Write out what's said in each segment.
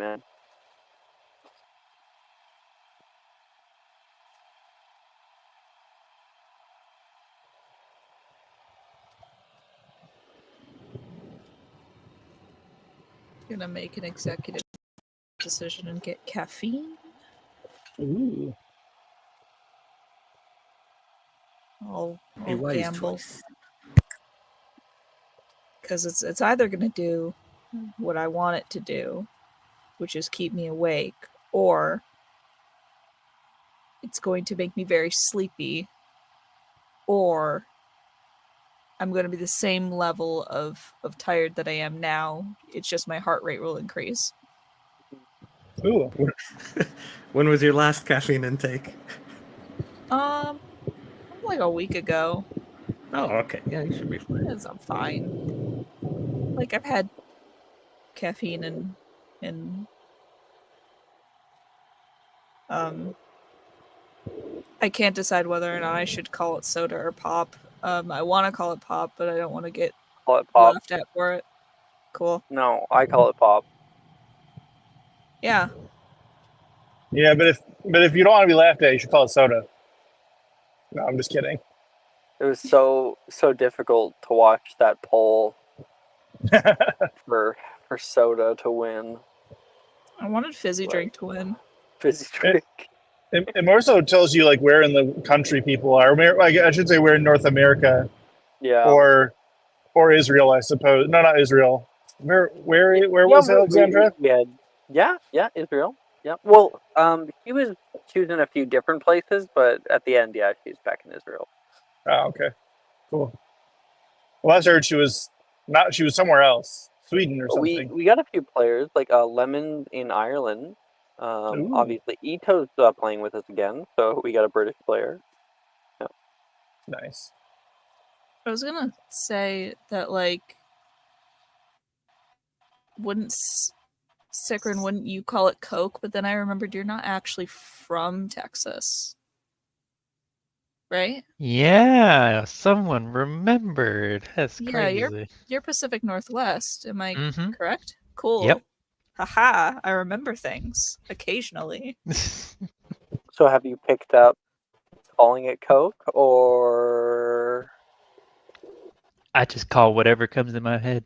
man. Gonna make an executive decision and get caffeine. Ooh. I'll A wise gamble. choice. Because it's either going to do what I want it to do, which is keep me awake, or it's going to make me very sleepy, or I'm going to be the same level of tired that I am now. It's just my heart rate will increase. Ooh. When was your last caffeine intake? Like a week ago. Oh, okay. Yeah, you should be fine. Yes, I'm fine. Like, I've had caffeine and I can't decide whether or not I should call it soda or pop. I want to call it pop, but I don't want to get Call it pop. laughed at for it. Cool. No, I call it pop. Yeah. Yeah, but if you don't want to be laughed at, you should call it soda. No, I'm just kidding. It was so difficult to watch that poll for soda to win. I wanted fizzy drink to win. Fizzy drink. It more so tells you like where in the country people are. Like, I should say where in North America. Yeah. Or Israel, I suppose. No, not Israel. Where was Alexandra? Yeah, Israel. Yeah. Well, she was choosing a few different places, but at the end, yeah, she's back in Israel. Oh, okay. Cool. Well, last I heard she was somewhere else. Sweden or something. We got a few players, like Lemon in Ireland. Obviously, Ito's playing with us again, so we got a British player. Yeah. Nice. I was gonna say that, like, Sikrin, wouldn't you call it Coke? But then I remembered you're not actually from Texas, right? Yeah, someone remembered. That's Yeah, crazy. you're Pacific Northwest. Am I Mm-hmm. correct? Cool. Yep. Haha, I remember things occasionally. So have you picked up calling it Coke, or I just call whatever comes in my head.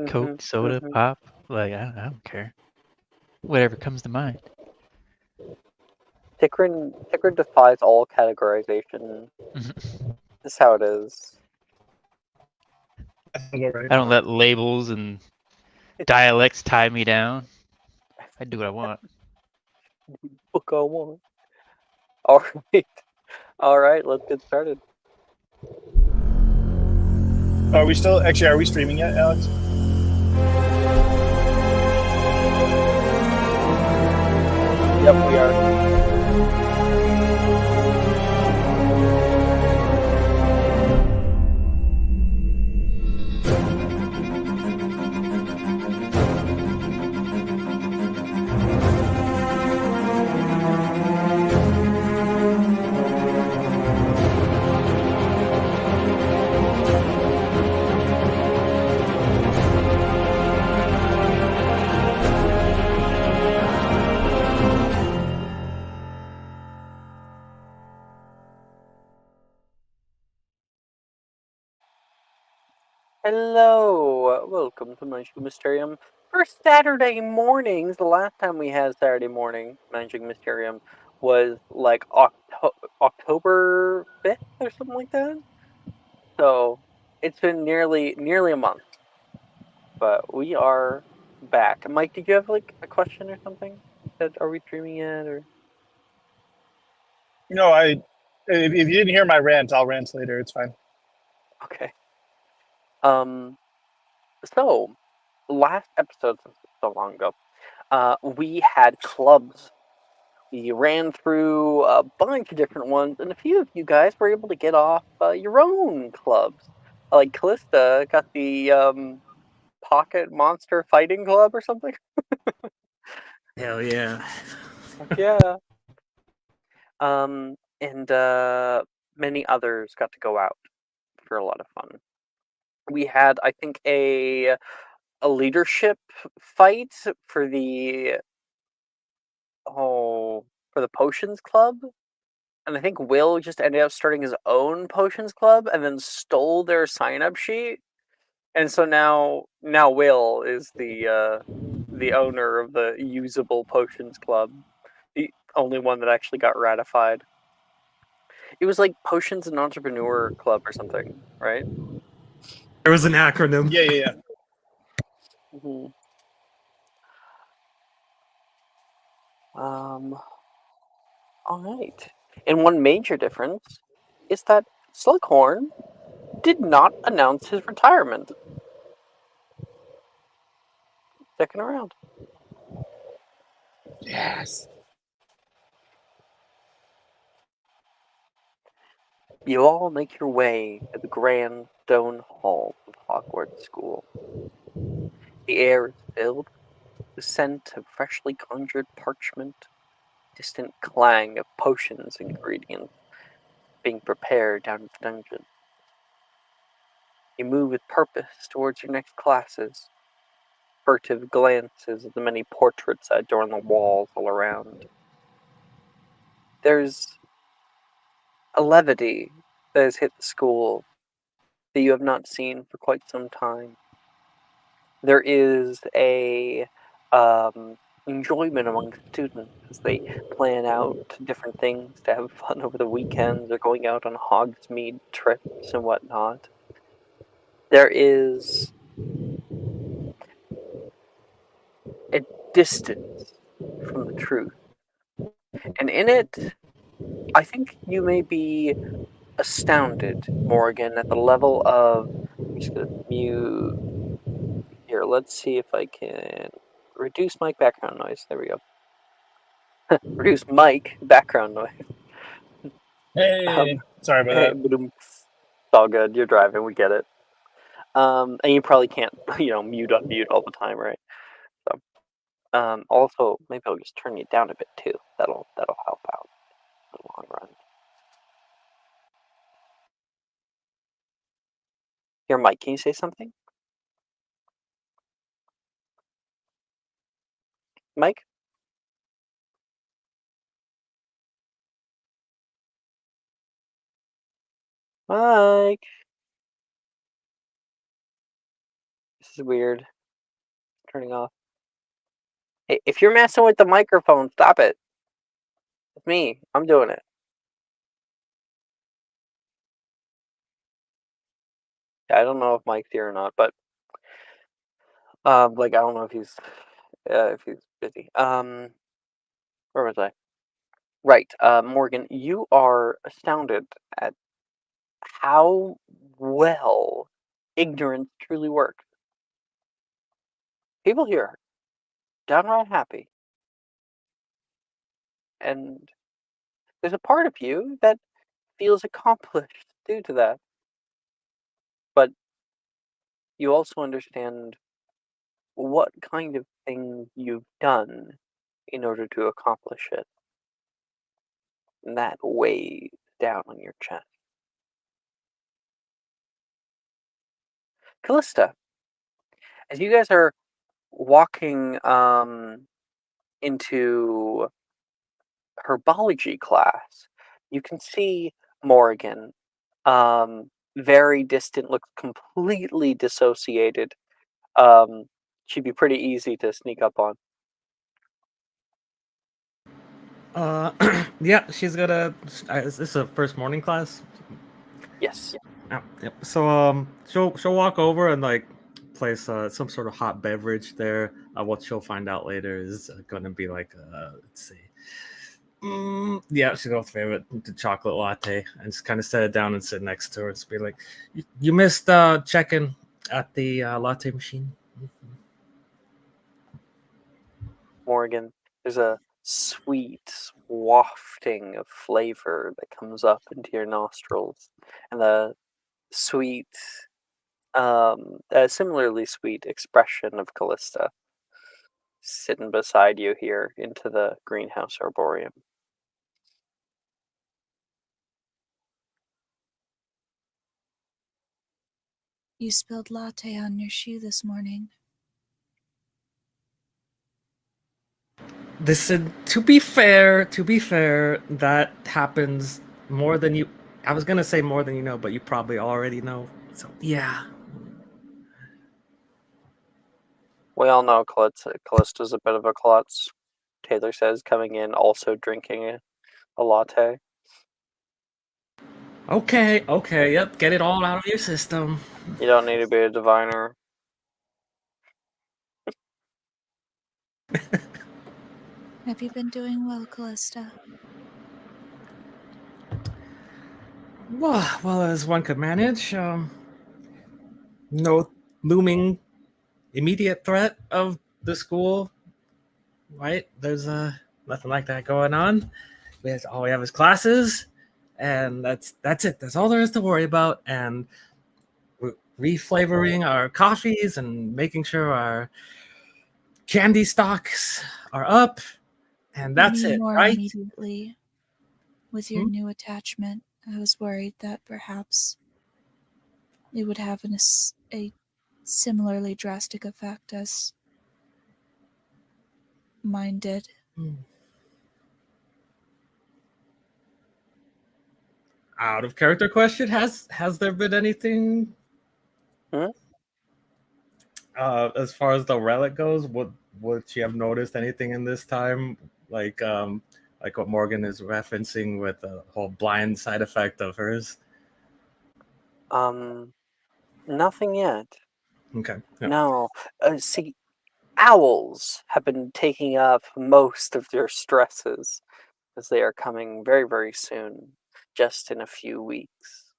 Coke, soda, pop. Like, I don't care. Whatever comes to mind. Tikrin defies all categorization. This is how it is. I don't let labels and dialects tie me down. I do what I want. What I want. All right, let's get started. Are we streaming yet, Alex? Yep, we are. Hello, welcome to Mysterium for Saturday mornings. The last time we had Saturday morning Managing Mysterium was like October 5th or something like that. So it's been nearly a month, but we are back. Mike, did you have like a question or something? Are we streaming yet or? No, if you didn't hear my rant, I'll rant later. It's fine. Okay. So last episode, since it's so long ago, we had clubs. We ran through a bunch of different ones, and a few of you guys were able to get off your own clubs. Like Callista got the Pocket Monster Fighting Club or something. Hell yeah. Yeah. And many others got to go out for a lot of fun. We had, I think, a a leadership fight for the potions club, and I think Will just ended up starting his own potions club and then stole their sign-up sheet, and so now Will is the owner of the usable potions club, the only one that actually got ratified. It was like Potions and Entrepreneur Club or something, right? There was an acronym. Yeah. Mm-hmm. All right. And one major difference is that Slughorn did not announce his retirement. Sticking around. Yes. You all make your way to the grand stone halls of Hogwarts School. The air is filled with the scent of freshly conjured parchment, distant clang of potions ingredients being prepared down in the dungeon. You move with purpose towards your next classes, furtive glances at the many portraits that adorn the walls all around. There's a levity that has hit the school that you have not seen for quite some time. There is a enjoyment among students as they plan out different things to have fun over the weekends or going out on Hogsmeade trips and whatnot. There is a distance from the truth. And in it, I think you may be astounded, Morgan, at the level of. I'm just going to mute. Here, let's see if I can reduce mic background noise. There we go. Reduce mic background noise. Hey. Sorry about Hey, that. it's all good. You're driving. We get it. And you probably can't, mute unmute all the time, right? So, also, maybe I'll just turn you down a bit too. That'll help out in the long run. Here, Mike, can you say something? Mike? Mike? This is weird. Turning off. Hey, if you're messing with the microphone, stop it. It's me. I'm doing it. I don't know if Mike's here or not, but I don't know if he's busy. Where was I? Right, Morgan, you are astounded at how well ignorance truly works. People here are downright happy, and there's a part of you that feels accomplished due to that. But you also understand what kind of thing you've done in order to accomplish it. And that weighs down on your chest. Callista, as you guys are walking into herbology class, you can see Morgan, very distant, looks completely dissociated. She'd be pretty easy to sneak up on. Yeah, she's gonna. Is this a first morning class? Yes. Oh, yep. So she'll walk over and like place some sort of hot beverage there. What she'll find out later is gonna be like let's see. Yeah, she's gonna favorite the chocolate latte and just kind of set it down and sit next to her and just be like, "You missed checking at the latte machine." Morgan, there's a sweet wafting of flavor that comes up into your nostrils, and the sweet, similarly sweet expression of Callista sitting beside you here into the greenhouse arboreum. You spilled latte on your shoe this morning. Listen, to be fair, that happens more than you. I was gonna say more than you know, but you probably already know. So yeah. We all know Callista's a bit of a klutz. Taylor says, coming in also drinking a latte. Okay, yep. Get it all out of your system. You don't need to be a diviner. Have you been doing well, Callista? Well, as one could manage. No looming immediate threat of the school, right? There's nothing like that going on. All we have is classes, and that's it. That's all there is to worry about. And reflavoring our coffees and making sure our candy stocks are up, and I that's mean, it, more right? immediately. With your new attachment, I was worried that perhaps it would have a similarly drastic effect as mine did. Out of character question, has there been anything as far as the relic goes? Would she have noticed anything in this time, like what Morgan is referencing with the whole blind side effect of hers? Nothing yet. Okay. Yeah. No. See, owls have been taking up most of their stresses, as they are coming very, very soon, just in a few weeks.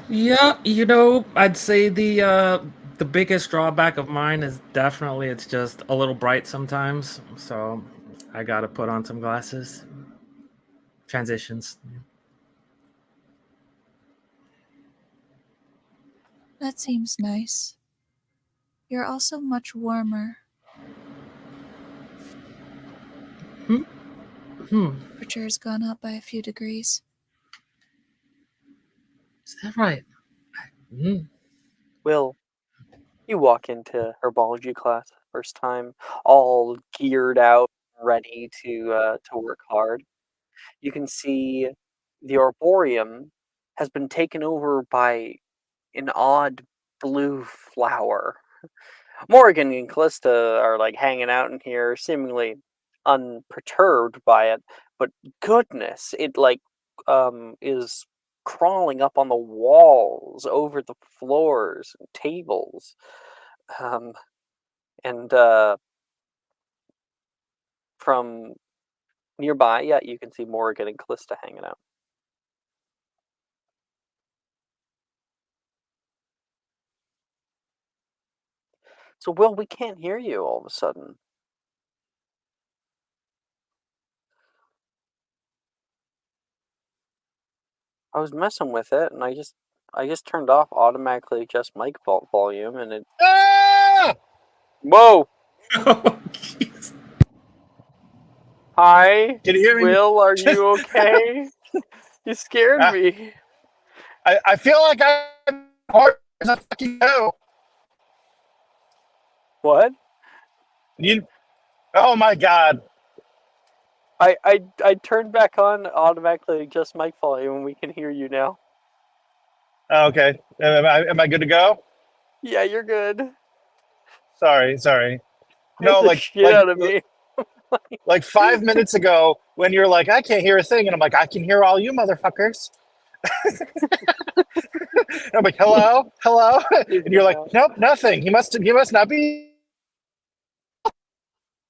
Yeah, I'd say the biggest drawback of mine is definitely it's just a little bright sometimes. So I gotta put on some glasses. Transitions. That seems nice. You're also much warmer. Temperature's gone up by a few degrees. Is that right? Mm. Will, you walk into herbology class first time, all geared out, ready to work hard. You can see the arboreum has been taken over by an odd blue flower. Morgan and Callista are like hanging out in here, seemingly unperturbed by it, but goodness, it like is crawling up on the walls, over the floors and tables. And from nearby, yeah, you can see Morgan and Callista hanging out. So, Will, we can't hear you all of a sudden. I was messing with it, and I just turned off automatically adjust mic volume, and it. Ah! Whoa! Oh, jeez. Hi, Can you hear me? Will. Are you okay? You scared me. I feel like I'm hard as a fucking hell. What? You, oh my god. I turned back on automatically adjust mic volume, and we can hear you now. Okay. Am I good to go? Yeah, you're good. Sorry. No, The shit out of me. like 5 minutes ago when you're like, I can't hear a thing, and I'm like, I can hear all you motherfuckers. And I'm like, hello, and you're like, nope, nothing. He must not be.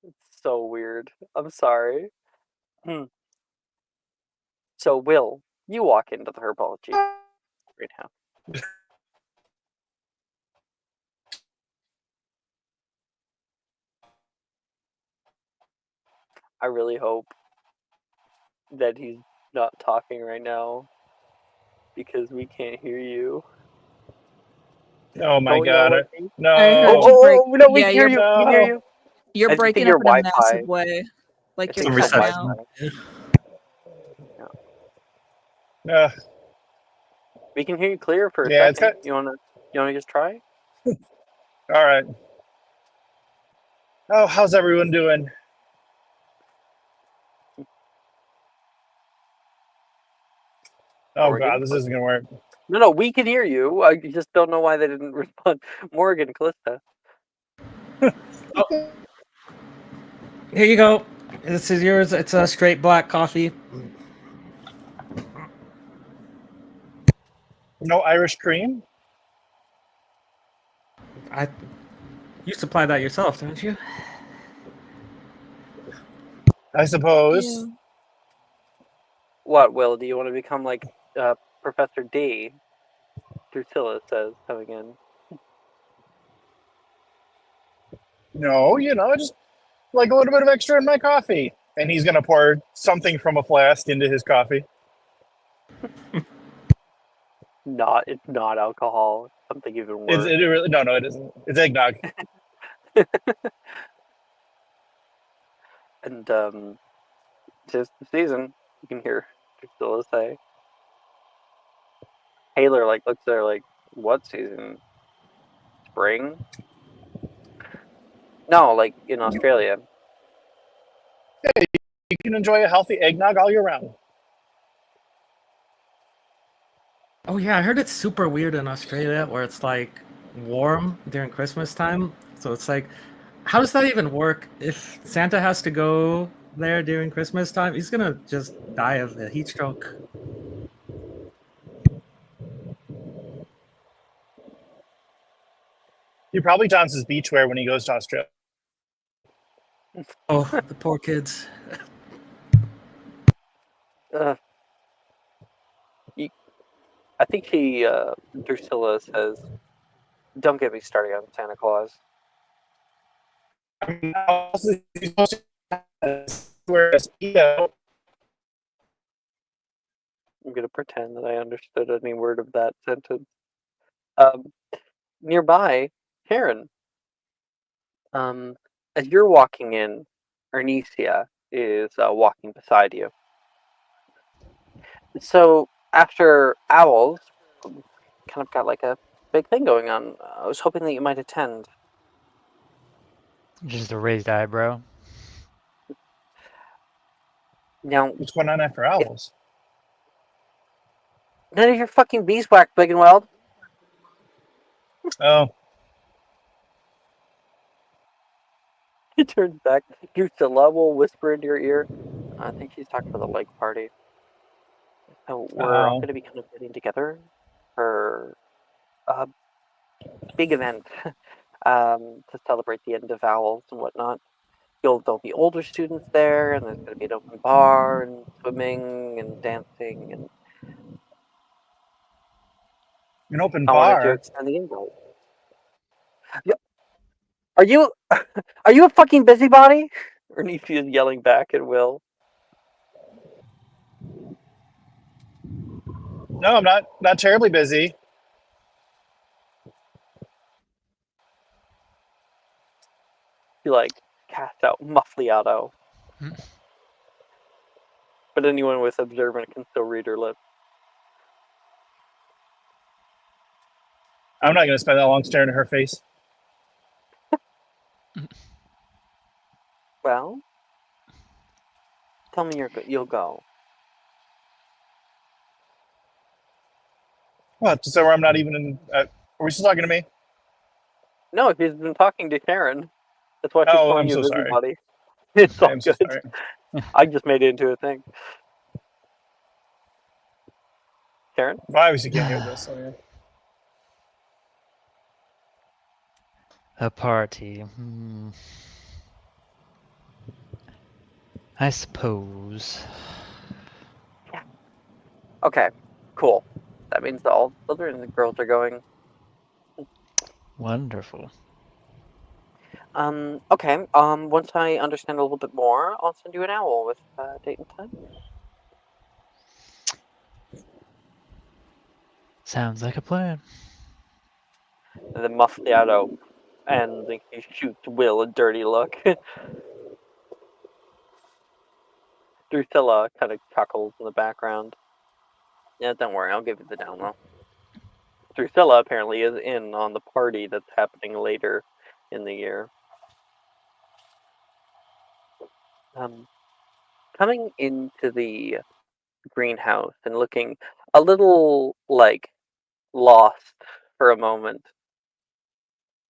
It's so weird. I'm sorry. So, Will, you walk into the herbology right now. I really hope that he's not talking right now because we can't hear you. Oh my Don't yell god, at me. no. I heard Oh, you break. no, we Yeah, can hear you. We can hear you. You're I think breaking your up in a Wi-Fi. massive way. Like I you're think Some your cutting reception. out. Yeah. Uh, We can hear you clear for a yeah, it's second. good. You wanna just try? All right. Oh, how's everyone doing? Oh Morgan, god, this isn't gonna work. No, we can hear you. I just don't know why they didn't respond. Morgan, Callista. Here you go. This is yours. It's a straight black coffee. No Irish cream? You supply that yourself, don't you? I suppose. Yeah. What, Will? Do you want to become like Professor D? Drusilla says, coming in. No, just like a little bit of extra in my coffee. And he's gonna pour something from a flask into his coffee. It's not alcohol. Something even worse. It really no, it isn't. It's eggnog. And just the season, you can hear Drusilla say. Taylor like looks at her like, what season? Spring? No, like in Australia. You can enjoy a healthy eggnog all year round. Oh yeah, I heard it's super weird in Australia where it's like warm during Christmas time. So it's like, how does that even work? If Santa has to go there during Christmas time, he's gonna just die of a heat stroke. He probably dons his beachwear when he goes to Australia. Oh, the poor kids. I think Drusilla says, don't get me started on Santa Claus. I mean, how else is he supposed to wear a Speedo? I'm going to pretend that I understood any word of that sentence. Um, Nearby, Karen, as you're walking in, Ernesia is walking beside you. So after Owls, kind of got like a big thing going on. I was hoping that you might attend. Just a raised eyebrow. Now, What's going on after Owls? none of your fucking beeswax, Big and Wild. Oh, He turns back. Drusilla will whisper into your ear. I think she's talking about the lake party. So we're all oh. going to be kind of getting together for a big event to celebrate the end of Owls and whatnot. There'll be older students there, and there's going to be an open bar and swimming and dancing. And An open I wanted to bar. extend the invite. Yeah, are you are you a fucking busybody? Ernie's yelling back at Will. No, I'm not terribly busy. He like casts out muffliato. Hmm. But anyone with observant can still read her lips. I'm not gonna spend that long staring at her face. Well, tell me you'll go. What? So I'm not even in. Are we still talking to me? No, she's been talking to Karen. That's why she's Oh, calling I'm you a so sorry. busybody. It's all I'm so good. sorry. I just made it into a thing. Karen? Well, I obviously can't hear this. So yeah. A party. I suppose. Yeah. Okay, cool. That means all the children and the girls are going. Wonderful. Okay. Once I understand a little bit more, I'll send you an owl with date and time. Sounds like a plan. And then Muffliato, and then he shoots Will a dirty look. Drusilla kind of chuckles in the background. Yeah, don't worry, I'll give you the down low. Drusilla apparently is in on the party that's happening later in the year. Coming into the greenhouse and looking a little like lost for a moment,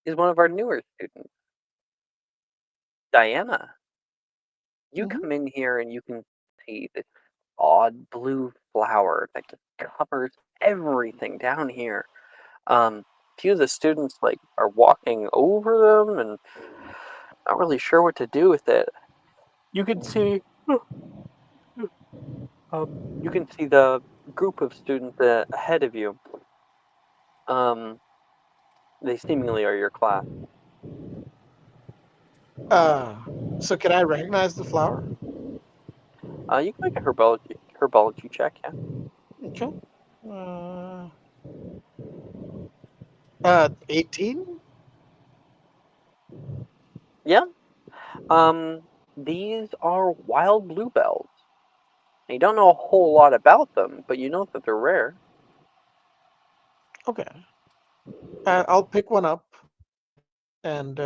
is one of our newer students, Diana. You Mhm. come in here and you can see this odd blue flower that just covers everything down here. A few of the students like are walking over them and not really sure what to do with it. You can see, you can see the group of students ahead of you. Um, they seemingly are your class. Uh, so can I recognize the flower? You can make a herbology check, yeah. Okay. Uh, 18? Yeah. These are wild bluebells. You don't know a whole lot about them, but you know that they're rare. Okay. I'll pick one up and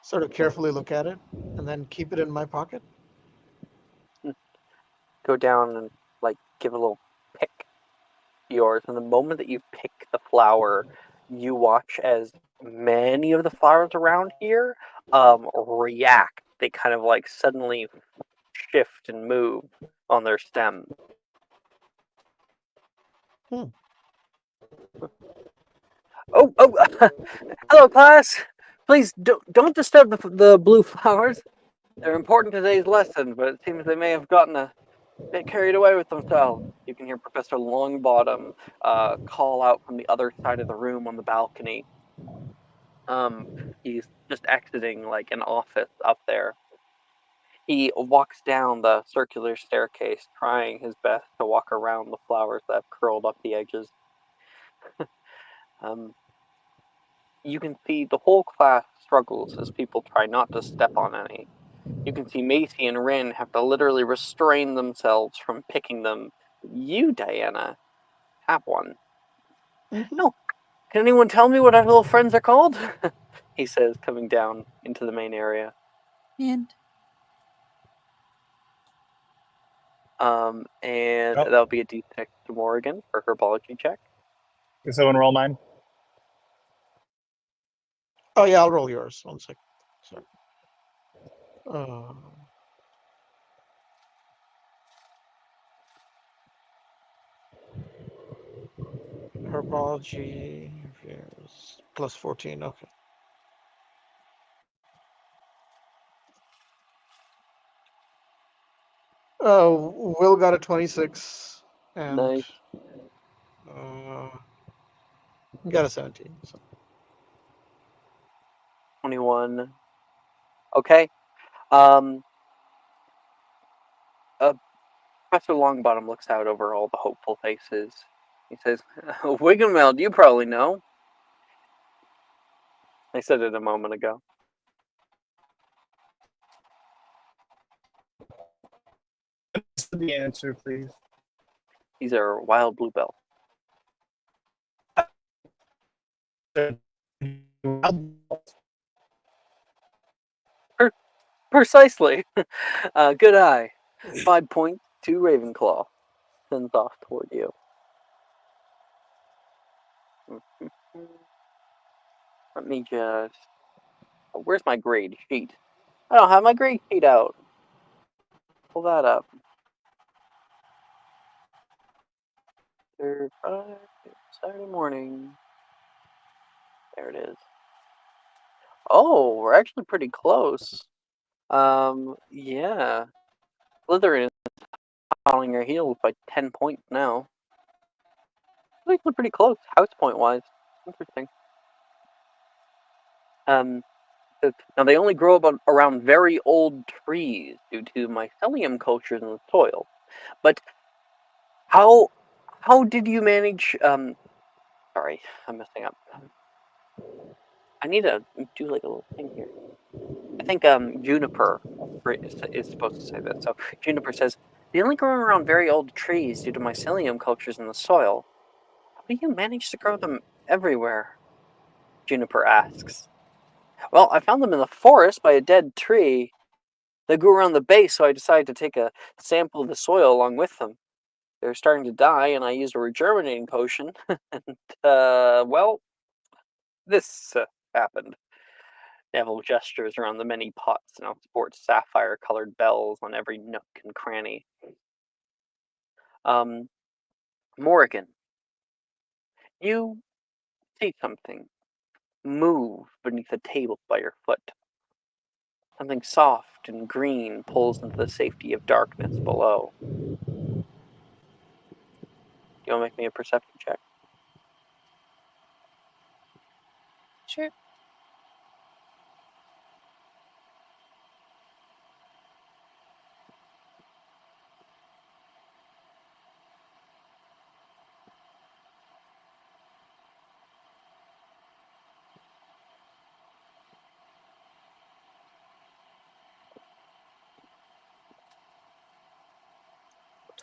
sort of carefully look at it and then keep it in my pocket. Go down and like give a little pick yours, and the moment that you pick the flower, you watch as many of the flowers around here react. They kind of like suddenly shift and move on their stem. Hmm. Oh, hello, class. Please don't disturb the blue flowers. They're important to today's lesson, but it seems they may have gotten a bit carried away with themselves. You can hear Professor Longbottom call out from the other side of the room on the balcony. Um, he's just exiting like an office up there. He walks down the circular staircase, trying his best to walk around the flowers that have curled up the edges. Um, you can see the whole class struggles as people try not to step on any. You can see Macy and Rin have to literally restrain themselves from picking them. You, Diana, have one. Mm-hmm. No, can anyone tell me what our little friends are called? He says, coming down into the main area. And And Oh, that'll be a D6 to Morrigan for herbology check. is someone roll mine? Oh yeah, I'll roll yours. 1 second. Sorry. Herbology yes, plus 14. Okay. Will got a 26 and Nice. uh, got a 17. So. 21. Okay. Um, Professor Longbottom looks out over all the hopeful faces. He says, Wiggenweld, you probably know. I said it a moment ago. What's the answer, please? These are wild bluebells. Precisely. Good eye. 5 points to Ravenclaw. Sends off toward you. Let me just. Where's my grade sheet? I don't have my grade sheet out. Pull that up. Saturday morning. There it is. Oh, we're actually pretty close. Yeah. Slytherin is following your heels by 10 points now. We're actually pretty close, house point wise. Interesting. Um, Now they only grow around very old trees due to mycelium cultures in the soil. But how how did you manage? Sorry, I'm messing up. I need to do like a little thing here. I think Juniper is supposed to say this. So Juniper says they only grow around very old trees due to mycelium cultures in the soil. How do you manage to grow them everywhere? Juniper asks. Well, I found them in the forest by a dead tree. They grew around the base, so I decided to take a sample of the soil along with them. They're starting to die, and I used a rejuvenating potion. And, well, this happened. Neville gestures around the many pots and sports sapphire-colored bells on every nook and cranny. Morrigan, you see something move beneath the table by your foot. Something soft and green pulls into the safety of darkness below. Do you want to make me a perception check? Sure.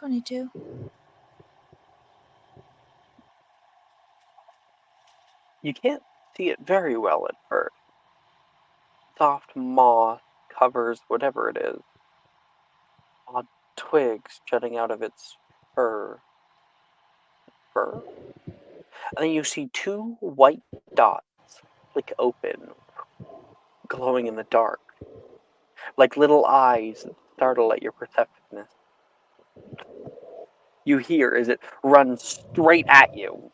$22. You can't see it very well at first. Soft moss covers whatever it is. Odd twigs jutting out of its fur. And then you see two white dots flick open, glowing in the dark, like little eyes that startle at your perceptiveness. You hear as it runs straight at you.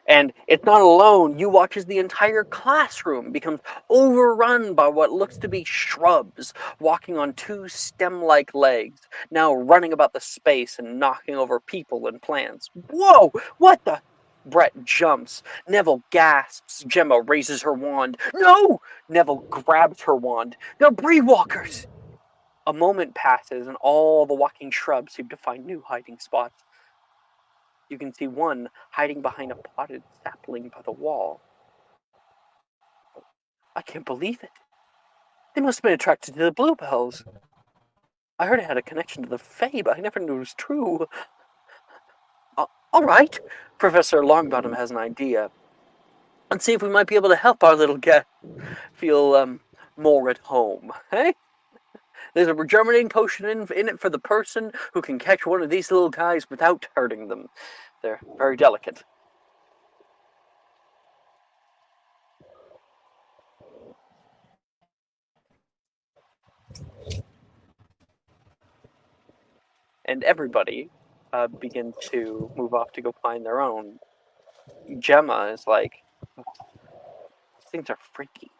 And it's not alone. You watch as the entire classroom becomes overrun by what looks to be shrubs, walking on two stem-like legs, now running about the space and knocking over people and plants. Whoa! What the? Brett jumps. Neville gasps. Gemma raises her wand. No! Neville grabs her wand. They're Breewalkers! A moment passes, and all the walking shrubs seem to find new hiding spots. You can see one hiding behind a potted sapling by the wall. I can't believe it. They must have been attracted to the bluebells. I heard it had a connection to the Fae, but I never knew it was true. All right, Professor Longbottom has an idea. Let's see if we might be able to help our little guest feel more at home. Hey? There's a rejuvenating potion in it for the person who can catch one of these little guys without hurting them. They're very delicate. And everybody begins to move off to go find their own. Gemma is like, these things are freaky.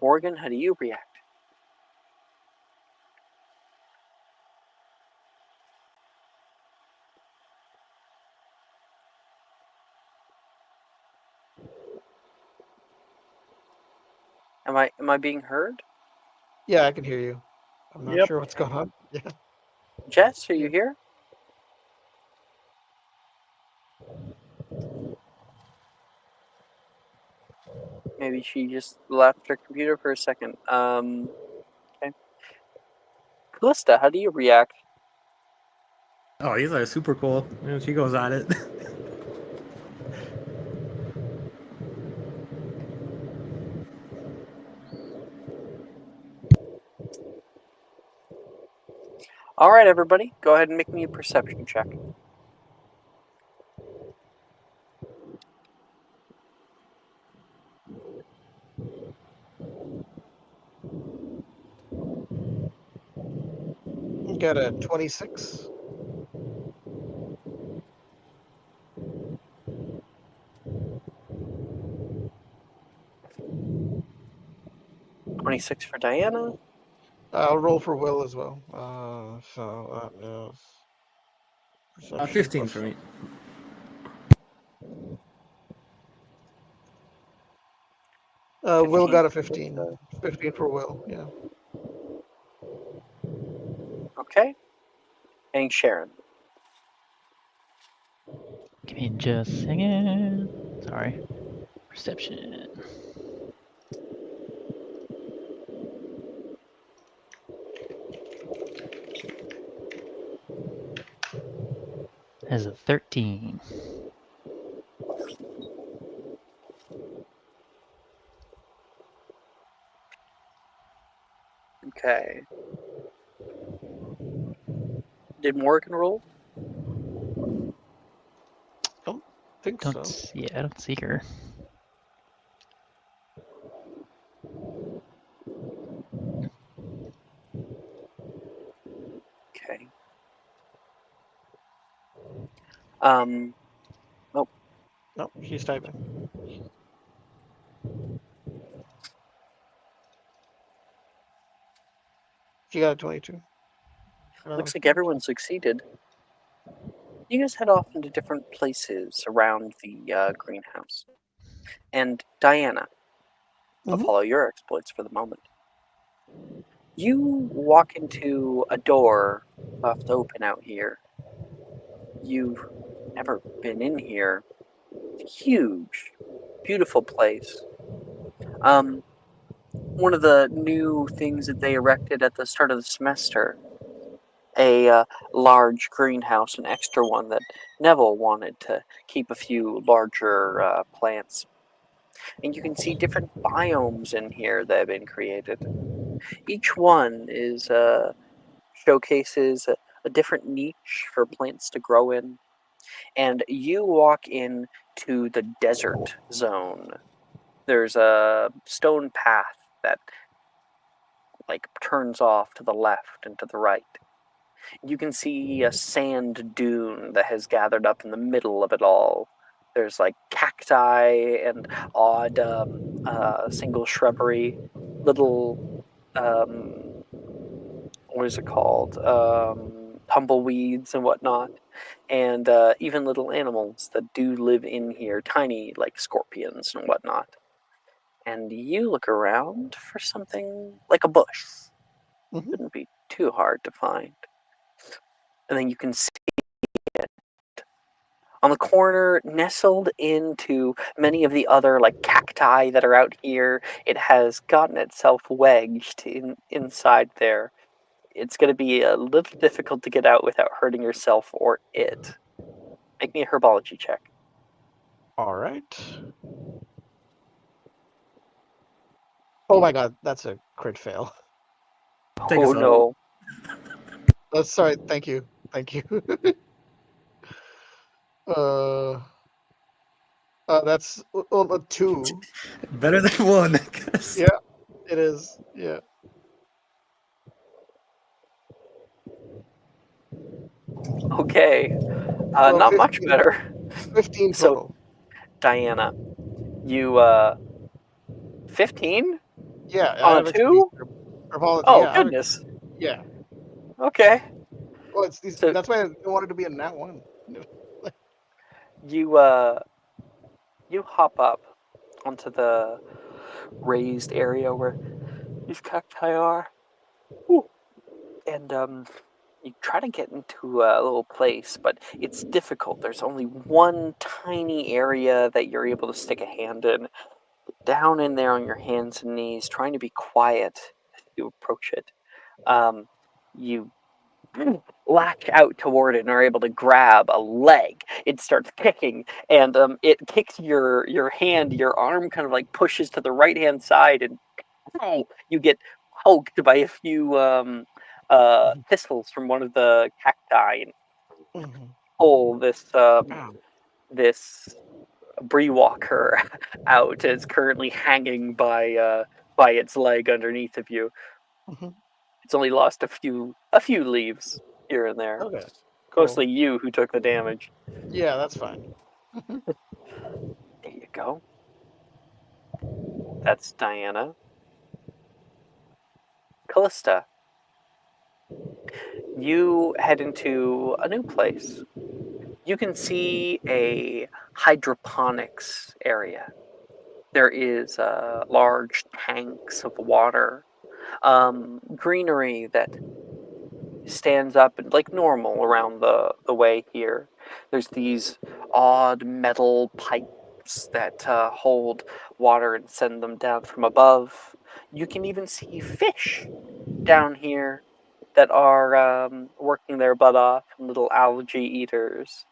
Morgan, how do you react? Am I being heard? Yeah, I can hear you. I'm not Yep. sure what's going on. Yeah. Jess, are you Yeah. here? Maybe she just left her computer for a second. Okay. Callista, how do you react? Oh, these are super cool. She goes at it. All right, everybody, go ahead and make me a perception check. Got a 26. 26 for Diana. I'll roll for Will as well. So that is perception 15 plus for me. Will 15 got a for 15. Callista. 15 for Will, yeah. Okay. And Sharon. Give me just a second. Sorry. Perception. As a 13. Okay. Did Morgan roll? Don't think so. I don't see her. Okay. No, she's typing. She got a 22. Looks like everyone succeeded. You guys head off into different places around the greenhouse. And Diana, I'll Mhm. follow your exploits for the moment. You walk into a door left open out here. You've never been in here. Huge, beautiful place. One of the new things that they erected at the start of the semester, a large greenhouse, an extra one that Neville wanted to keep a few larger plants. And you can see different biomes in here that have been created. Each one is showcases a different niche for plants to grow in. And you walk in to the desert zone. There's a stone path that turns off to the left and to the right. You can see a sand dune that has gathered up in the middle of it all. There's cacti and odd single shrubbery, little what is it called? Tumbleweeds and whatnot, and even little animals that do live in here, tiny like scorpions and whatnot. And you look around for something like a bush. Mhm. Shouldn't be too hard to find. And then you can see it on the corner, nestled into many of the other cacti that are out here. It has gotten itself wedged inside there. It's going to be a little difficult to get out without hurting yourself or it. Make me a herbology check. All right. Oh my god, that's a crit fail. Take Oh us out. no. Oh, sorry. Thank you. Thank you. uh, that's a 2. Better than one, I guess. Yeah, it is. Yeah. Okay. So Not much 15, better. 15 So, total. Diana, you 15 Yeah, I on a have expertise. 2? Oh, Yeah, I have. goodness. Yeah. Okay. Well, it's these. So, That's why I wanted to be a nat 1. you you hop up onto the raised area where these cacti are. Ooh. And you try to get into a little place, but it's difficult. There's only one tiny area that you're able to stick a hand in. Down in there on your hands and knees, trying to be quiet as you approach it. You latch out toward it and are able to grab a leg. It starts kicking, and it kicks your hand. Your arm kind of pushes to the right hand side, and you get poked by a few thistles from one of the cacti and Mm-hmm. pull Ow. this Bree Walker out. It's currently hanging by its leg underneath of you. Mm-hmm. It's only lost a few leaves here and there. Okay. Mostly Cool. you who took the damage. Yeah, that's fine. There you go. That's Diana. Callista, you head into a new place. You can see a hydroponics area. There is large tanks of water, greenery that stands up like normal around the way here. There's these odd metal pipes that hold water and send them down from above. You can even see fish down here that are working their butt off, little algae eaters.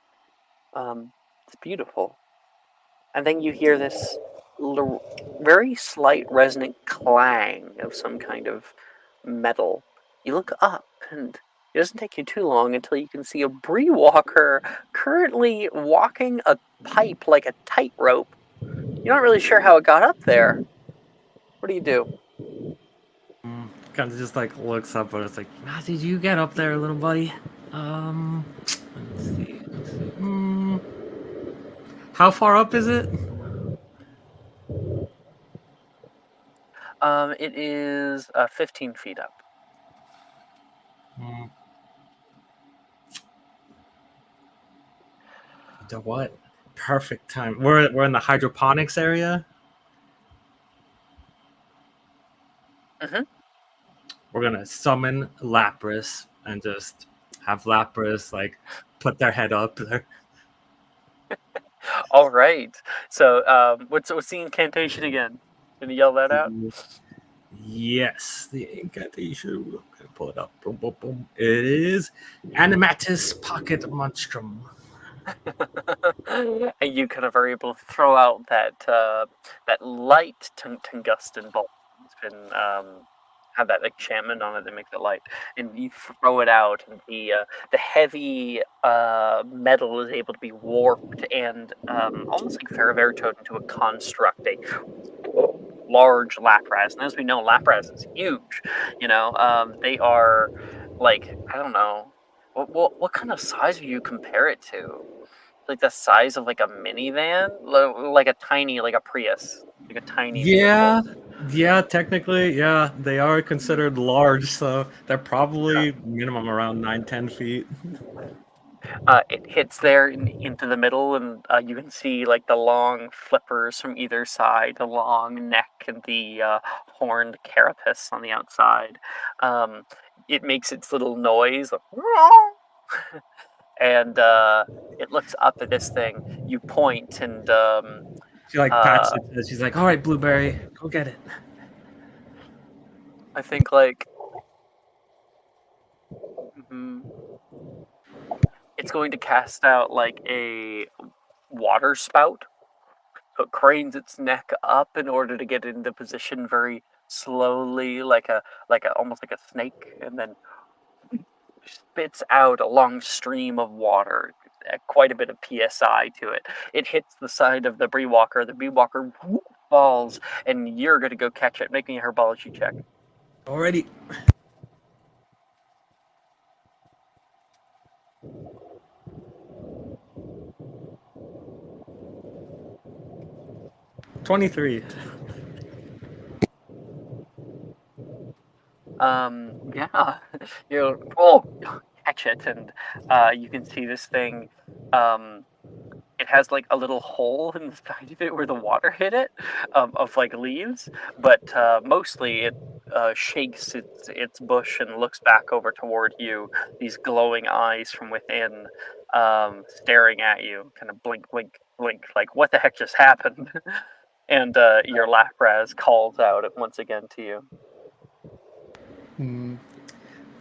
It's beautiful. And then you hear this very slight resonant clang of some kind of metal. You look up, and it doesn't take you too long until you can see a Bree Walker currently walking a pipe like a tightrope. You're not really sure how it got up there. What do you do? Kind of just like looks up, but it's like, how did you get up there, little buddy? Let's see. How far up is it? It is 15 feet up. You know what? Perfect time. We're in the hydroponics area. Mhm. We're gonna summon Lapras and just have Lapras like put their head up there. All right. So, what's the incantation again? Can you yell that out? Yes, the incantation. I'm gonna pull it up. Boom, boom, boom. It is Animatus Pocket Monstrum. And you kind of are able to throw out that light tungsten bolt. It's been had that enchantment on it that makes it light, and you throw it out, and the heavy metal is able to be warped and almost like Ferrovertoed into a construct, a large Lapras. And as we know, Lapras is huge. They are like, I don't know, what kind of size would you compare it to? Like the size of like a minivan, like a tiny, like a Prius, like a tiny vehicle. Yeah, technically, yeah, they are considered large, so they're probably minimum around 9-10 feet. It hits there into the middle, and you can see like the long flippers from either side, the long neck, and the horned carapace on the outside. It makes its little noise, like, and it looks up at this thing. You point, and She like pats uh, it. And she's like, "All right, Blueberry, go get it." I think like mhm, it's going to cast out like a water spout. So it cranes its neck up in order to get into position very slowly, like a almost like a snake, and then spits out a long stream of water. Quite a bit of psi to it. It hits the side of the Bree Walker. The Bree Walker falls, and you're going to go catch it. Make me a herbology check. Already. 23. Yeah, you catch it, and you can see this thing. It has like a little hole in the side of it where the water hit it, of like leaves, but mostly it shakes its bush and looks back over toward you. These glowing eyes from within, staring at you, kind of blink, blink, blink, like what the heck just happened? And your Lapras calls out once again to you.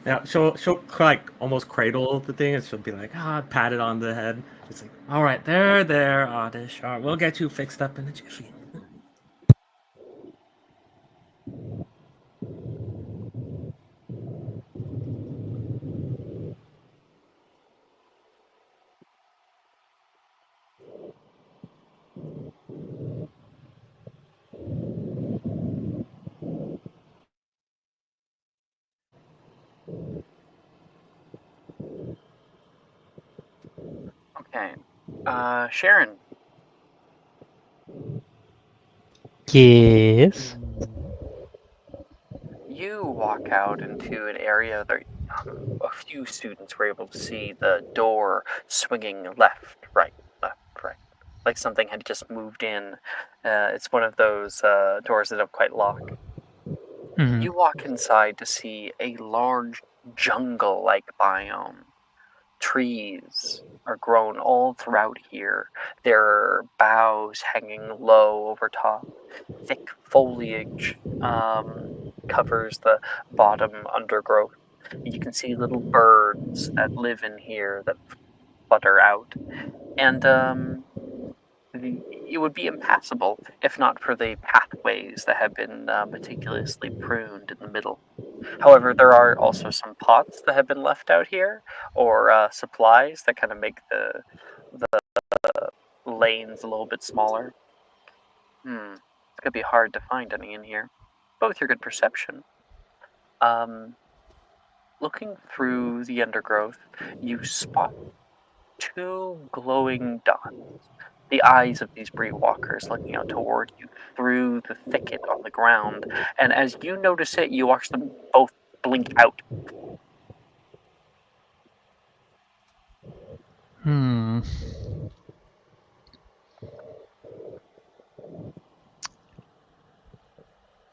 Yeah, she'll like almost cradle the thing, and she'll be like, pat it on the head. It's like, all right, there, Oddish. All right, we'll get you fixed up in a jiffy. Okay, Sharon, Yes. you walk out into an area that a few students were able to see the door swinging left, right, left, right, like something had just moved in. It's one of those doors that don't quite lock. Hmm. You walk inside to see a large jungle-like biome. Trees are grown all throughout here, their boughs hanging low over top. Thick foliage covers the bottom undergrowth. You can see little birds that live in here that clutter out, and it would be impassable if not for the pathways that have been meticulously pruned in the middle. However, there are also some pots that have been left out here, or supplies that kind of make the lanes a little bit smaller. It's gonna be hard to find any in here, but with your good perception, looking through the undergrowth, you spot two glowing dots. The eyes of these bree walkers looking out toward you through the thicket on the ground, and as you notice it, you watch them both blink out.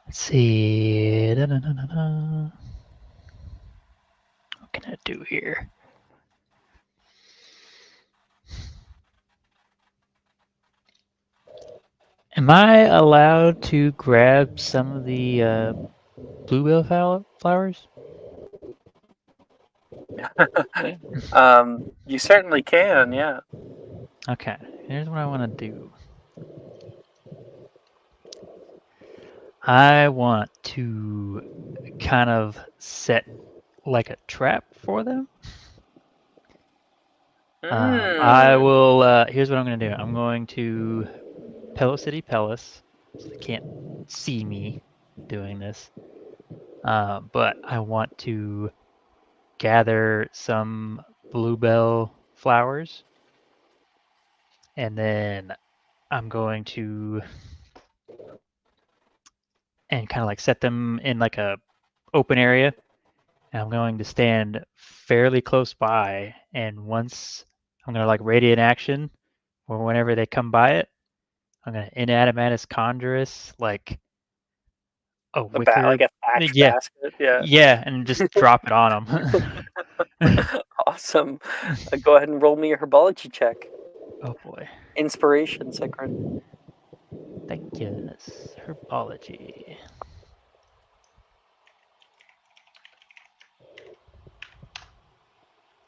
Let's see. Da-da-da-da-da. What can I do here? Am I allowed to grab some of the bluebell flowers? You certainly can, yeah. Okay, here's what I want to do. I want to kind of set like a trap for them. I will. Here's what I'm going to do. I'm going to Pellicity Pellis, so they can't see me doing this. But I want to gather some bluebell flowers, and then I'm going to and kind of like set them in like a open area. And I'm going to stand fairly close by, and once I'm going to like radiant action, or whenever they come by it, I'm going to inanimatus conjurus like a wicker, like a thatch yeah, basket, yeah. yeah, and just drop it on them. Awesome. Go ahead and roll me a herbology check. Oh boy. Inspiration, Secret. Thank goodness. Herbology.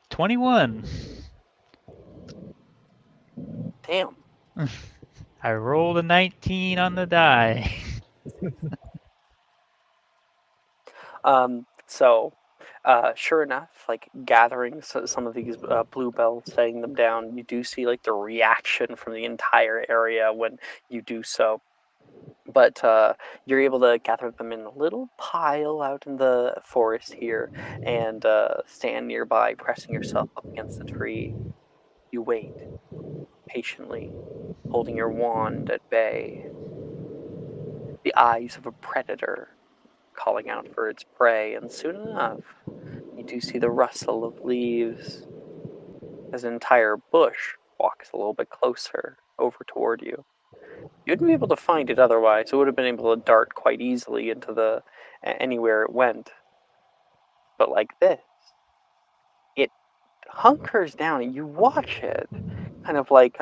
21. Damn. I rolled a 19 on the die. Sure enough, like gathering some of these bluebells, setting them down, you do see like the reaction from the entire area when you do so. But you're able to gather them in a little pile out in the forest here and stand nearby, pressing yourself up against the tree. You wait patiently, holding your wand at bay. The eyes of a predator calling out for its prey, and soon enough, you do see the rustle of leaves as an entire bush walks a little bit closer over toward you. You wouldn't be able to find it otherwise. It would have been able to dart quite easily into the anywhere it went. But like this, it hunkers down and you watch it, kind of like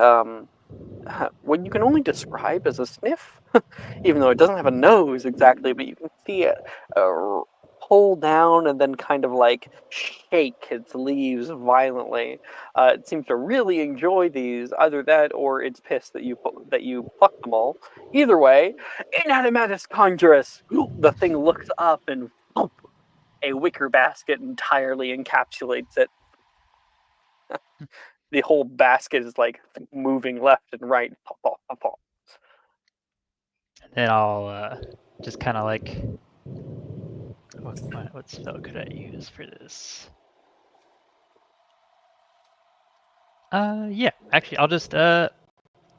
what you can only describe as a sniff, even though it doesn't have a nose exactly, but you can see it pull down and then kind of like shake its leaves violently. It seems to really enjoy these. Either that, or it's pissed that you plucked them all. Either way, inanimatus conjurus. The thing looks up and boom, a wicker basket entirely encapsulates it. The whole basket is like moving left and right. Pop, pop, pop, pop. And then I'll just kind of like, what spell could I use for this? Yeah, actually, I'll just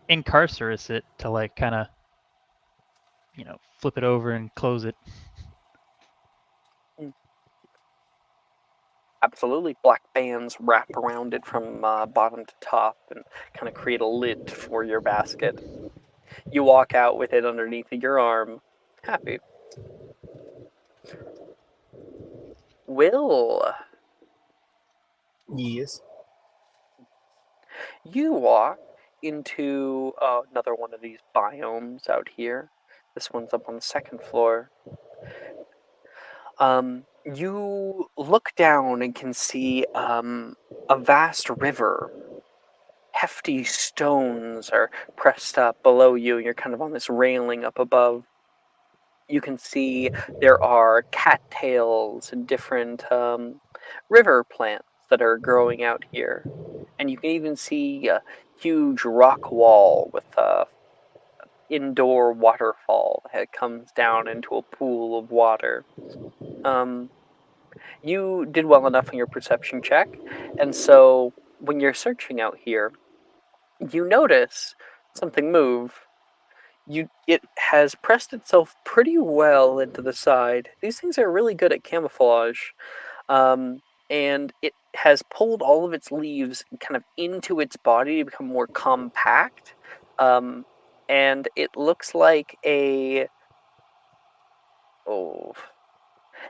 incarcerate it to like kind of, flip it over and close it. Absolutely. Black bands wrap around it from bottom to top and kind of create a lid for your basket. You walk out with it underneath your arm, happy. Will, Yes. you walk into another one of these biomes out here. This one's up on the second floor. You look down and can see a vast river hefty stones are pressed up below you, and you're kind of on this railing up above. You can see there are cattails and different river plants that are growing out here. And you can even see a huge rock wall with a indoor waterfall that comes down into a pool of water. You did well enough on your perception check, and so when you're searching out here, you notice something move. It has pressed itself pretty well into the side. These things are really good at camouflage. Um, and it has pulled all of its leaves kind of into its body to become more compact. Um, and it looks like oh,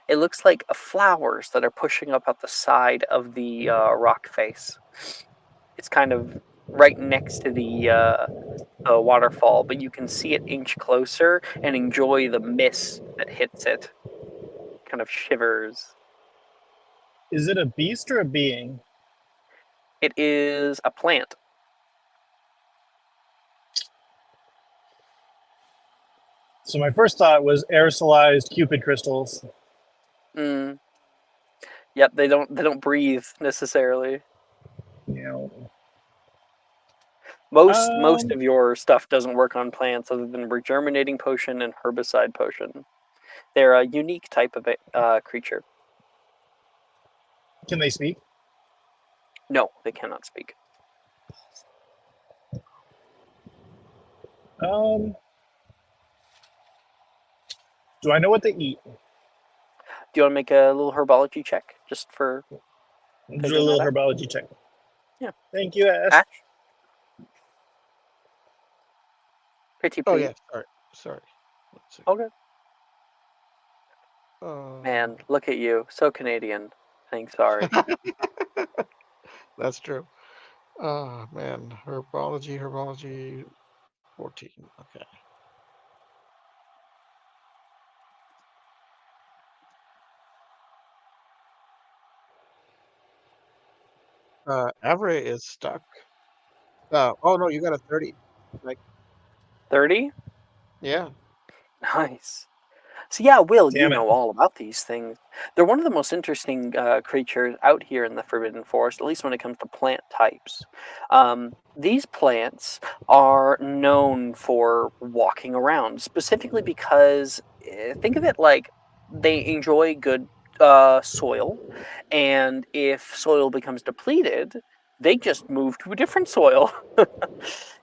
it looks like flowers that are pushing up at the side of the rock face. It's kind of right next to the waterfall, but you can see it inch closer and enjoy the mist that hits it. Kind of shivers. Is it a beast or a being? It is a plant. So my first thought was aerosolized Cupid crystals. Mm. Yep, they don't breathe necessarily. You know, Most of your stuff doesn't work on plants other than regerminating potion and herbicide potion. They're a unique type of creature. can they speak? No, they cannot speak. Um, do I know what they eat? Do you want to make a little herbology check just for Do a figuring little that out? herbology check. Yeah. Thank you, Ash. Ash? Pretty Oh please. yeah, sorry. Let's see. Okay. Uh, Man, look at you. So Canadian. Saying sorry. That's true. Man, herbology, 14. Okay. Avre is stuck. Oh no, you got a 30. Like, 30? yeah. Nice. So yeah, Will, you Damn it. know all about these things. They're one of the most interesting creatures out here in the Forbidden Forest, at least when it comes to plant types. These plants are known for walking around, specifically because think of it like they enjoy good soil, and if soil becomes depleted, they just move to a different soil.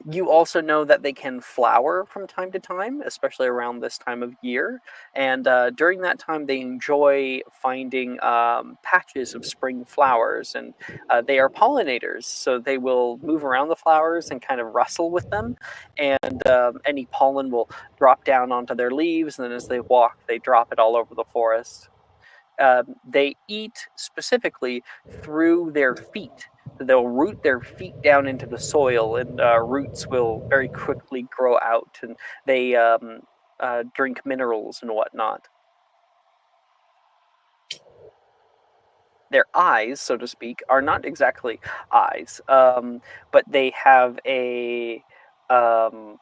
You also know that they can flower from time to time, especially around this time of year. And during that time, they enjoy finding patches of spring flowers, and they are pollinators. So they will move around the flowers and kind of rustle with them, and any pollen will drop down onto their leaves. And then as they walk, they drop it all over the forest. They eat specifically through their feet. They'll root their feet down into the soil, and roots will very quickly grow out, and they drink minerals and whatnot. Their eyes, so to speak, are not exactly eyes, but they have a um,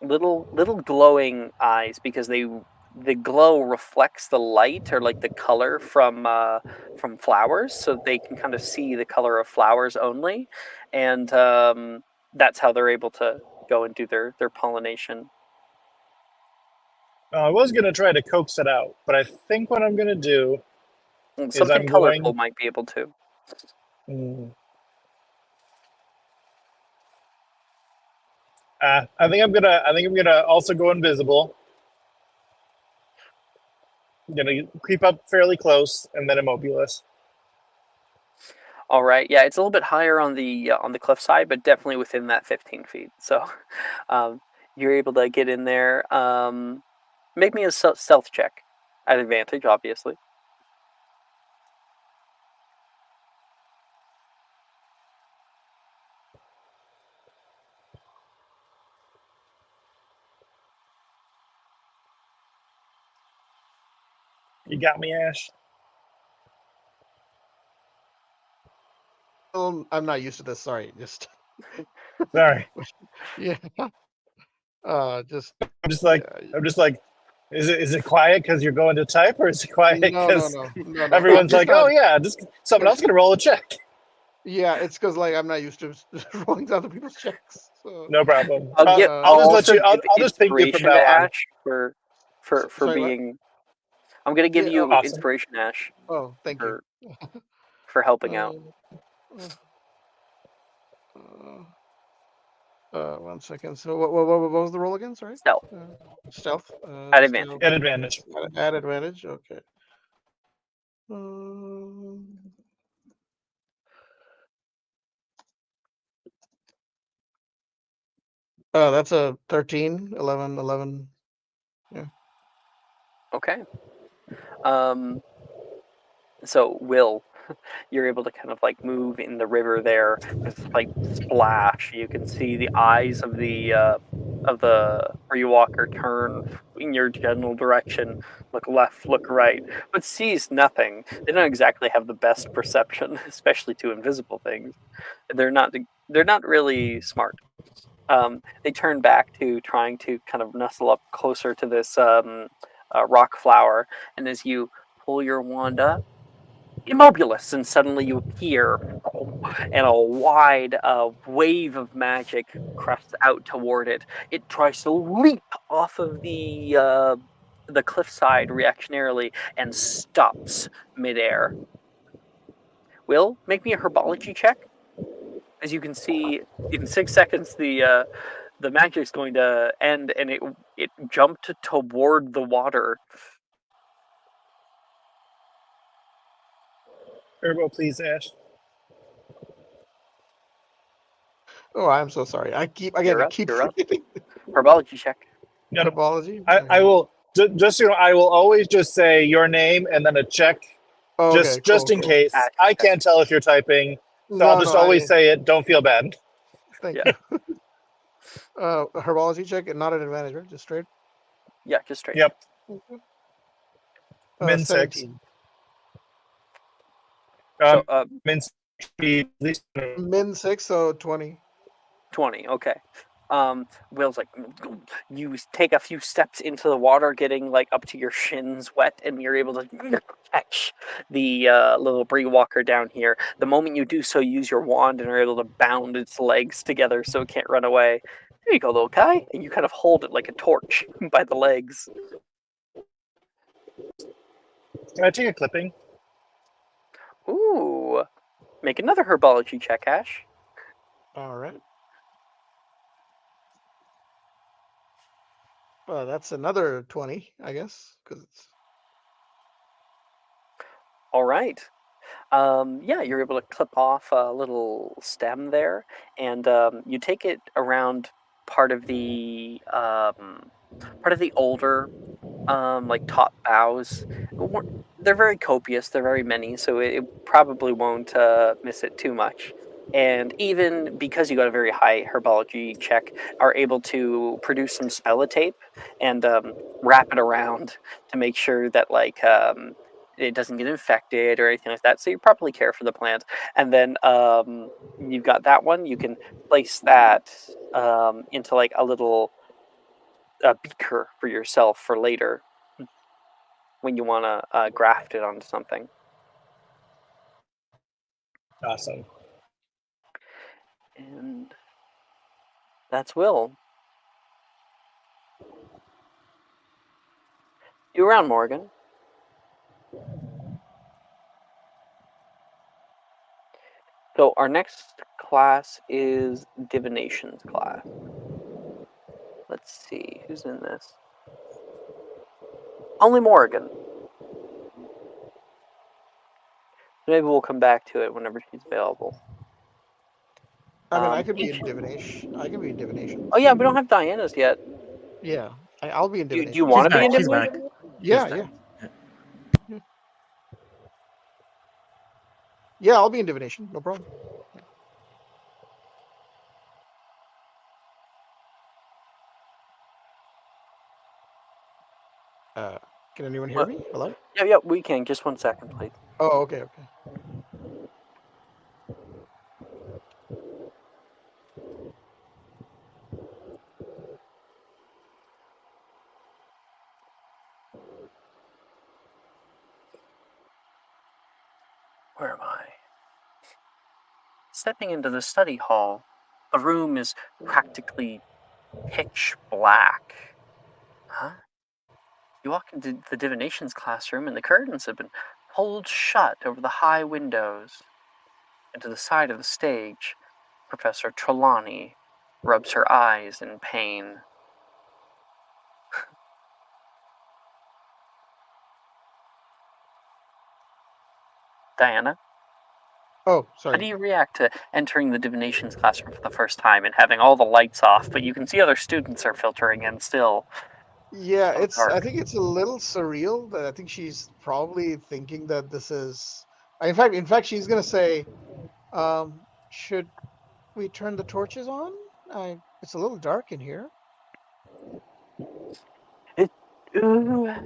little glowing eyes because the glow reflects the light or like the color from flowers, so they can kind of see the color of flowers only, and that's how they're able to go and do their pollination. I was going to try to coax it out, but I think what I'm going to do is Something I'm colorful going. might be able to. Mm, I think I'm gonna also go invisible. I'm gonna creep up fairly close and then Immobilus. All right, yeah, it's a little bit higher on the cliff side, but definitely within that 15 feet. So um, you're able to get in there. Make me a stealth check at advantage, obviously. You got me, Ash. I'm not used to this. Sorry. Just Sorry. Yeah. Just I'm just like, yeah. is it quiet because you're going to type, or is it quiet No, because no. everyone's Just like, not. oh yeah, just someone else gonna roll a check? Yeah, it's because like I'm not used to rolling other people's checks. So No problem. I'll give. I'll I'll just let also you. give I'll just ping you from inspiration to now on. Ash for sorry, what? being. I'm gonna give Yeah. you Awesome. inspiration, Ash, Oh, thank you. for helping out. One second. So what was the roll again? Sorry. Stealth Stealth. at advantage. At advantage. At advantage. Okay. Oh, that's a 13, 11, 11. Okay. So Will, you're able to kind of like move in the river there. There's a slight splash. You can see the eyes of the Rewalker turn in your general direction, look left, look right, but sees nothing. They don't exactly have the best perception, especially to invisible things. They're not they're not really smart. They turn back to trying to kind of nestle up closer to this rock flower, and as you pull your wand up, Immobilis, and suddenly you appear, and a wide wave of magic crests out toward it. It tries to leap off of the cliffside reactionarily and stops midair. Will, make me a herbology check. As you can see, in 6 seconds, the magic's going to end, and it jumped toward the water. Turbo, please, Ash. Oh, I'm so sorry. I keep You're up. forgetting Herbology check. No, herbology. I will just I will always just say your name and then a check, Oh, okay, just in cool. case. Ash I check. can't tell if you're typing, so I'll just always say it. Don't feel bad. Thank Yeah. you. Herbology check and not an advantage, right? Just straight. Yeah, just straight. Yep. Min 6. 17. So, Min speed at least. Min 6, so 20. 20. Okay. Will's like, you take a few steps into the water, getting like up to your shins wet, and you're able to catch the little Bree Walker down here. The moment you do so, you use your wand and are able to bound its legs together so it can't run away. There you go, little guy. And you kind of hold it like a torch by the legs. Can I take a clipping? Ooh. Make another herbology check, Ash. All right. That's another 20, I guess, because it's. All right. Yeah, you're able to clip off a little stem there, and you take it around part of the older like top boughs. They're very copious. They're very many, so it probably won't miss it too much. And even because you got a very high herbology check, are able to produce some spellotape and wrap it around to make sure that it doesn't get infected or anything like that. So you properly care for the plant. And then you've got that one. You can place that into like a little beaker for yourself for later when you want to graft it onto something. Awesome. And that's Will. You around, Morgan? So our next class is divination's class. Let's see who's in this. Only Morgan. Maybe we'll come back to it whenever she's available. I mean, I could be in divination. I can be in divination. Oh yeah, we don't have Diana's yet. Yeah, I'll be in Do divination. you want to be in She's back. divination? Yeah. Yeah, I'll be in divination. No problem. Can anyone hear me? Hello? Yeah, we can. Just 1 second, please. Oh, okay. Where am I? Stepping into the study hall, the room is practically pitch black. Huh? You walk into the divinations classroom, and the curtains have been pulled shut over the high windows. And to the side of the stage, Professor Trelawney rubs her eyes in pain. Diana, Oh, how do sorry. you react to entering the divinations classroom for the first time and having all the lights off, but you can see other students are filtering in still? Yeah, So I dark. think it's a little surreal. That I think she's probably thinking that this is. In fact, she's gonna say, "Should we turn the torches on? It's a little dark in here." It, no,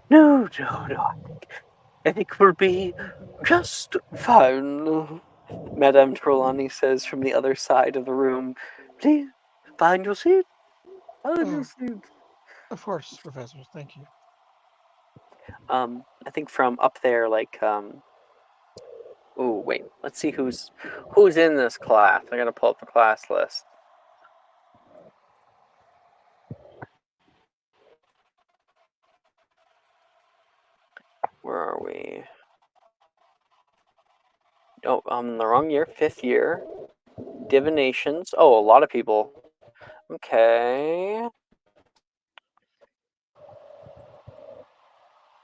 no. I think we'll be just fine, Madame Trelawney says from the other side of the room. Please, find your seat. Find your Oh, seat. of course, Professor. Thank you. I think from up there, oh, wait. Let's see who's in this class. I gotta pull up the class list. Where are we? Oh, I'm in the wrong year. 5th year. Divinations. Oh, a lot of people. Okay.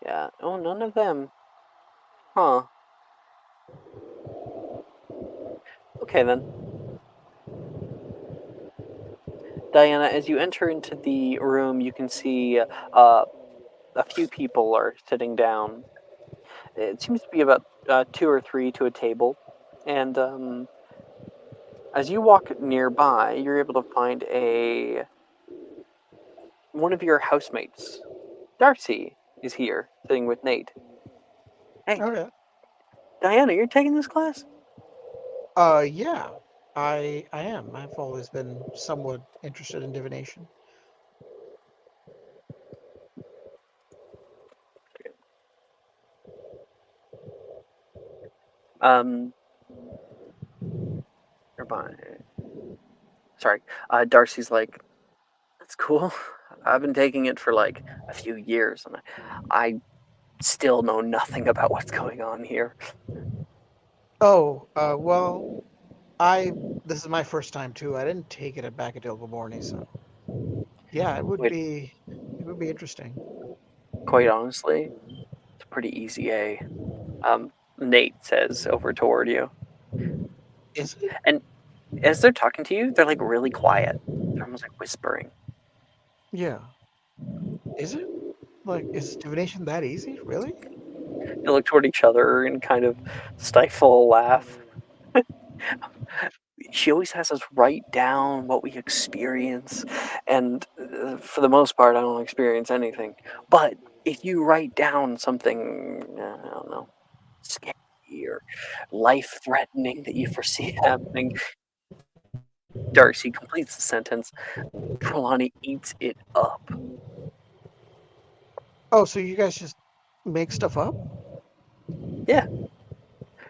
Yeah. Oh, none of them. Huh. Okay, then. Diana, as you enter into the room, you can see a few people are sitting down. It seems to be about 2 or 3 to a table. And as you walk nearby, you're able to find one of your housemates. Darcy is here, sitting with Nate. Hey, Okay. Diana, you're taking this class? Yeah. I am. I've always been somewhat interested in divination. Um, sorry. Darcy's like, that's cool. I've been taking it for like a few years, and I still know nothing about what's going on here. Oh, well, I this is my first time too. I didn't take it back at Ilvermorny, so yeah, Wait, it would be interesting. quite honestly, it's pretty easy, eh? Nate says over toward you. Is it? And as they're talking to you, they're like really quiet. They're almost like whispering. Yeah. Is it? Like, is divination that easy? Really? They look toward each other and kind of stifle a laugh. She always has us write down what we experience, and for the most part, I don't experience anything. But if you write down something, I don't know, scary or life threatening that you foresee happening, Darcy completes the sentence. Trelawney eats it up. Oh, so you guys just make stuff up? Yeah.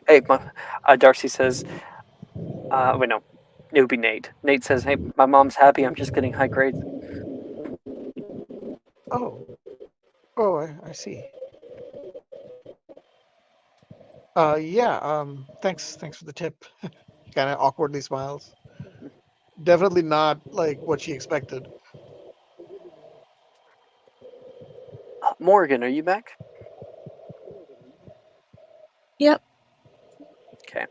Hey, Darcy says, wait, no. It would be Nate. Nate says, hey, my mom's happy. I'm just getting high grades. Oh, oh, I see. Yeah. Thanks for the tip. He kind of awkwardly smiles. Definitely not like what she expected. Morgan, are you back? Yep. Okay.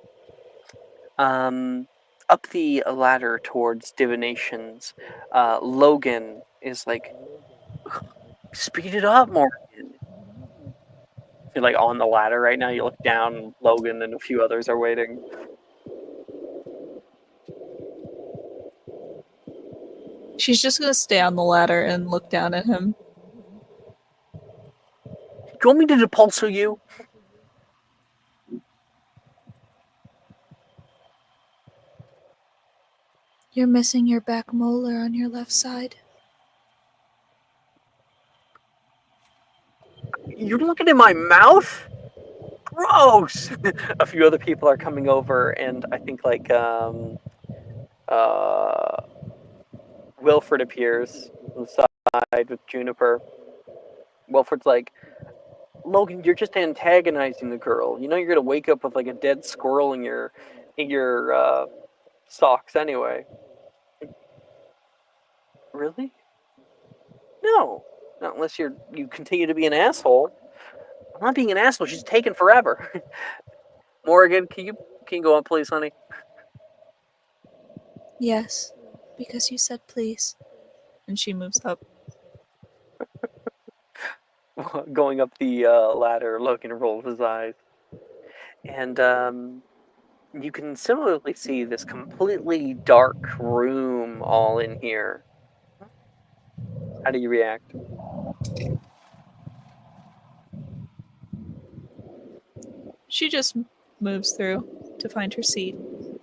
Up the ladder towards divinations, Logan is like, speed it up, Morgan. You're like on the ladder right now. You look down, Logan and a few others are waiting. She's just gonna stay on the ladder and look down at him. Do you want me to depulso you? You're missing your back molar on your left side. You're looking in my mouth? gross. A few other people are coming over, and I think like Wilfred appears on the side with Juniper. Wilfred's like, Logan, you're just antagonizing the girl. You know you're gonna wake up with like a dead squirrel in your socks anyway. Really? No. Not unless you continue to be an asshole. I'm not being an asshole. She's taking forever. Morgan, can you go on, please, honey? Yes, because you said please. And she moves up. Going up the ladder, Logan rolls his eyes, and you can similarly see this completely dark room all in here. How do you react? She just moves through to find her seat.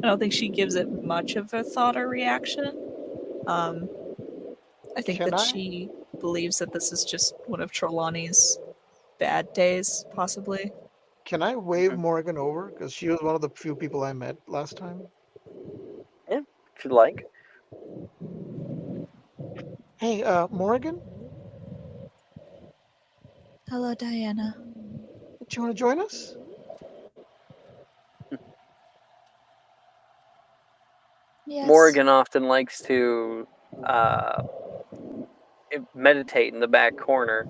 I don't think she gives it much of a thought or reaction. I think Can that I? she believes that this is just one of Trelawney's bad days, possibly. Can I wave Morgan over? Because she was one of the few people I met last time. Yeah, if you'd like. Hey, Morgan, Hello, Diana. do you want to join us? Yes. Morgan often likes to meditate in the back corner,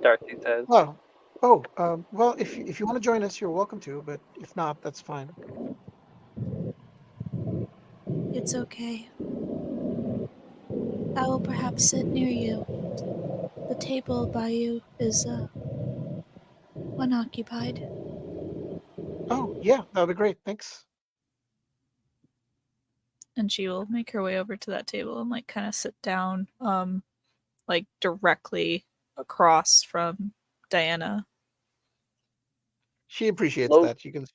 Darcy says. Well, if you want to join us, you're welcome to. But if not, that's fine. It's okay. I will perhaps sit near you. The table by you is unoccupied. Oh, yeah, that would be great. Thanks. And she will make her way over to that table and like kind of sit down, like directly across from Diana. She appreciates Lo- that. You can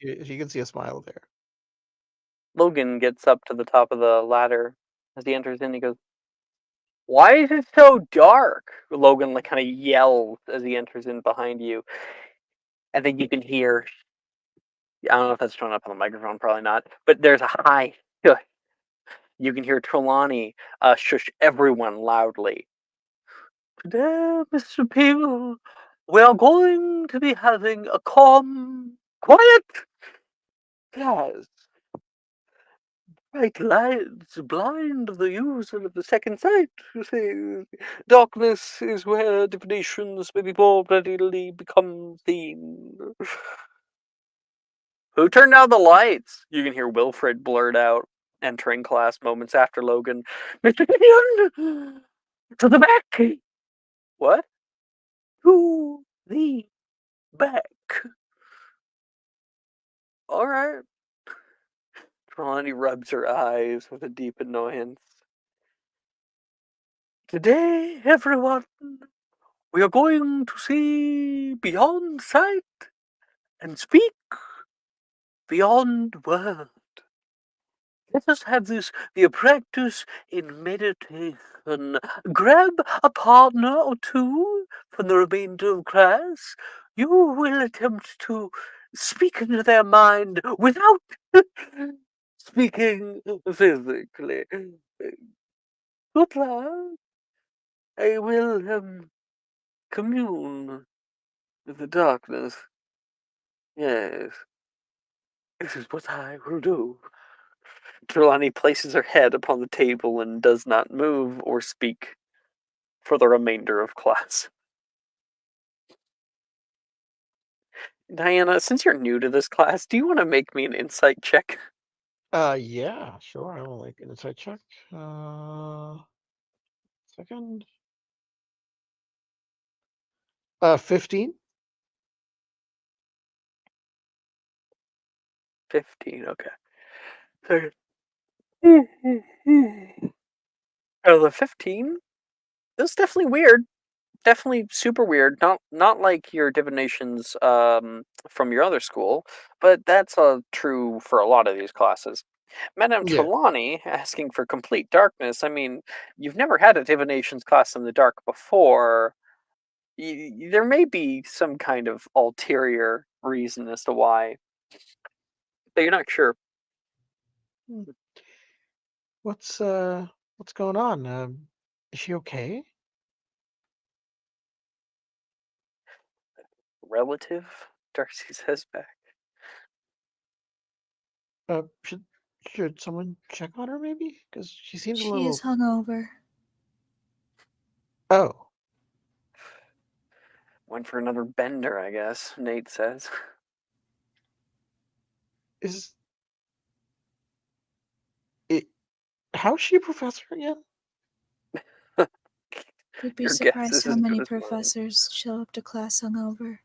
see a smile there. Logan gets up to the top of the ladder as he enters in. He goes, "Why is it so dark?" Logan like kind of yells as he enters in behind you, and then you can hear. I don't know if that's showing up on the microphone, probably not. But there's a high shush. You can hear Trelawney shush everyone loudly. Today, Mr. Peel, we are going to be having a quiet class. Bright lights blind the user of the second sight. You see, darkness is where divinations may be more readily become seen. Who turned out the lights? You can hear Wilfred blurt out, entering class moments after Logan. Mr. Gideon! To the back! What? To the back. Alright. Trelawney rubs her eyes with a deep annoyance. Today, everyone, we are going to see beyond sight and speak beyond word. Let us have the practice in meditation. Grab a partner or two from the remainder of class. You will attempt to speak into their mind without speaking physically. Good luck. I will commune with the darkness. Yes, this is what I will do. Trelawney places her head upon the table and does not move or speak for the remainder of class. Diana, since you're new to this class, do you want to make me an insight check? Yeah, sure. I will make an insight check. Second. 15. 15, okay. So, the 15? That's definitely weird. Definitely super weird. Not like your divinations from your other school, but that's true for a lot of these classes. Madame Yeah. Trelawney asking for complete darkness. I mean, you've never had a divinations class in the dark before. There may be some kind of ulterior reason as to why. But you're not sure. What's going on? Is she okay? Relative? Darcy says back. Should someone check on her maybe? Because she seems a She little. is hungover. Oh, Went for another bender, I guess, Nate says. is it? How's she a professor again? You'd be Your guess surprised is how as many good as mine. professors show up to class hungover.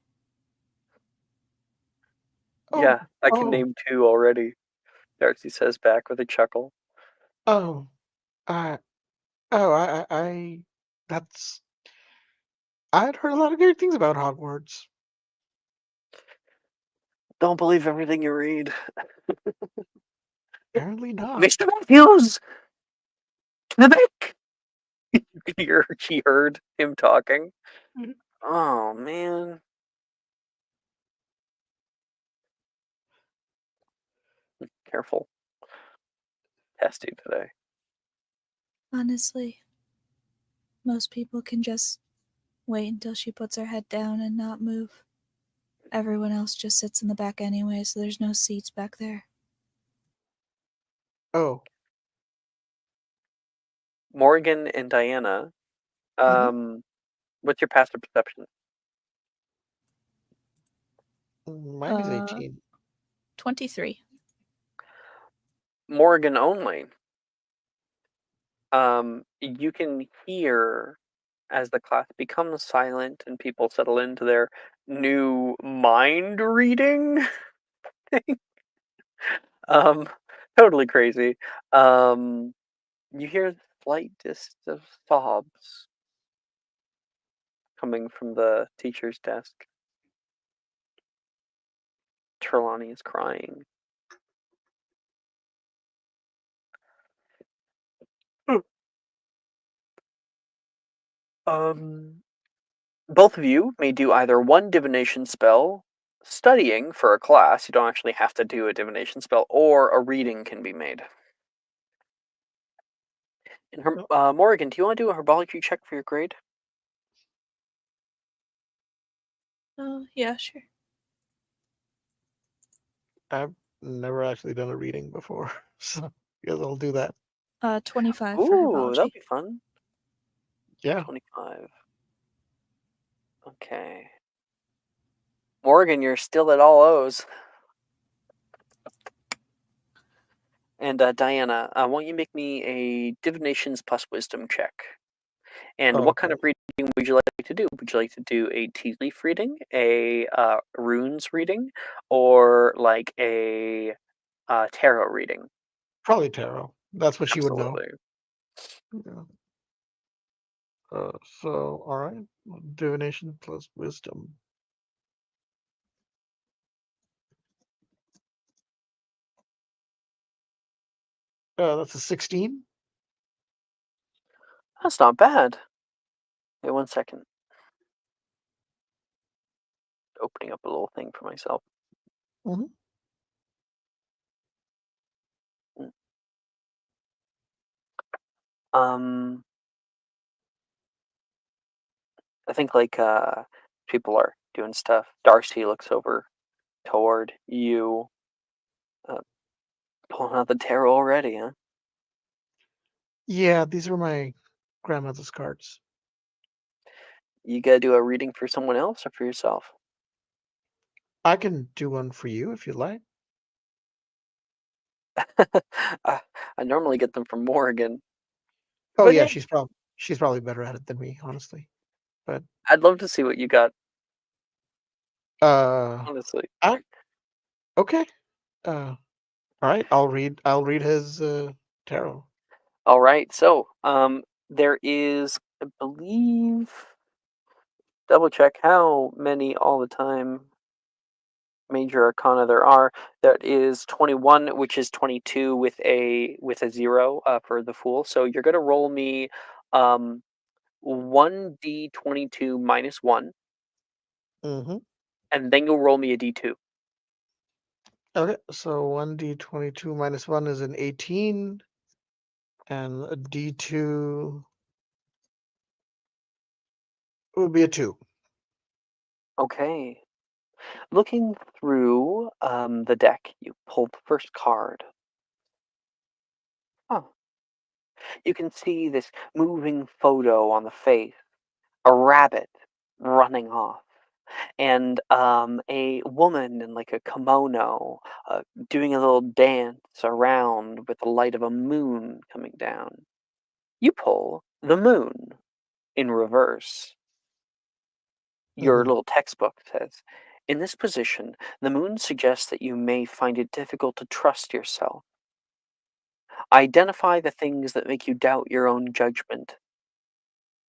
Yeah, I can oh, name 2 already, Darcy says back with a chuckle. oh, I, I, that's. I'd heard a lot of great things about Hogwarts. Don't believe everything you read. Apparently not. Mr. Matthews! To the back! She heard him talking. Mhm. Oh, man. Careful. Testy today. Honestly, most people can just wait until she puts her head down and not move. Everyone else just sits in the back anyway, so there's no seats back there. Oh, Morgan and Diana, what's your passive perception? mine is 18. 23. Morgan only. You can hear as the class becomes silent and people settle into their new mind reading thing. Totally crazy. You hear the slightest of sobs coming from the teacher's desk. Trelawney is crying. Both of you may do either one divination spell studying for a class. You don't actually have to do a divination spell, or a reading can be made. And Morgan, do you want to do a herbology check for your grade? Oh, yeah, sure. I've never actually done a reading before, so I guess I'll do that. 25 for Ooh, that'll herbology. be fun. Yeah. 25. Okay. Morgan, you're still at all O's. And Diana, won't you make me a divinations plus wisdom check? And what kind Okay. of reading would you like to do? Would you like to do a tea leaf reading, a runes reading, or like a tarot reading? Probably tarot. That's what she would know. Absolutely. Yeah. So, all right. Divination plus wisdom. That's a 16. That's not bad. Wait 1 second. Opening up a little thing for myself. Mm-hmm. Um, I think like people are doing stuff. Darcy looks over toward you. Uh, Pulling out the tarot already, huh? Yeah, these are my grandmother's cards. You gotta do a reading for someone else or for yourself? I can do one for you if you'd like. I normally get them from Morgan. Oh But yeah, yeah, she's probably better at it than me, honestly. But I'd love to see what you got, uh, honestly. I okay. All right. I'll read his tarot. All right, so there is, I believe, double check how many all the time major arcana there are. That is 21, which is 22 with a 0 for the fool. So you're gonna roll me 1d22 minus 1, Mm-hmm. and then you'll roll me a d2. Okay, so 1d22 minus 1 is an 18, and a d2 would be a 2. Okay. Looking through the deck, you pull the first card. Huh. You can see this moving photo on the face, a rabbit running off, and a woman in like a kimono doing a little dance around with the light of a moon coming down. You pull the moon in reverse. Your Mhm. little textbook says, in this position, the moon suggests that you may find it difficult to trust yourself. Identify the things that make you doubt your own judgment.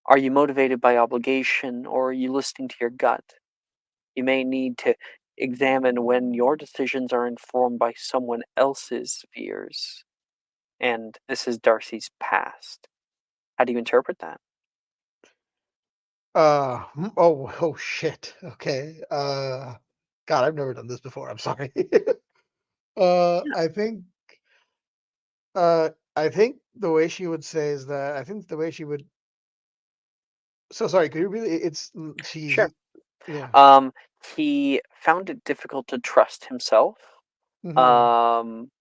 Are you motivated by obligation, or are you listening to your gut? You may need to examine when your decisions are informed by someone else's fears. And this is Darcy's past. How do you interpret that? Oh shit. Okay. God, I've never done this before. I'm sorry. Yeah, I think I think the way she would say is that I think the way she would. So sorry. Could you really? sure. Yeah. Um, he found it difficult to trust himself. Hmm. Um,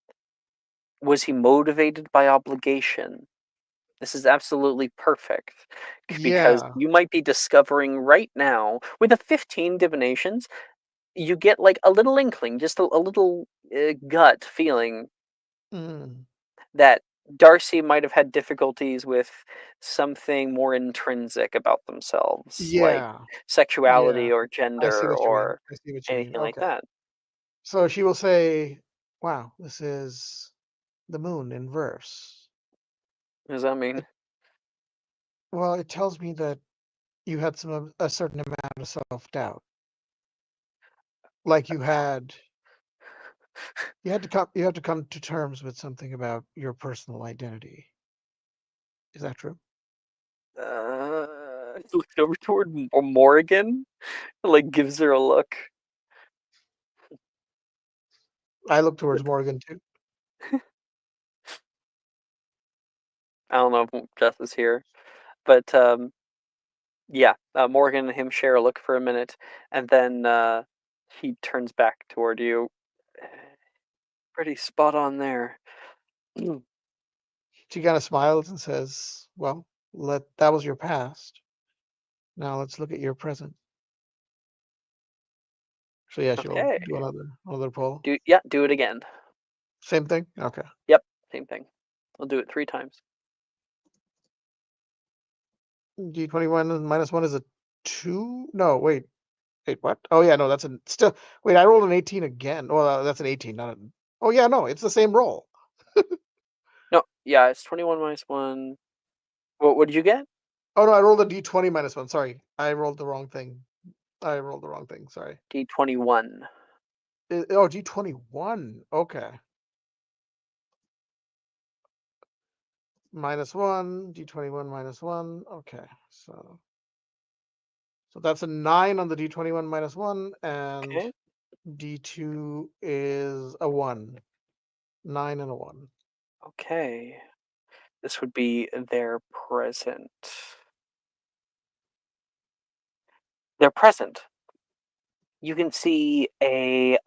was he motivated by obligation? This is absolutely perfect because Yeah. you might be discovering right now with a 15 divinations, you get like a little inkling, just a little gut feeling Mm. that Darcy might have had difficulties with something more intrinsic about themselves, like Yeah. Yeah. sexuality or I see gender what you mean. or I see what you mean. anything like Okay. that. So she will say, "Wow, this is the moon in verse." What does that mean? It, well, it tells me that you had a certain amount of self-doubt. Like you had to come to terms with something about your personal identity. Is that true? He looks over toward Morrigan, like gives her a look. I look towards Morgan too. I don't know if Jess is here, but yeah, Morgan and him share a look for a minute, and then he turns back toward you. Pretty spot on there. She kind of smiles and says, "Well, that was your past. Now let's look at your present." So yeah, she'll Okay. do another poll. Do it again. Same thing. Okay. Yep, same thing. I'll do it 3 times. D21 minus one is a 2. No, wait, what? Oh yeah, no, that's a still. Wait, I rolled an 18 again. Well, that's an 18, not an. Oh yeah, no, it's the same roll. No, yeah, it's 21 minus 1. What did you get? Oh no, I rolled a D20 minus one. Sorry, I rolled the wrong thing. I rolled the wrong thing. Sorry. D21. Oh, D21. Okay. Minus one. D21 minus one. Okay. So that's a 9 on the D21 minus one, and Okay. D2 is a 1. 9 and a 1. Okay. This would be their present. Their present. You can see a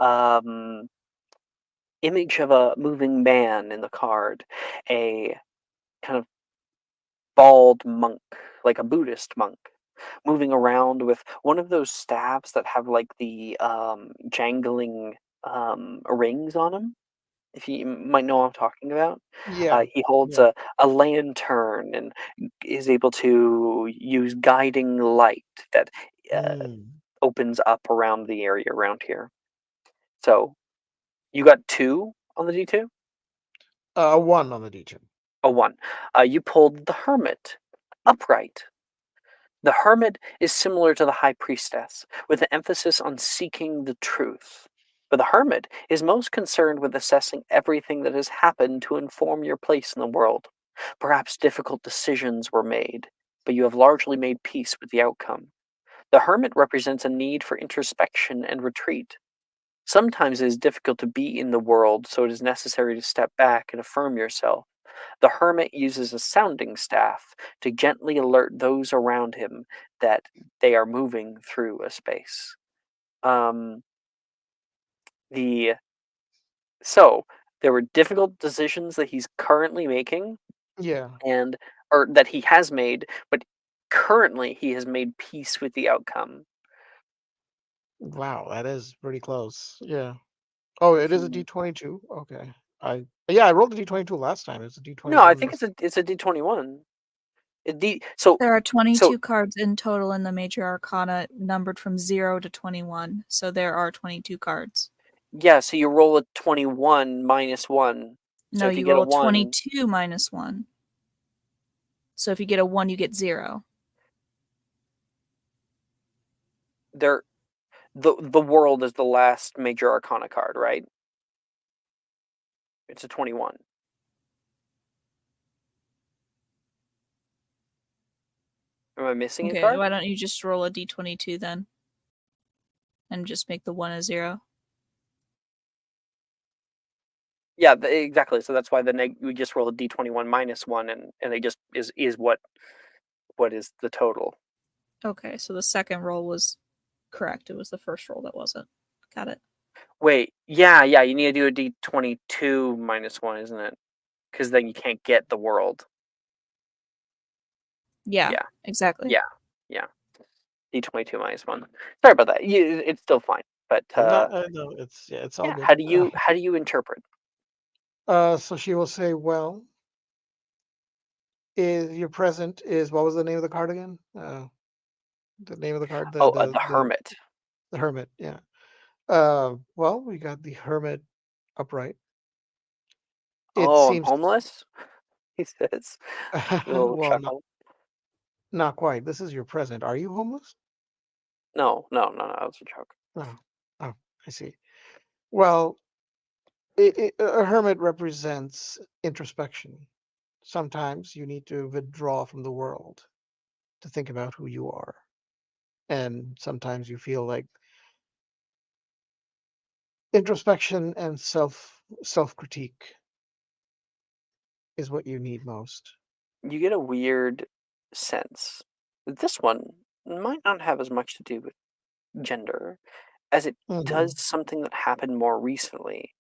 image of a moving man in the card, a kind of bald monk, like a Buddhist monk, moving around with one of those staffs that have like the jangling rings on them. If you might know what I'm talking about, Yeah. he holds Yeah. a lantern and is able to use guiding light that uh, Mm. opens up around the area around here. So you got 2 on the D2? A 1 on the D2. A 1. You pulled the Hermit, upright. The Hermit is similar to the High Priestess, with an emphasis on seeking the truth. But the Hermit is most concerned with assessing everything that has happened to inform your place in the world. Perhaps difficult decisions were made, but you have largely made peace with the outcome. The hermit represents a need for introspection and retreat. Sometimes it is difficult to be in the world, so it is necessary to step back and affirm yourself. The hermit uses a sounding staff to gently alert those around him that they are moving through a space. The So there were difficult decisions that he's currently making, Yeah. or that he has made, but currently he has made peace with the outcome. Wow, that is pretty close. Yeah. Oh, it is a Mhm. D22. Okay. I rolled a D22 last time. It's a No, I D21 think this. it's a D21. So There are so 22 cards in total in the Major Arcana, numbered from 0 to 21. So there are 22 cards. yeah, so you roll a 21 minus 1. So No, if you you get a roll 1, 22 minus 1. So if you get a 1, you get 0. there the world is the last major arcana card, right? It's a 21. Am I missing a Okay, card? why don't you just roll a d22 then? And just make the 1 a 0. Yeah, exactly. So that's why we just roll a d21 minus 1, and it just is what is the total. Okay, so the second roll was correct. It was the first roll that wasn't. Got it. Wait, yeah, you need to do a d22 minus 1, isn't it? Because then you can't get the world. Yeah, Yeah, exactly. yeah. D22 minus 1. Sorry about that. It's still fine. But No, it's all yeah, good. how do you interpret? So she will say, "Well, is your present is what was the name of the card again? The name of the card, Oh, the hermit. the hermit. Yeah. Well, we got the hermit upright. It Oh, I'm seems, homeless. He says, with a little well, chuckle. not quite. This is your present. Are you homeless? No, that was a joke. Oh, oh, I see. Well, a hermit represents introspection. Sometimes you need to withdraw from the world to think about who you are. And sometimes you feel like introspection and self critique is what you need most. You get a weird sense that this one might not have as much to do with gender as it Hmm. does something that happened more recently,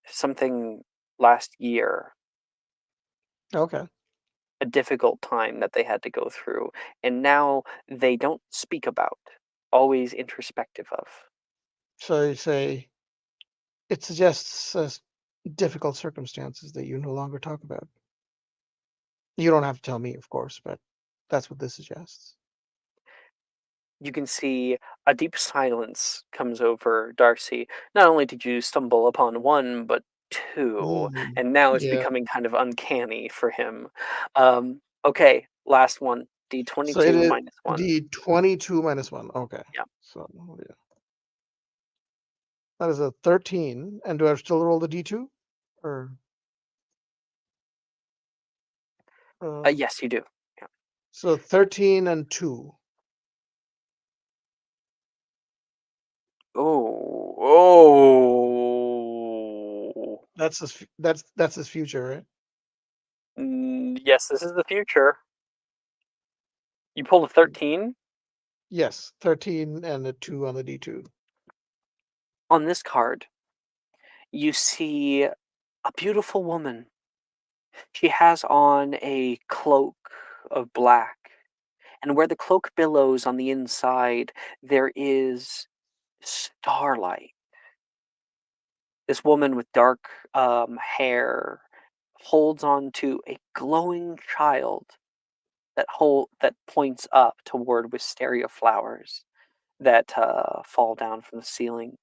something last year, Okay. a difficult time that they had to go through, and now they don't speak about, always introspective of. So you say it suggests difficult circumstances that you no longer talk about. You don't have to tell me, of course, but that's what this suggests. You can see a deep silence comes over Darcy. Not only did you stumble upon one, but two, Hmm. and now it's Yeah. becoming kind of uncanny for him. Okay, last one. So it D22 is minus 1. D22 minus 1. Okay. Yeah. So yeah. That is a 13. And do I still roll the D2? Or Yes, you do. Yeah. so 13 and 2. Oh, oh. That's his future, right? Yes, this is the future. You pulled a 13 Yes, 13 and a 2 on the D2. on this card. You see a beautiful woman. She has on a cloak of black, and where the cloak billows on the inside, there is starlight. This woman with dark hair holds on to a glowing child that points up toward wisteria flowers that fall down from the ceiling.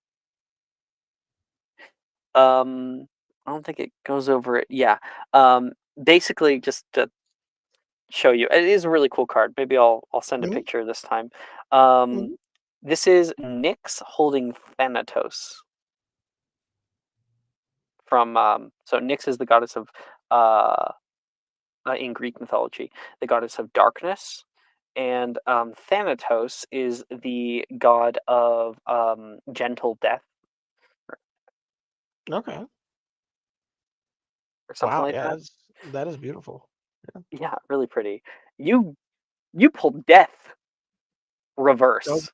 I don't think it goes over it. Yeah. Basically, just to show you, it is a really cool card. Maybe I'll send a Hmm. picture this time. Um, Hmm. this is Nyx holding Thanatos from. So Nyx is the goddess of in Greek mythology, the goddess of darkness, And Thanatos is the god of gentle death Okay. or something Wow. like Yeah, that. that is beautiful. Yeah, really pretty. You pulled death Oh, reverse.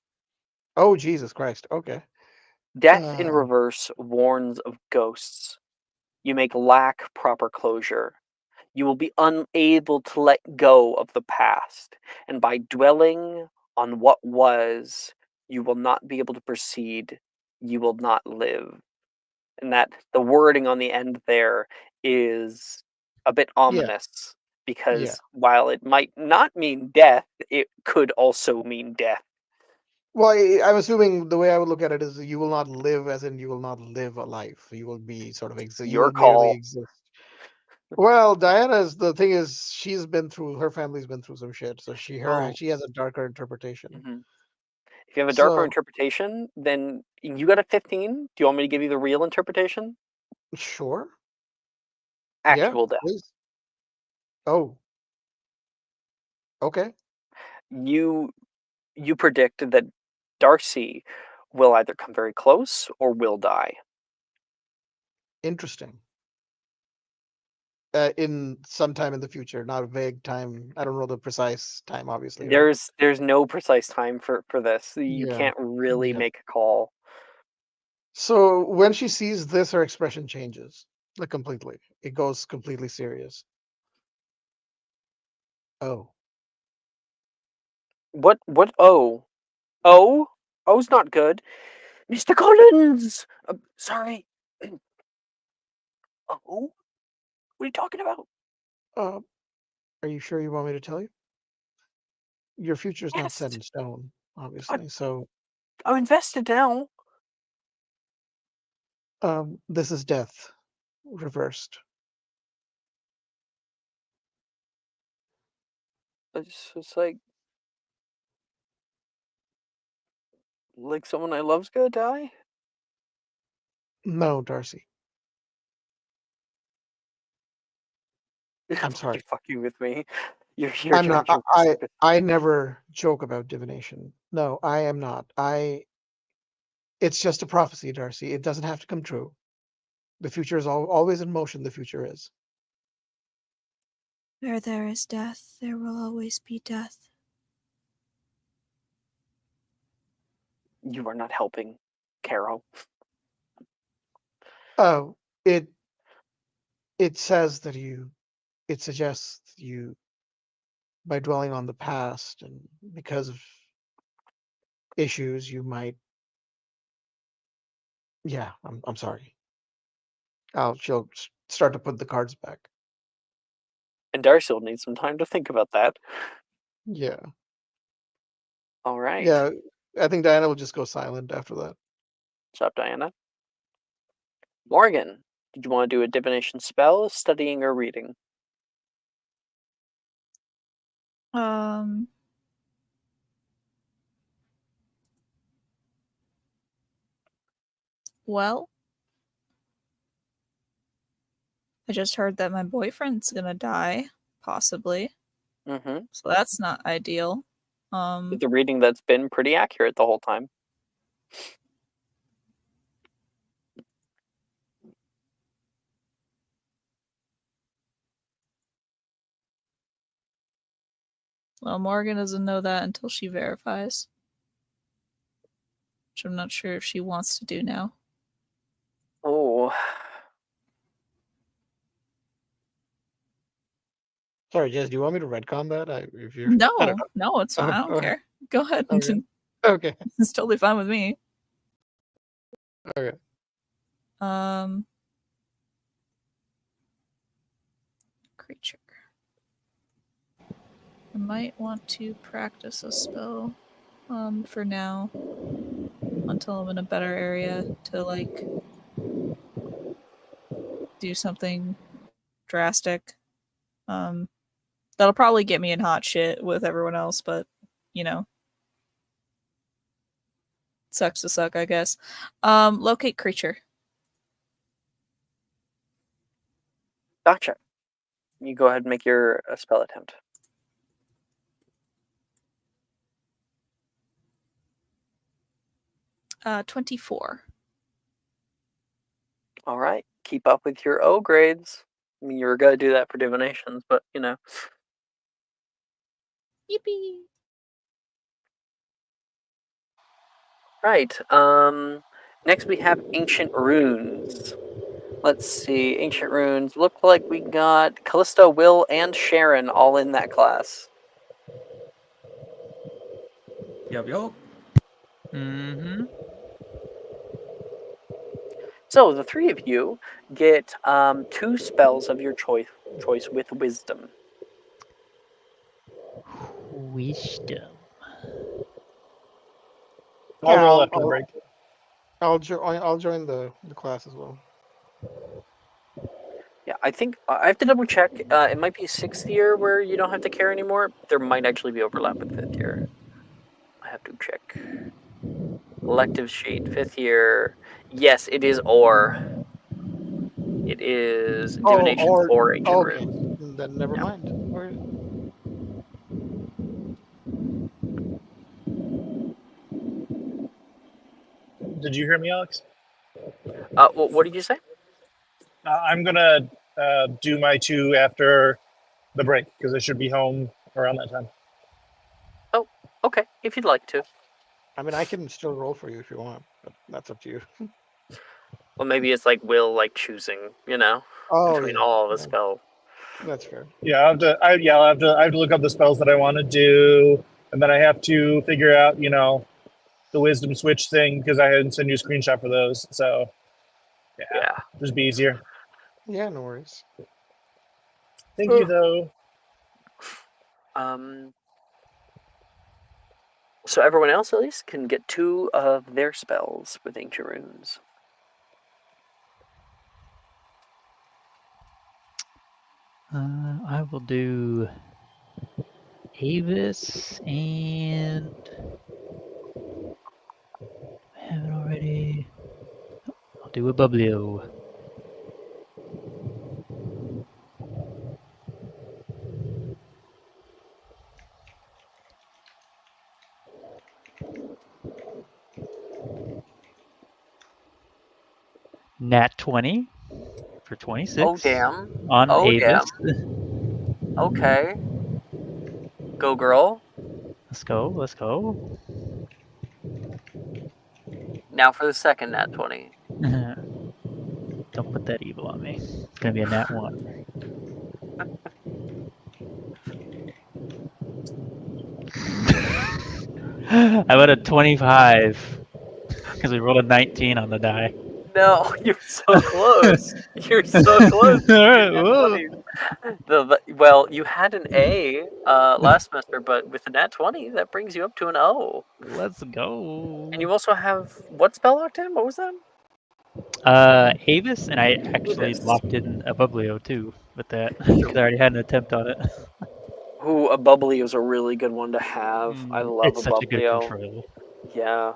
oh Jesus Christ. Okay. Death in Uh, reverse warns of ghosts. You may lack proper closure. You will be unable to let go of the past, and by dwelling on what was, you will not be able to proceed. You will not live. And that the wording on the end there is a bit yeah. ominous Yeah. because while it might not mean death, it could also mean death. Well, I'm assuming the way I would look at it is you will not live, as in you will not live a life. You will be sort of you Your will merely call. exist. Well, Diana's the thing is she's been through her family's been through some shit, so Oh. she has a darker interpretation. Mhm. If you have a darker So interpretation, then you got a 15. Do you want me to give you the real interpretation? sure, yeah, Actual death. please. Oh, okay, You you predict that Darcy will either come very close or will die. interesting. In sometime in the future, not a vague time. I don't know the precise time, obviously, right? There's no precise time for this. You Yeah, can't really yeah. make a call. So when she sees this, her expression changes, like completely. It goes completely serious. Oh, What oh oh's not good. Mr. Collins. Sorry. Oh, what are you talking about? uh, are you sure you want me to tell you? Your future is not set Yes, in stone, I, obviously. So, I'm invested now. this is death reversed. It's like someone I love's gonna die. No, Darcy. You're I'm sorry. fucking with me. You're I'm not. joking for a second. I never joke about divination. No, I am not. It's just a prophecy, Darcy. It doesn't have to come true. The future is always in motion. The future is. Where there is death, there will always be death. You are not helping, Carol. Oh, it says that you. It suggests that you, by dwelling on the past and because of issues, you might. Yeah, I'm sorry. She'll start to put the cards back. And Darcy will need some time to think about that. Yeah. All right. Yeah, I think Diana will just go silent after that. What's up, Diana? Morgan, did you want to do a divination spell, studying, or reading? Um, well, I just heard that my boyfriend's gonna die, possibly. Mm-hmm. So that's not ideal. With the reading that's been pretty accurate the whole time. Well, Morgan doesn't know that until she verifies. Which I'm not sure if she wants to do now. Oh, Sorry, Jess, do you want me to retcon that? If you're, I don't No, know. no, it's fine. I don't Oh, care. Go ahead. okay. Okay. It's totally fine with me. Okay. Creature. I might want to practice a spell, for now. Until I'm in a better area to, like, do something drastic. That'll probably get me in hot shit with everyone else, but, you know. Sucks to suck, I guess. Locate creature. gotcha. You go ahead and make your spell attempt. 24. All right, keep up with your O grades. I mean, you're gonna do that for divinations, but you know. Yippee! Right. Next we have ancient runes. Let's see, ancient runes. Look like we got Callisto, Will, and Sharon all in that class. Yup, yup. Mm-hmm. So the three of you get 2 spells of your choice with wisdom. Wisdom. I'll Yeah, roll after the break. I'll join the class as well. Yeah, I think I have to double check. It might be 6th year where you don't have to care anymore. There might actually be overlap with 5th year. I have to check. Elective sheet, 5th year. Yes, it is or. It is Oh, divinations or or ancient okay, runes. then never Yeah. mind. Or, Did you hear me, Alex? What did you say? I'm gonna do my 2 after the break because I should be home around that time. Oh, okay. If you'd like to. I mean, I can still roll for you if you want, but that's up to you. Well, maybe it's like Will choosing, Oh between yeah, all the yeah, spells. that's fair. Yeah, I have to look up the spells that I want to do, and then I have to figure out, the wisdom switch thing because I hadn't sent you a screenshot for those. So yeah, Yeah. just be easier. Yeah, no worries. Thank you though. Um. So everyone else at least can get 2 of their spells with ancient runes. I will do Avis and I have it already. I'll do a Bublio. Nat 20 for Oh 26 damn. on Oh Avis. damn. Okay. Go girl. Let's go. Let's go. Now for the second nat 20. Don't put that evil on me. It's gonna be a nat 1. I got a 25 because we rolled a 19 on the die. No, you're so close. You're so close to All right, nat whoa. 20s. Well, you had an A last semester, but with the nat 20, that brings you up to an O. Let's go. And you also have what spell locked in? What was that? Avis, and I actually Avis. locked in a Bublio too with that because I already had an attempt on it. Ooh, a bubbly is a really good one to have. I love It's a such a good bubblio. control. Yeah.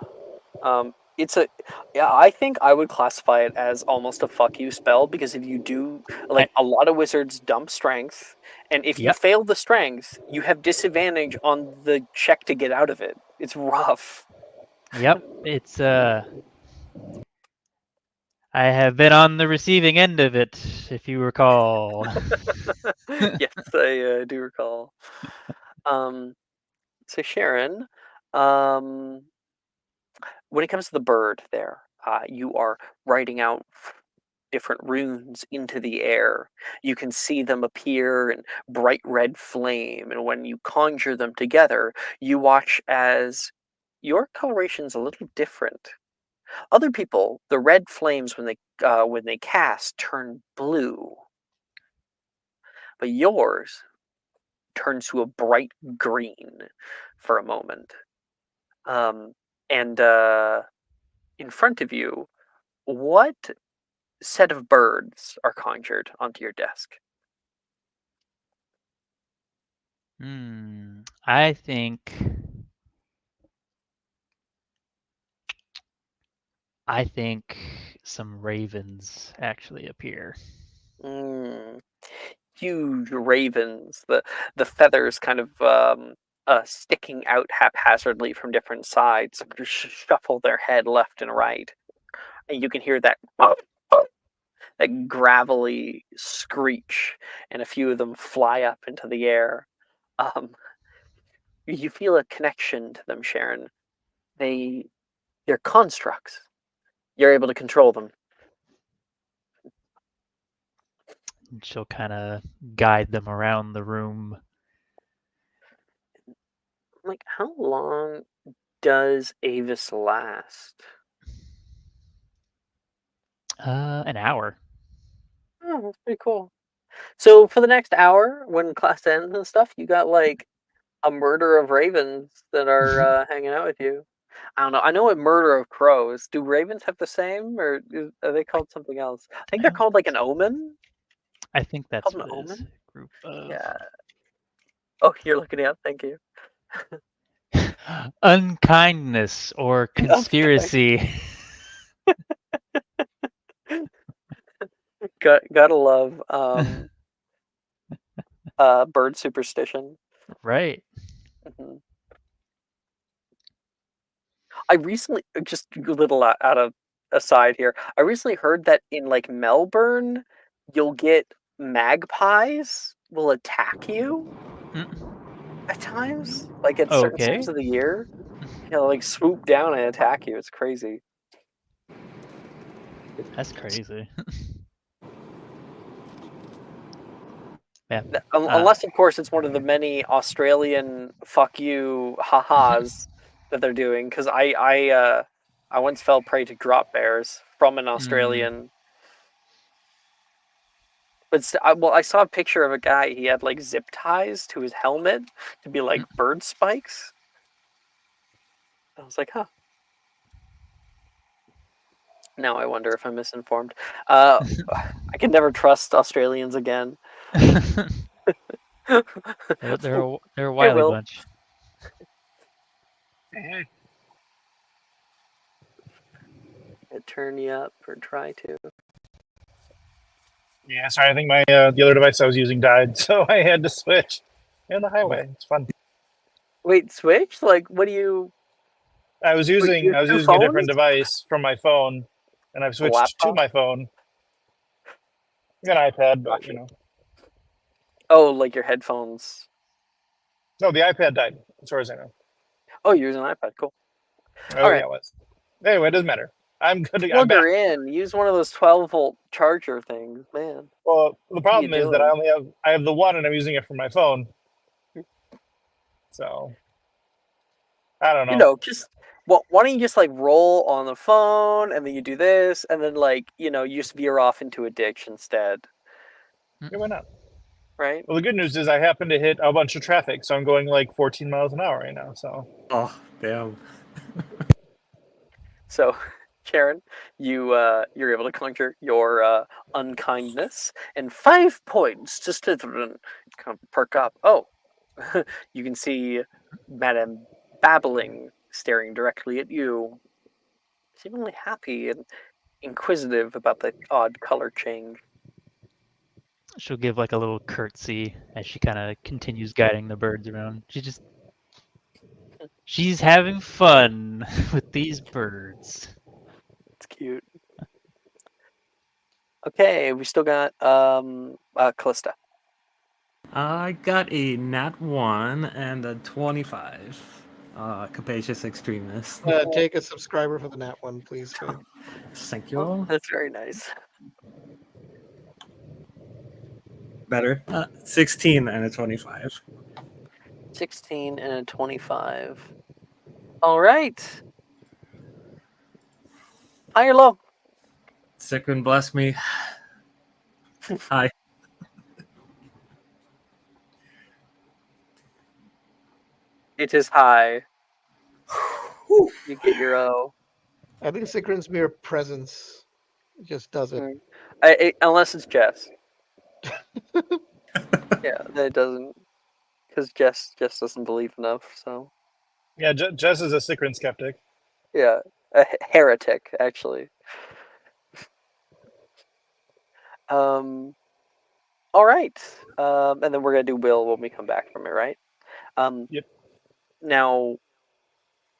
It's a yeah. I think I would classify it as almost a fuck you spell because if you do I, like a lot of wizards dump strength, and if you yep, fail the strength, you have disadvantage on the check to get out of it. It's rough. yep. It's I have been on the receiving end of it, if you recall. Yes, I do recall. Um, so Sharon, um, when it comes to the bird, you are writing out different runes into the air. You can see them appear in bright red flame, and when you conjure them together, you watch as your coloration's a little different. Other people, the red flames when they cast turn blue, but yours turns to a bright green for a moment. And in front of you, what set of birds are conjured onto your desk? I think some ravens actually appear. Mm, huge ravens. The feathers kind of sticking out haphazardly from different sides, shuffle their head left and right, and you can hear that gravelly screech, and a few of them fly up into the air. You feel a connection to them, Sharon. They're constructs. You're able to control them. She'll kind of guide them around the room. Like, how long does Avis last? An hour. Oh, that's pretty cool. So for the next hour, when class ends and stuff, you got like a murder of ravens that are hanging out with you. I don't know. I know a murder of crows. Do ravens have the same, or are they called something else? I think they're called like an omen. I think that's Called an what it is. omen. Group of Yeah. Oh, you're looking it up. Thank you. unkindness or conspiracy. Gotta love bird superstition. Right. Mhm. I recently just a little out of aside here. I recently heard that in like Melbourne, you'll get magpies will attack you Mm. at times, like at certain times Okay. of the year. They'll like swoop down and attack you. It's crazy. That's crazy. Yeah. Unless, of course, it's one of the many Australian "fuck you" ha-has that they're doing. Because I once fell prey to drop bears from an Australian. But I saw a picture of a guy. He had like zip ties to his helmet to be like bird spikes. I was like, huh. Now I wonder if I'm misinformed. I can never trust Australians again. They're a Hey, wily Will. bunch. Turn you up or try to. Yeah, sorry. I think my the other device I was using died, so I had to switch. In the highway, it's fun. Wait, switch? Like, what do you? I was You using have two a different phones? device from my phone, and I've A switched to laptop? my phone. I got an iPad, but Gotcha. you know, Oh, like your headphones. no, the iPad died as far as I know. Oh, you're using an iPad. Cool. Oh All yeah, right. it was. Anyway, it doesn't matter. I'm good. I'm Plug her back. in. Use one of those 12-volt charger things, man. Well, the What are you problem is that doing? I have the one, and I'm using it for my phone. So I don't You know. know, just why don't you just like roll on the phone and then you do this and then like you just veer off into a ditch instead, Yeah, why not? right? Well, the good news is I happen to hit a bunch of traffic, so I'm going like 14 miles an hour right now. So Oh, damn. So, Sharon, you're able to conjure your unkindness and 5 points just to kind of perk up. Oh, you can see Madame babbling, staring directly at you, seemingly happy and inquisitive about the odd color change. She'll give like a little curtsy as she kind of continues guiding the birds around. She's having fun with these birds. It's cute. Okay, we still got Callista. I got a nat 1 and a 25. Capacious extremist. Take a subscriber for the Nat one, please, Craig. Thank you Oh, all. that's very nice. Better. 16 and a 25. 16 and a 25. All right. High or low? Second bless me. Hi. It is high. You get your O. I think Sikrin's mere presence just does it. Unless it's Jess. Yeah, then it doesn't. Because Jess doesn't believe enough, so. yeah, Jess is a Sikrin skeptic. Yeah, a heretic, actually. All right. And then we're going to do Will when we come back from it, right? Yep. Now,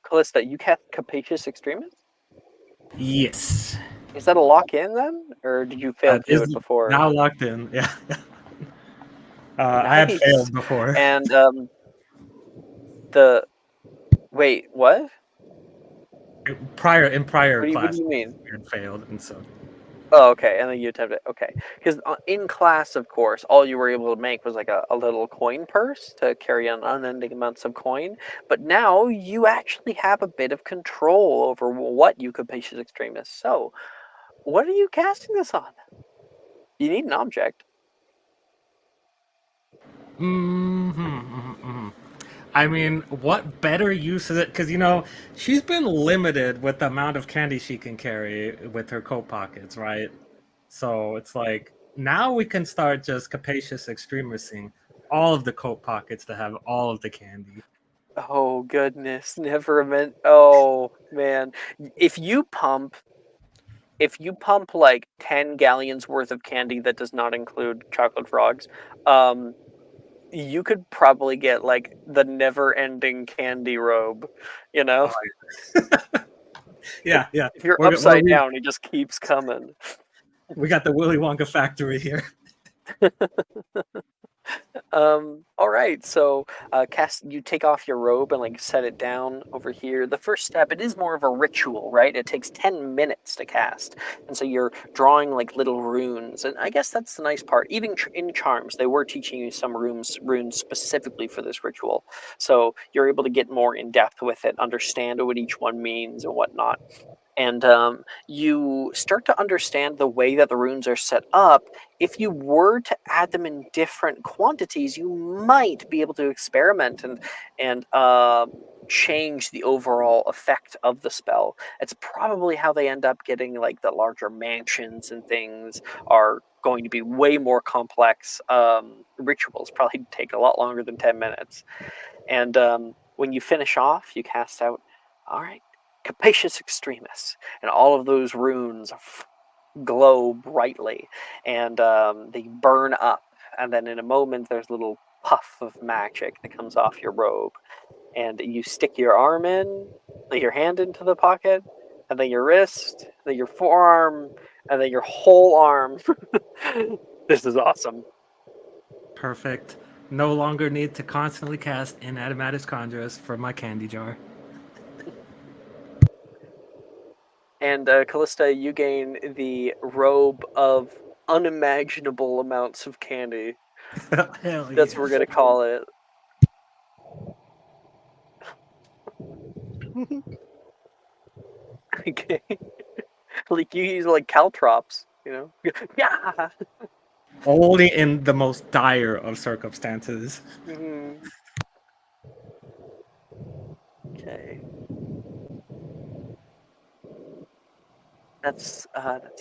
Callista, you cast Capacious Extremis? Yes. Is that a lock in then? Or did you fail That to do is it before? now locked in. Yeah. I had Nice. failed before. And the wait, what? In prior What do classes, you mean? we had failed, and so Oh, okay, and then you attempted it. Okay, because in class, of course, all you were able to make was like a little coin purse to carry on unending amounts of coin. But now you actually have a bit of control over what you Capacious Extremis. So, what are you casting this on? You need an object. I mean, what better use is it? Because she's been limited with the amount of candy she can carry with her coat pockets, right? So it's like now we can start just capacious extremising all of the coat pockets to have all of the candy. Oh goodness, never meant. Oh man, if you pump if you pump like 10 galleons worth of candy that does not include chocolate frogs, um, you could probably get like the never ending candy robe, you know? Yeah, yeah. If you're Well, upside down, it just keeps coming. we got the Willy Wonka factory here. All right, so cast you take off your robe and like set it down over here. The first step, it is more of a ritual, right? It takes 10 minutes to cast, and so you're drawing like little runes, and I guess that's the nice part. Even in charms, they were teaching you some runes specifically for this ritual, so you're able to get more in depth with it, understand what each one means and whatnot. And you start to understand the way that the runes are set up. If you were to add them in different quantities, you might be able to experiment and change the overall effect of the spell. It's probably how they end up getting like the larger mansions and things are going to be way more complex. Rituals probably take a lot longer than 10 minutes. And when you finish off, you cast out, all right, Capacious Extremis, and all of those runes glow brightly, and they burn up. And then in a moment, there's a little puff of magic that comes off your robe, and you stick your arm in, your hand into the pocket, and then your wrist, then your forearm, and then your whole arm. This is awesome. Perfect. No longer need to constantly cast Inanimatus Conjurus for my candy jar. And Callista, you gain the robe of unimaginable amounts of candy. Hell That's yeah. what we're gonna call it. Okay. Like you use like caltrops, you know? Yeah. Only in the most dire of circumstances. Mhm. Okay. That's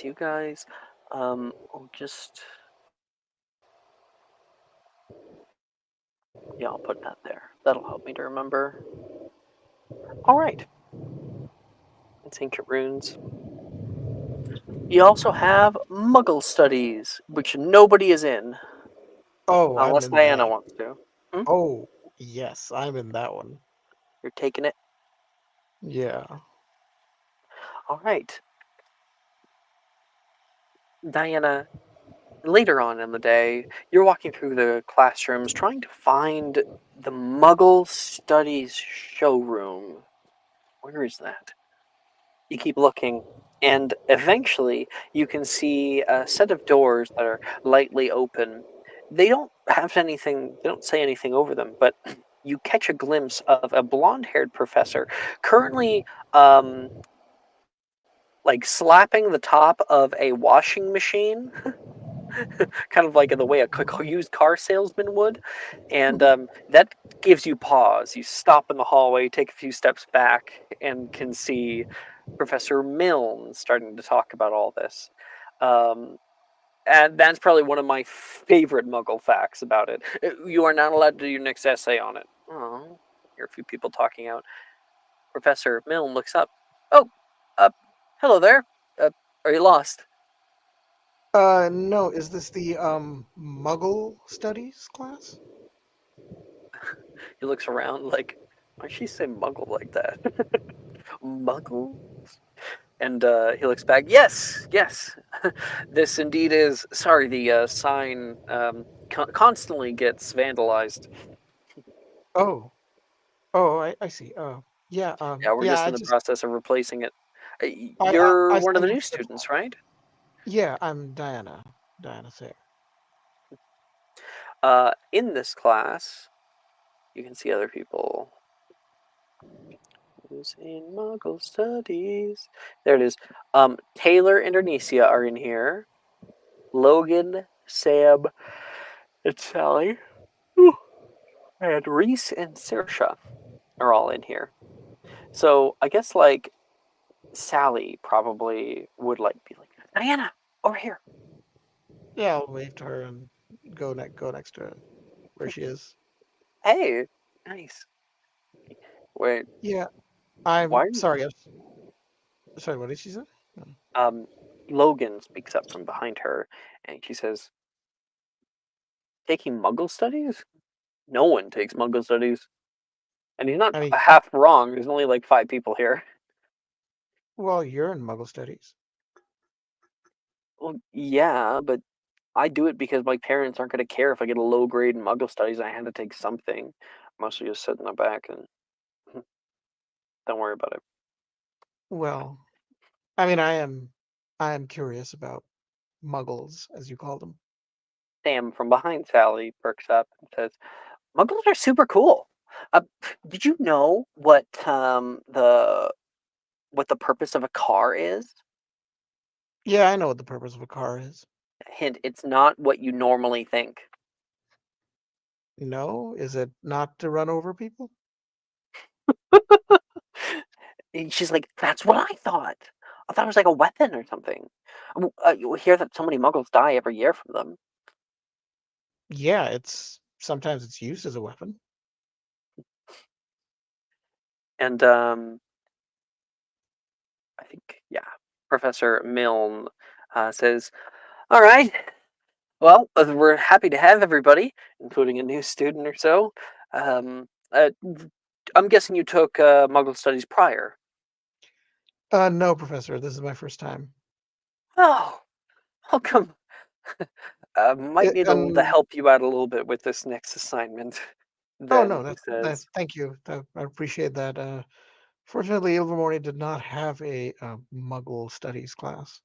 you guys. I'll just yeah, I'll put that there. That'll help me to remember. All right. It's ancient runes. You also have Muggle studies, which nobody is in, Oh, I'm unless in Diana that. wants to. Hmm? Oh, yes, I'm in that one. You're taking it. Yeah. All right, Diana. Later on in the day, you're walking through the classrooms trying to find the Muggle Studies showroom. Where is that? You keep looking, and eventually you can see a set of doors that are lightly open. They don't have anything, they don't say anything over them, but you catch a glimpse of a blonde haired professor currently like slapping the top of a washing machine, kind of like in the way a used car salesman would. And that gives you pause. You stop in the hallway, take a few steps back, and can see Professor Milne starting to talk about all this. Um, and that's probably one of my favorite Muggle facts about it. You are not allowed to do your next essay on it. Oh, hear a few people talking out. Professor Milne looks up. Oh, uh, hello there. Are you lost? No, is this the Muggle studies class? He looks around like, Why'd she say muggle like that? Muggle? And he looks back. Yes, yes. This indeed is. Sorry, the sign constantly gets vandalized. Oh, oh, I see. Yeah, Yeah, we're yeah. just in the process of replacing it. You're I one of the signed new up for the students, class. right? Yeah, I'm Diana. Diana Sayre. In this class, you can see other people. Who's in Muggle Studies? There it is. Taylor and Ernesia are in here. Logan, Sam, and Sally. Whew. And Reese and Saoirse are all in here. So I guess like Sally probably would like be like, Diana, over here. Yeah, I'll wave to her and go next to where she is. Hey, nice. Wait, Yeah, I'm why are you? sorry. Sorry, what did she say? Um, Logan speaks up from behind her, and she says, "Taking Muggle studies? No one takes Muggle studies." And he's not I mean, half wrong. There's only like 5 people here. well, you're in Muggle studies. Well, yeah, but I do it because my parents aren't going to care if I get a low grade in Muggle studies and I had to take something. I'm mostly just sit in the back and don't worry about it. Well, I mean, I am curious about Muggles, as you call them. Sam from behind Sally perks up and says, "Muggles are super cool. Uh, did you know what the purpose of a car is? Yeah, I know what the purpose of a car is. Hint: it's not what you normally think." No, is it not to run over people? And she's like, "That's what I thought. I thought it was like a weapon or something. You hear that so many Muggles die every year from them." Yeah, it's sometimes it's used as a weapon. And I think, yeah, Professor Milne says, "All right, well, we're happy to have everybody, including a new student or so. Um, I'm guessing you took Muggle Studies prior." No, Professor, this is my first time. "Oh, welcome. Might need to And help you out a little bit with this next assignment." oh Then no, he that says, thank you. I appreciate that. Fortunately, Ilvermorny did not have a Muggle studies class.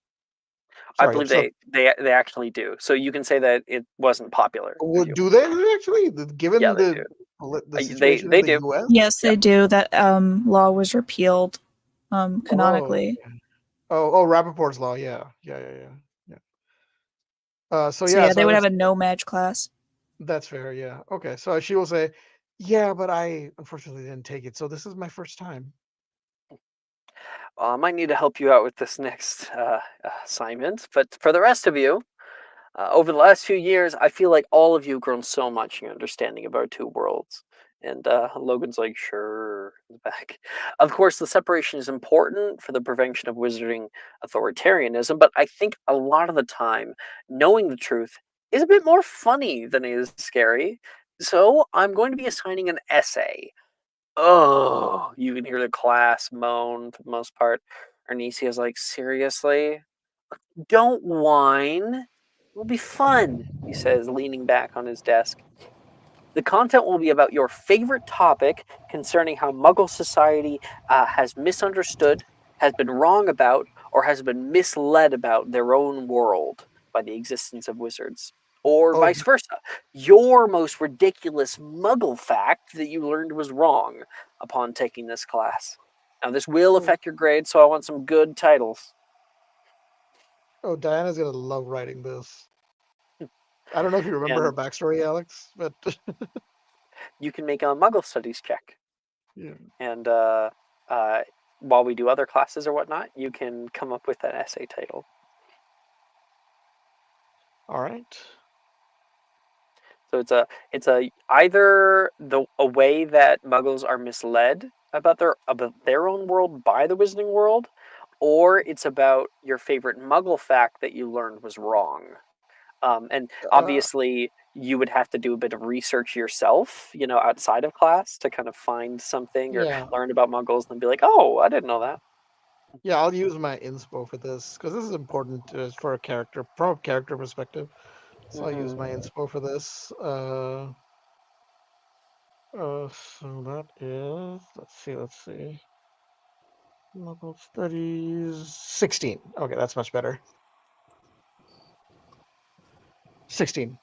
"I Sorry, believe so they actually do. So you can say that it wasn't popular if you do want." they actually? Yeah, Given they do. the They situation in they the do. U.S.? Yes, Yeah, they do. That law was repealed Oh, canonically. okay. Oh, Rappaport's law. Yeah. So So yeah, yeah, so they I would have was. a no match class. That's fair. Yeah. Okay. So she will say, "Yeah, but I unfortunately didn't take it. So this is my first time." well, I might need to help you out with this next assignment. But for the rest of you, over the last few years, I feel like all of you have grown so much in your understanding of our two worlds." And Logan's like, "Sure," in the back. Of course, the separation is important for the prevention of wizarding authoritarianism, but I think a lot of the time, knowing the truth is a bit more funny than it is scary. So I'm going to be assigning an essay. Oh, you can hear the class moan for the most part. Arnesia's like, "Seriously? Don't whine. It'll be fun," he says, leaning back on his desk. "The content will be about your favorite topic concerning how Muggle society has misunderstood, has been wrong about, or has been misled about their own world by the existence of wizards. Or Oh, vice versa. Your most ridiculous Muggle fact that you learned was wrong upon taking this class. Now, this will oh, affect your grade, so I want some good titles." oh, Diana's gonna love writing this. I don't know if you remember her And backstory, Alex, but you can make a Muggle studies check. yeah. And uh, while we do other classes or whatnot, you can come up with an essay title. All right. So it's a either a way that Muggles are misled about their own world by the Wizarding World, or it's about your favorite Muggle fact that you learned was wrong. And Uh, obviously, you would have to do a bit of research yourself, outside of class to kind of find something or Yeah. learn about Mongols and be like, oh, I didn't know that. Yeah, I'll use my inspo for this because this is important for a character, from a character perspective. So I'll use my inspo for this. So that is, let's see. Local studies 16. Okay, that's much better. 16.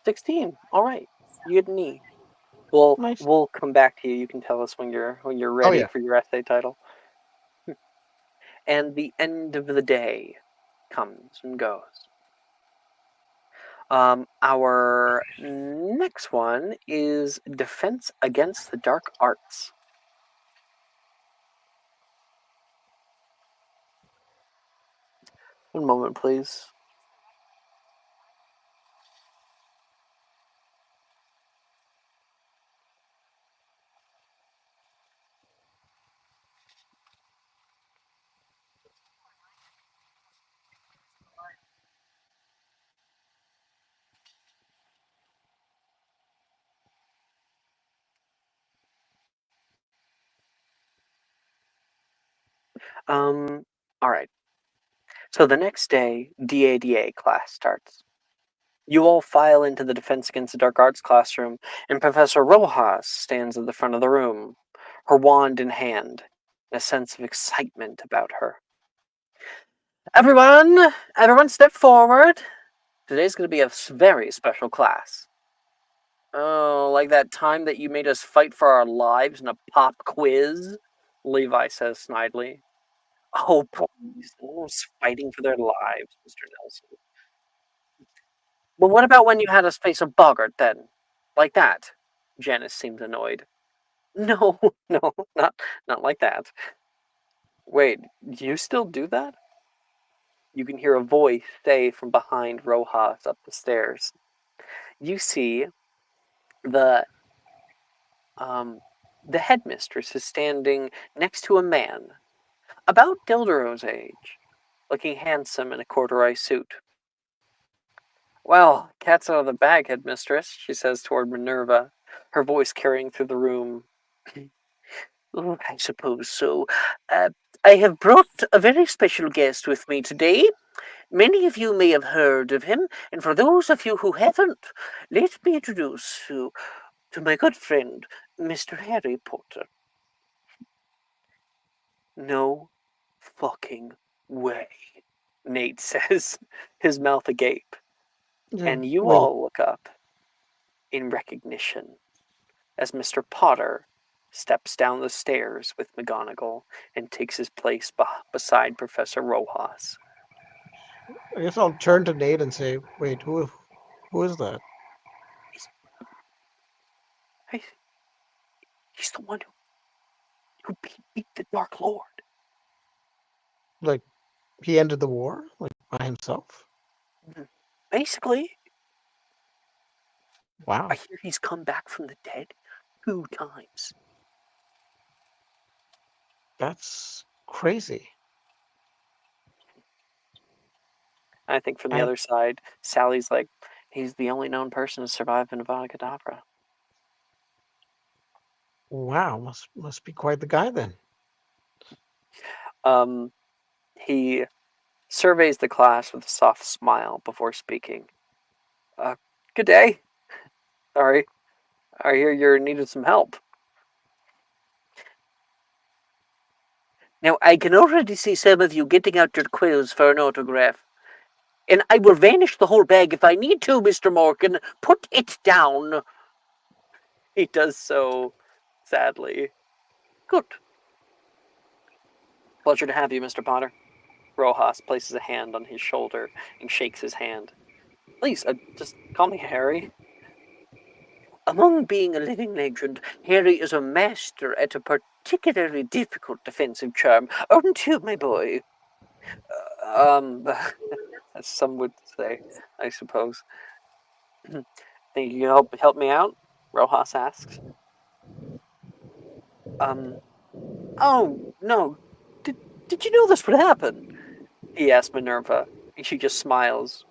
16. All right. You get an E. We'll Nice. we'll come back to you. You can tell us when you're Oh ready yeah. for your essay title. And the end of the day comes and goes. Our next one is Defense Against the Dark Arts. One moment, please. All right. So the next day, DADA class starts. You all file into the Defense Against the Dark Arts classroom, and Professor Rojas stands at the front of the room, her wand in hand, and a sense of excitement about her. Everyone step forward. Today's going to be a very special class. Oh, like that time that you made us fight for our lives in a pop quiz? Levi says snidely. Oh, please, no one's fighting for their lives, Mr. Nelson. Well, what about when you had us face a boggart then? Like that? Janice seemed annoyed. No, no, not like that. Wait, do you still do that? You can hear a voice say from behind Rojas up the stairs. You see the the headmistress is standing next to a man about Dildero's age, looking handsome in a corduroy suit. Well, cat's out of the bag, headmistress, she says toward Minerva, her voice carrying through the room. Oh, I suppose so. I have brought a very special guest with me today. Many of you may have heard of him, and for those of you who haven't, let me introduce you to my good friend, Mr. Harry Potter. No fucking way, Nate says, his mouth agape. And you Wait. all look up in recognition as Mr. Potter steps down the stairs with McGonagall and takes his place beside Professor Rojas. I guess I'll turn to Nate and say, "Wait, who is that?" He's, he's the one who beat the Dark Lord. Like, he ended the war, like by himself. Basically, Wow, I hear he's come back from the dead 2 times. that's crazy. I think from the I other side, Sally's like, he's the only known person to survive in Avada Kedavra. Wow, must be quite the guy then. He surveys the class with a soft smile before speaking. Good day. Sorry, I hear you're needed some help. Now, I can already see some of you getting out your quills for an autograph. And I will vanish the whole bag if I need to, Mr. Morgan. Put it down. He does so sadly. Good. Pleasure to have you, Mr. Potter. Rojas places a hand on his shoulder and shakes his hand. Please, just call me Harry. Among being a living legend, Harry is a master at a particularly difficult defensive charm, aren't you, my boy? As some would say, I suppose. Think you can help me out? Rojas asks. Oh, no. Did you know this would happen? He asked Minerva. She just smiles.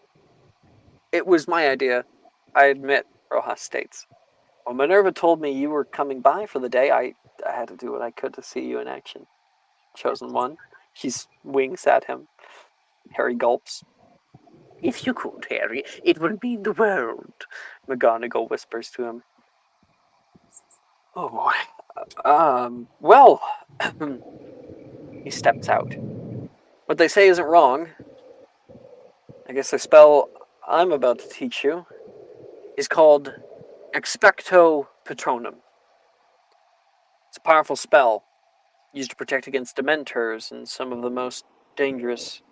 It was my idea, I admit, Rojas states. When Minerva told me you were coming by for the day, I had to do what I could to see you in action. Chosen one. She winks at him. Harry gulps. If you could, Harry, it would mean the world, McGonagall whispers to him. Oh boy. Well, he steps out. What they say isn't wrong. I guess the spell I'm about to teach you is called Expecto Patronum. It's a powerful spell used to protect against Dementors and some of the most dangerous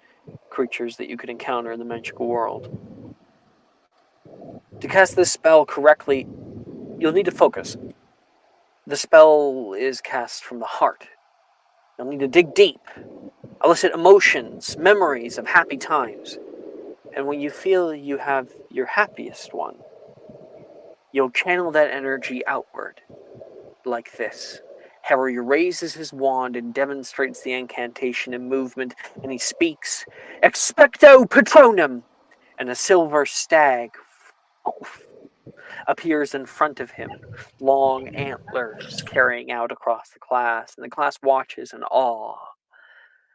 creatures that you could encounter in the magical world. To cast this spell correctly, you'll need to focus. The spell is cast from the heart. You'll need to dig deep, elicit emotions, memories of happy times. And when you feel you have your happiest one, you'll channel that energy outward, like this. Harry raises his wand and demonstrates the incantation in movement, and he speaks, Expecto Patronum! And a silver stag appears in front of him, long antlers carrying out across the class, and the class watches in awe.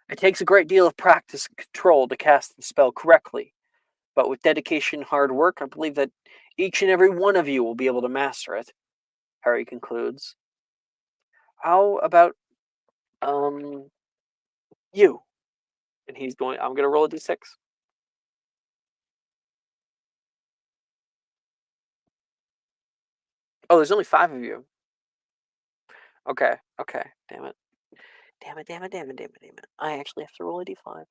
It takes a great deal of practice and control to cast the spell correctly, but with dedication and hard work, I believe that each and every one of you will be able to master it, Harry concludes. How about, you? And I'm going to roll a d6. Oh, there's only 5 of you. Okay. Damn it. I actually have to roll a d5.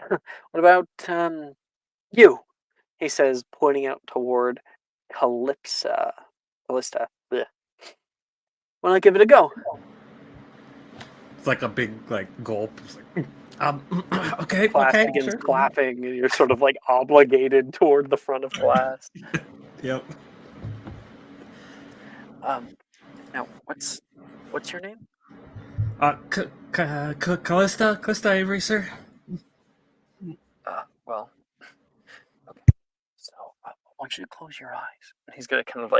What about, you? He says, pointing out toward Callista. Why don't I give it a go? It's like a big gulp. It's like, okay, Class okay, begins sure. clapping, and you're sort of obligated toward the front of class. Yep. Now, what's your name? Callista Avery, sir. Well, okay. So I want you to close your eyes. And he's gonna kind of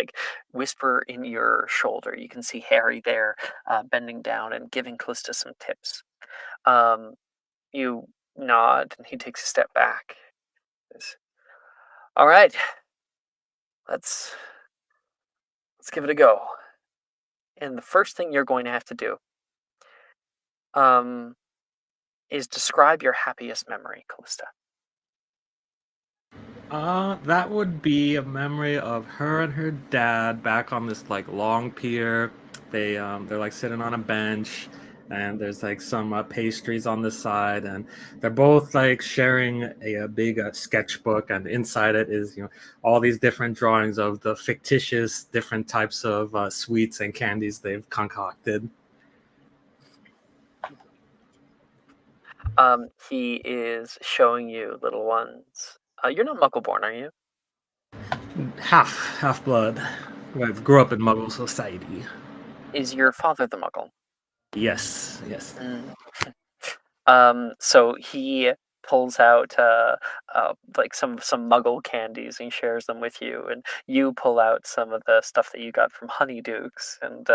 whisper in your shoulder. You can see Harry there, bending down and giving Callista some tips. You nod, and he takes a step back. All right, let's give it a go. And the first thing you're going to have to do, is describe your happiest memory, Callista. That would be a memory of her and her dad back on this long pier. They're sitting on a bench, and there's some pastries on the side, and they're both sharing a big sketchbook, and inside it is all these different drawings of the fictitious different types of sweets and candies they've concocted. He is showing you little ones. You're not Muggle-born, are you? Half blood. I grew up in Muggle society. Is your father the Muggle? Yes. So he pulls out some Muggle candies and shares them with you, and you pull out some of the stuff that you got from Honeydukes, and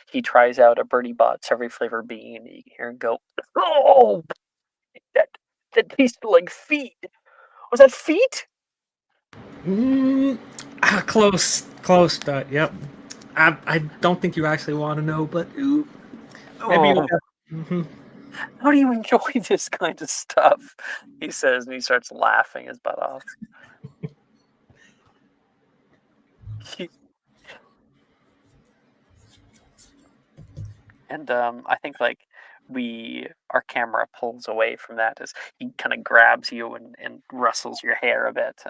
he tries out a Birdie Bot's every flavor bean. You can hear him go, "Oh, that tasted like feet. Was that feet?" Close. Yep. I don't think you actually want to know, but maybe. How do you enjoy this kind of stuff? He says, and he starts laughing his butt off. And I think our camera pulls away from that as he kind of grabs you and rustles your hair a bit,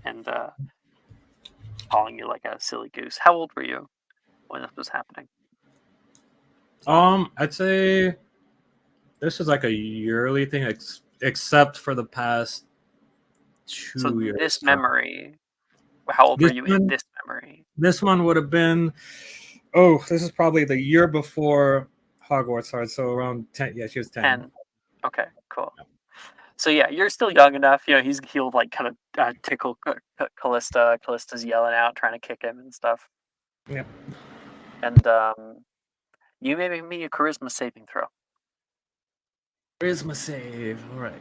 and calling you like a silly goose. How old were you when this was happening? I'd say this is a yearly thing, except for the past 2 years. This memory, how old were you in this memory? This one would have been Oh, this is probably the year before Hogwarts started, so around 10. Yeah, she was 10. 10. Okay, cool. So yeah, you're still young enough. He'll like kind of tickle Callista. Callista's yelling out, trying to kick him and stuff. Yep. And you may make me a charisma saving throw. Charisma save. All right.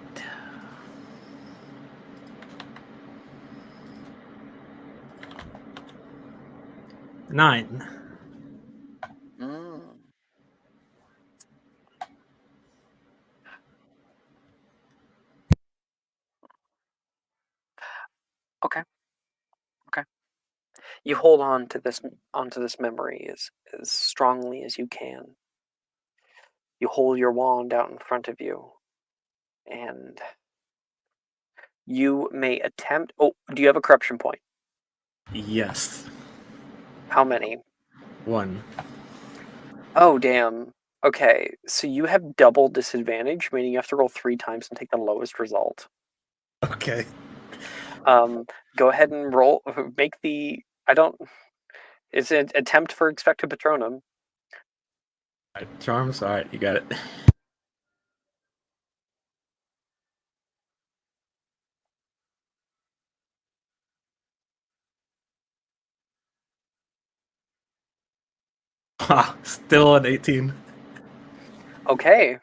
Nine. Mm. Okay. You hold onto this memory as strongly as you can. You hold your wand out in front of you, and you may attempt. Oh, do you have a corruption point? Yes. How many? 1. Oh, damn. Okay, so you have double disadvantage, meaning you have to roll 3 times and take the lowest result. Okay. Go ahead and roll. Make the. I don't. It's an attempt for Expecto Patronum. All right, charms. All right, you got it. Still an 18. Okay.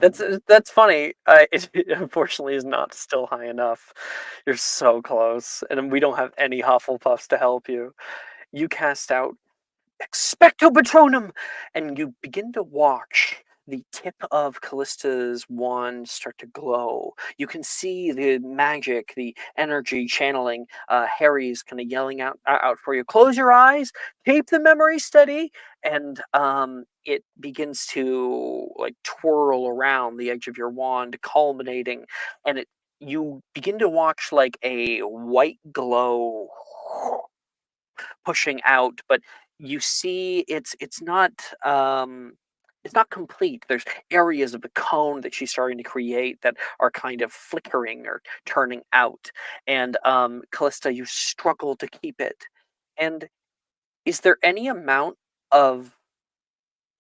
That's funny. It unfortunately is not still high enough. You're so close, and we don't have any Hufflepuffs to help you. You cast out Expecto Patronum, and you begin to watch the tip of Callista's wand start to glow. You can see the magic, the energy channeling. Harry's kind of yelling out for you. Close your eyes, keep the memory steady, and it begins to like twirl around the edge of your wand, culminating, and you begin to watch like a white glow pushing out, but you see it's not complete. There's areas of the cone that she's starting to create that are kind of flickering or turning out. And Callista, you struggle to keep it. And is there any amount of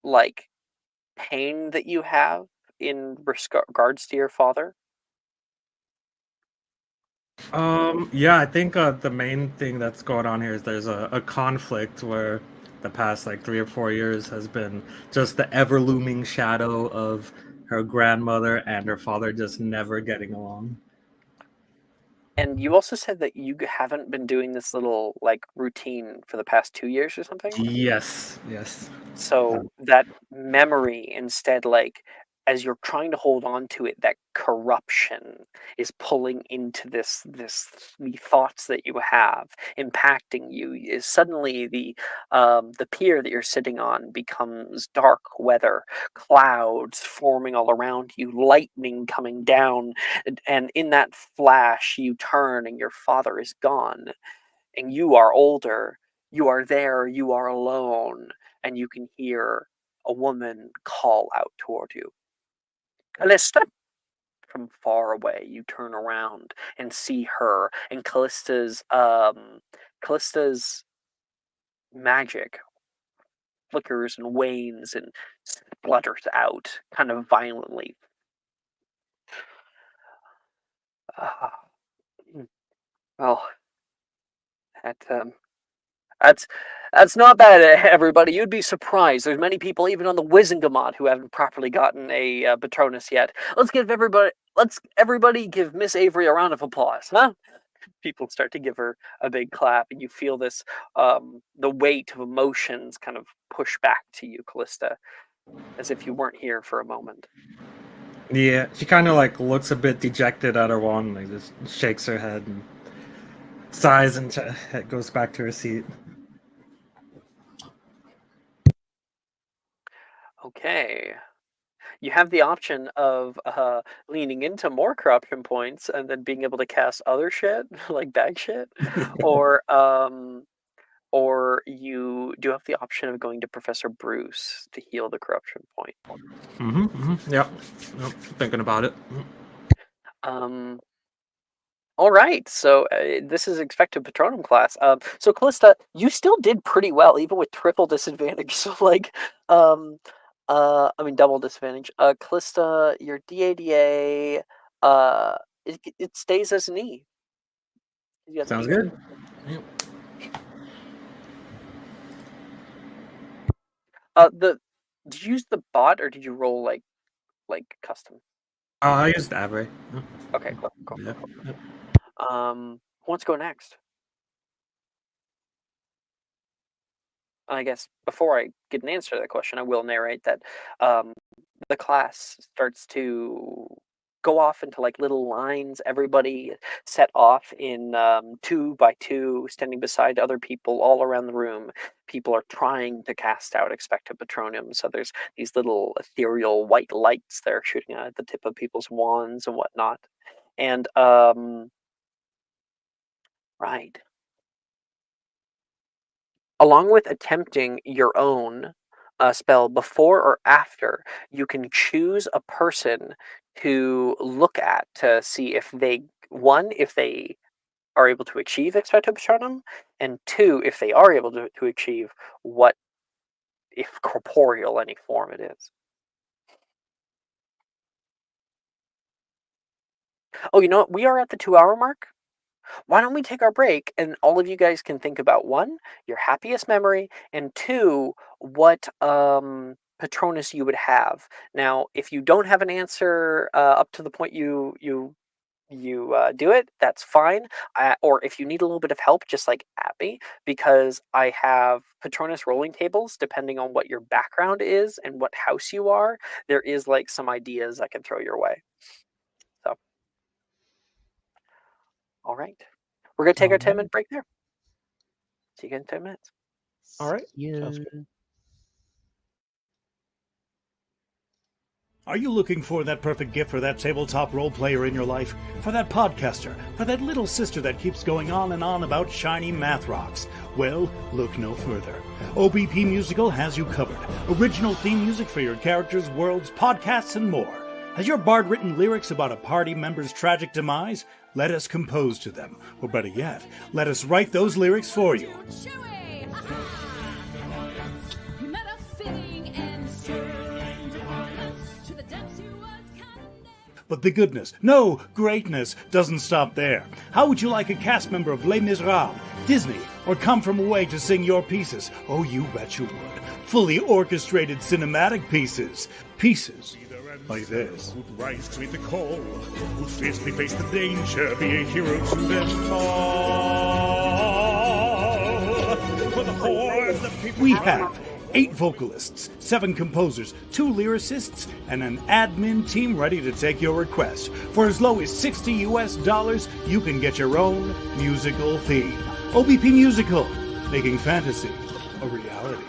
like pain that you have in regards to your father? Yeah, I think the main thing that's going on here is there's a conflict where the past like 3 or 4 years has been just the ever looming shadow of her grandmother and her father just never getting along. And you also said that you haven't been doing this little like routine for the past 2 years or something. Yes, yes. So that memory instead, like as you're trying to hold on to it, that corruption is pulling into the thoughts that you have, impacting you. Is suddenly the pier that you're sitting on becomes dark weather, clouds forming all around you, lightning coming down, and in that flash you turn and your father is gone, and you are older. You are there. You are alone, and you can hear a woman call out toward you. Callista! From far away, you turn around and see her, and Callista's magic flickers and wanes and splutters out kind of violently. Uh, well, that That's that's not bad, everybody. You'd be surprised. There's many people, even on the Wizengamot, who haven't properly gotten a Patronus yet. Let's everybody give Miss Avery a round of applause, huh? People start to give her a big clap, and you feel this the weight of emotions kind of push back to you, Callista, as if you weren't here for a moment. Yeah, she kind of like looks a bit dejected at her wand, like just shakes her head and sighs and goes back to her seat. Okay. You have the option of leaning into more corruption points and then being able to cast other shit, like bag shit, or you do have the option of going to Professor Bruce to heal the corruption point. Yep. Thinking about it. Um, All right, so this is expected Patronum class. So Callista, you still did pretty well, even with triple disadvantage. So like, I mean double disadvantage. Callista, your DADA, it stays as an E. You got Sounds the E. good. Yep. Did you use the bot or did you roll like custom? I used Abre. Okay, cool. Yep. Yep. Who wants to go next? I guess before I get an answer to that question, I will narrate that the class starts to go off into like little lines. Everybody set off in 2 by 2, standing beside other people all around the room. People are trying to cast out Expecto Patronum. So there's these little ethereal white lights that are shooting out at the tip of people's wands and whatnot. And right. Along with attempting your own spell before or after, you can choose a person to look at to see if they, one, if they are able to achieve Expecto Patronum, and two, if they are able to achieve what, if corporeal, any form it is. Oh, you know what? We are at the 2 hour mark. Why don't we take our break and all of you guys can think about one, your happiest memory, and two, what Patronus you would have. Now, if you don't have an answer up to the point you do it, that's fine. Or if you need a little bit of help, just like Abby, because I have Patronus rolling tables depending on what your background is and what house you are. There is like some ideas I can throw your way. So, all right. We're going to take our 10-minute break there. See you again in 10 minutes. All right. Yeah. Sounds good. Are you looking for that perfect gift for that tabletop role player in your life? For that podcaster? For that little sister that keeps going on and on about shiny math rocks? Well, look no further. OBP Musical has you covered. Original theme music for your characters, worlds, podcasts, and more. Has your bard written lyrics about a party member's tragic demise? Let us compose to them. Or better yet, let us write those lyrics for you. But the goodness, no, greatness, doesn't stop there. How would you like a cast member of Les Miserables, Disney, or Come From Away to sing your pieces? Oh, you bet you would. Fully orchestrated cinematic pieces. Pieces like this. Who'd rise to meet the call, who'd fiercely face the danger, be a hero to them all. For the hordes of people We have 8 vocalists, 7 composers, 2 lyricists, and an admin team ready to take your request. For as low as $60 US, you can get your own musical theme. OBP Musical, making fantasy a reality.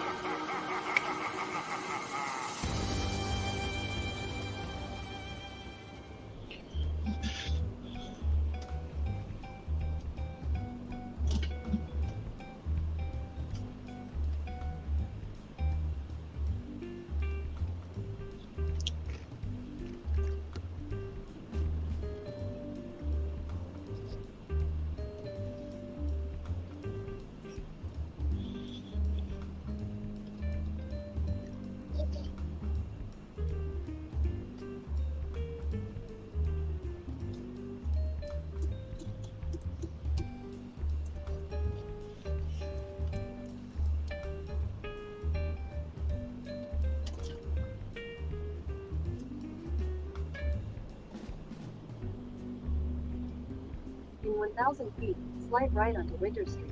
In 1,000 feet, slide right onto Winter Street.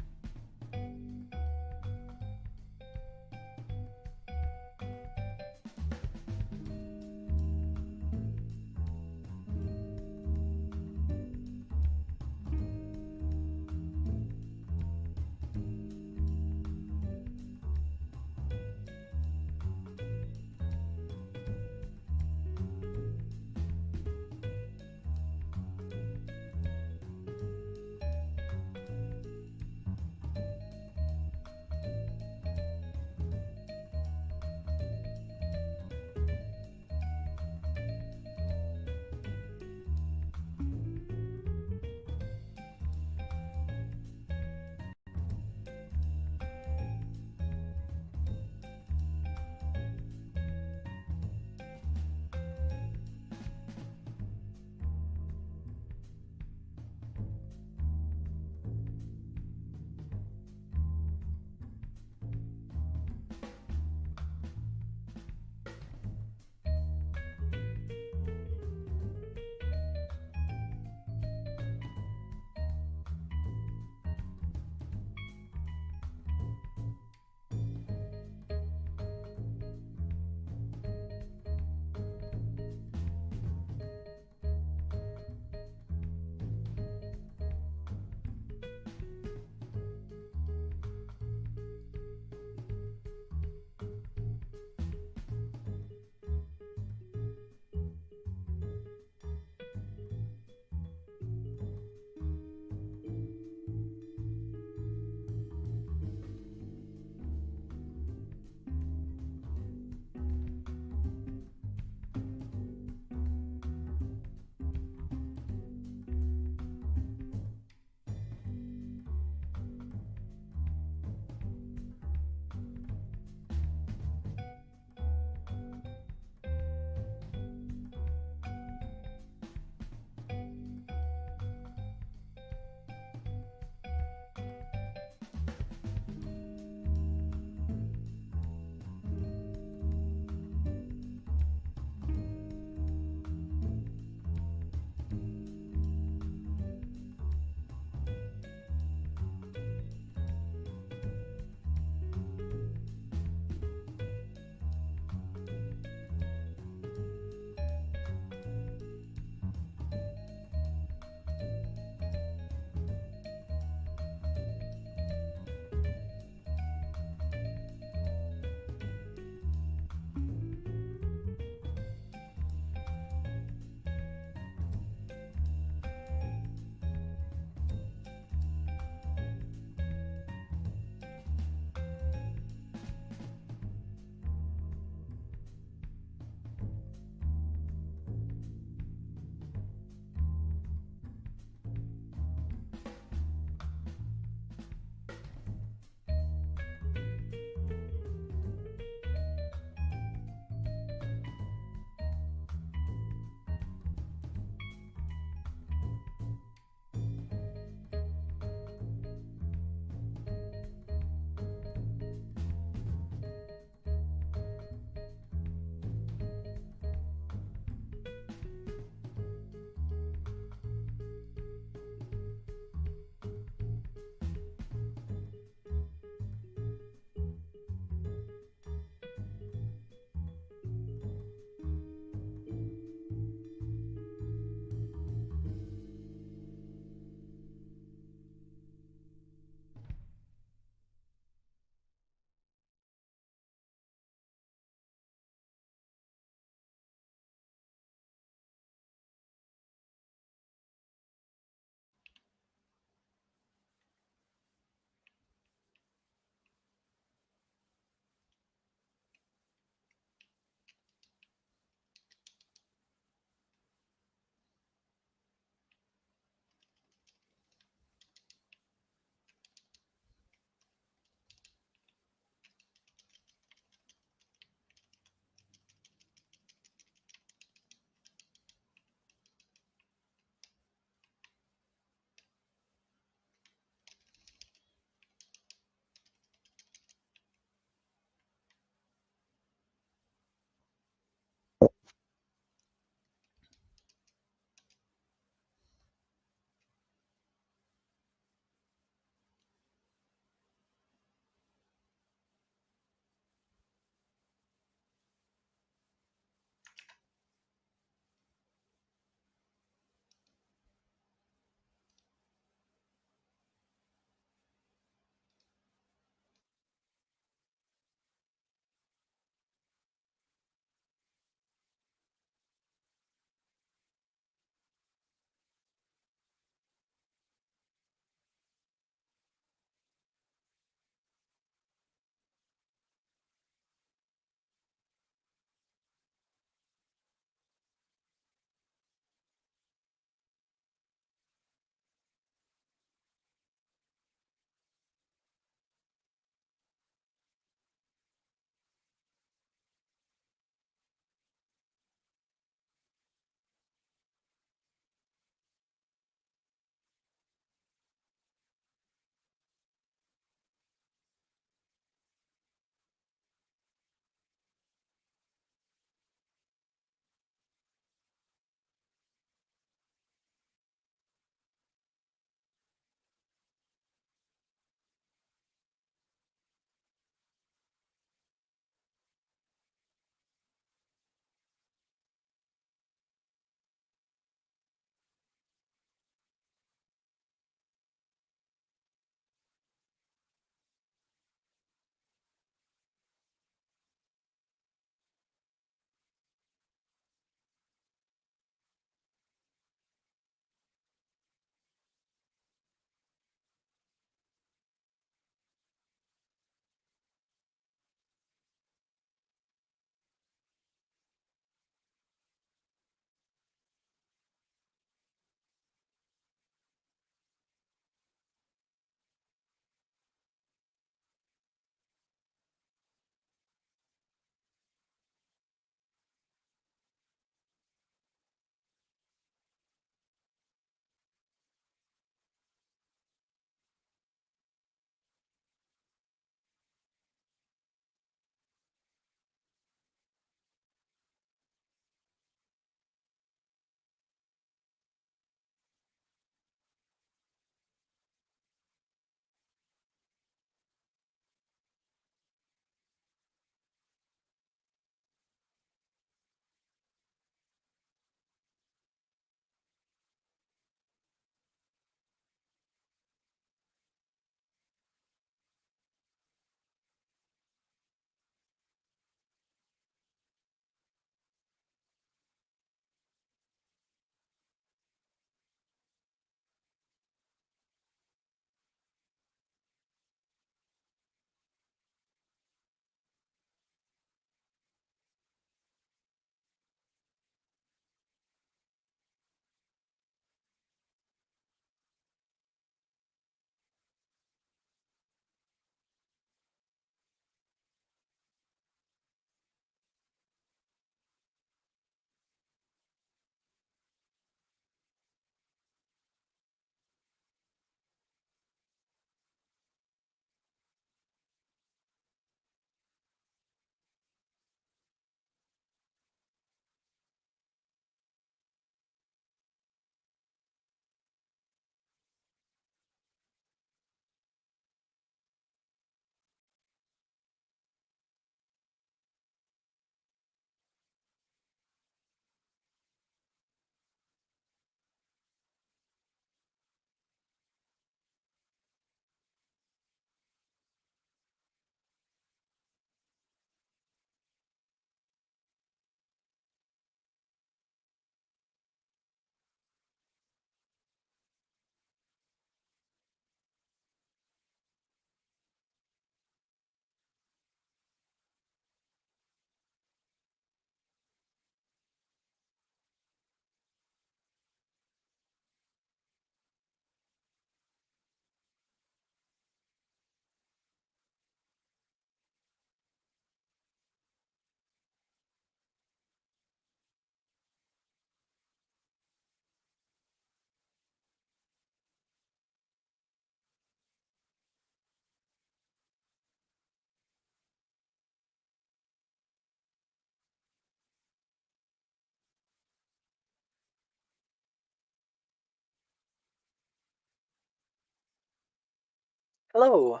Hello,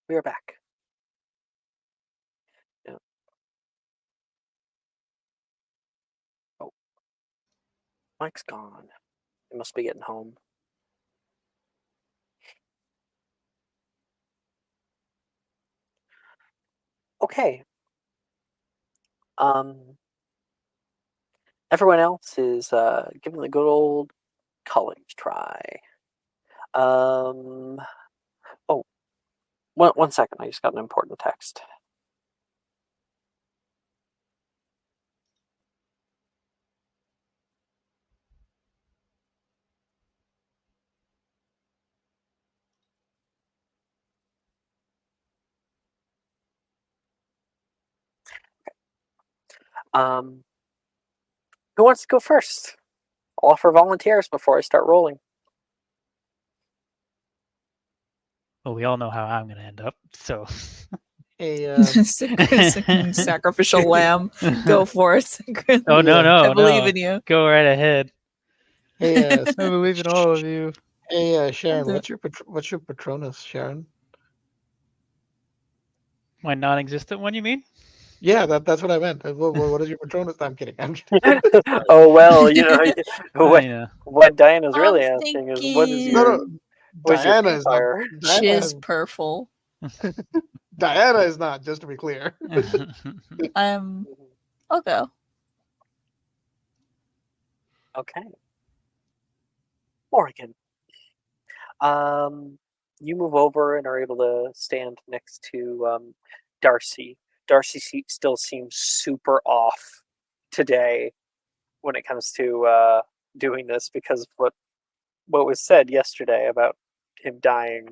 we are back. Yeah. Oh, Mike's gone. He must be getting home. Okay. Everyone else is giving the good old college try. Oh, one second. I just got an important text. Who wants to go first? I'll offer volunteers before I start rolling. Well, we all know how I'm going to end up, so. A Sacrificial lamb. Go for it, Sigrid. Oh, no, Yeah. no, I believe no. in you. Go right ahead. hey, I believe in all of you. hey, Sharon, do what's your Patronus, Sharon? My non-existent one, you mean? Yeah, that's what I meant. What is your Patronus? No, I'm kidding. I'm kidding. Oh well, what Yeah. what Diana's I'm really asking is what is thinking- No, your no, what's your Diana is not. vampire? Diana Chiz has, purple. Diana is not. Just to be clear. I'll go. Okay. Morgan. You move over and are able to stand next to Darcy. Darcy still seems super off today when it comes to doing this because of what was said yesterday about him dying.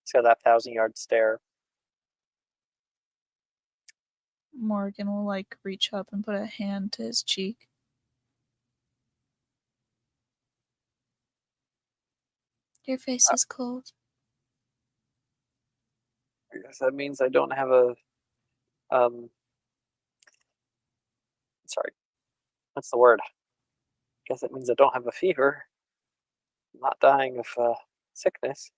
He's got that 1,000-yard stare. Morgan will like reach up and put a hand to his cheek. Your face is cold. I guess that means I don't have a sorry, what's the word? I guess it means I don't have a fever. I'm not dying of sickness.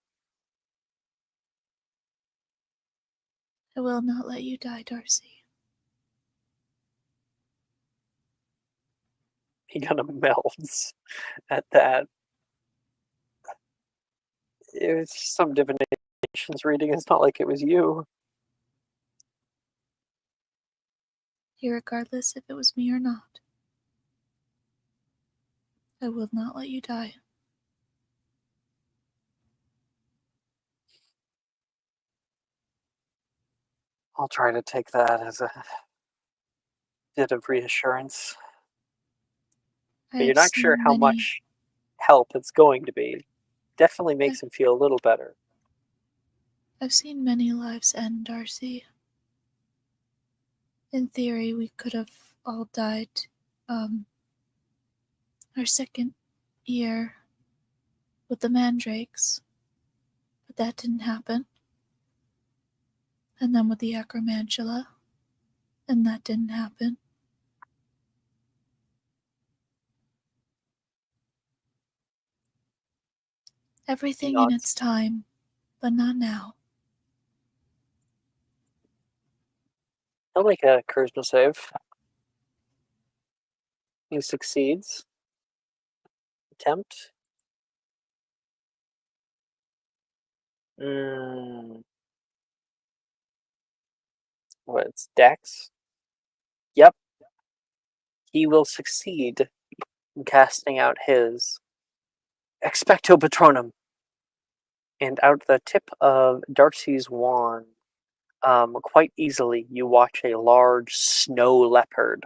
I will not let you die, Darcy. He kind of melts at that. It was just some divinations reading. It's not like it was you. Irregardless if it was me or not, I will not let you die. I'll try to take that as a bit of reassurance. But you're not sure how much help it's going to be. Definitely makes him feel a little better. I've seen many lives end, Darcy. In theory, we could have all died our second year with the mandrakes, but that didn't happen. And then with the acromantula, and that didn't happen. Everything in its time, but not now. I'll make a charisma save. He succeeds. Attempt. What, it's Dex? Yep. He will succeed in casting out his Expecto Patronum. And out the tip of Darcy's wand, quite easily, you watch a large snow leopard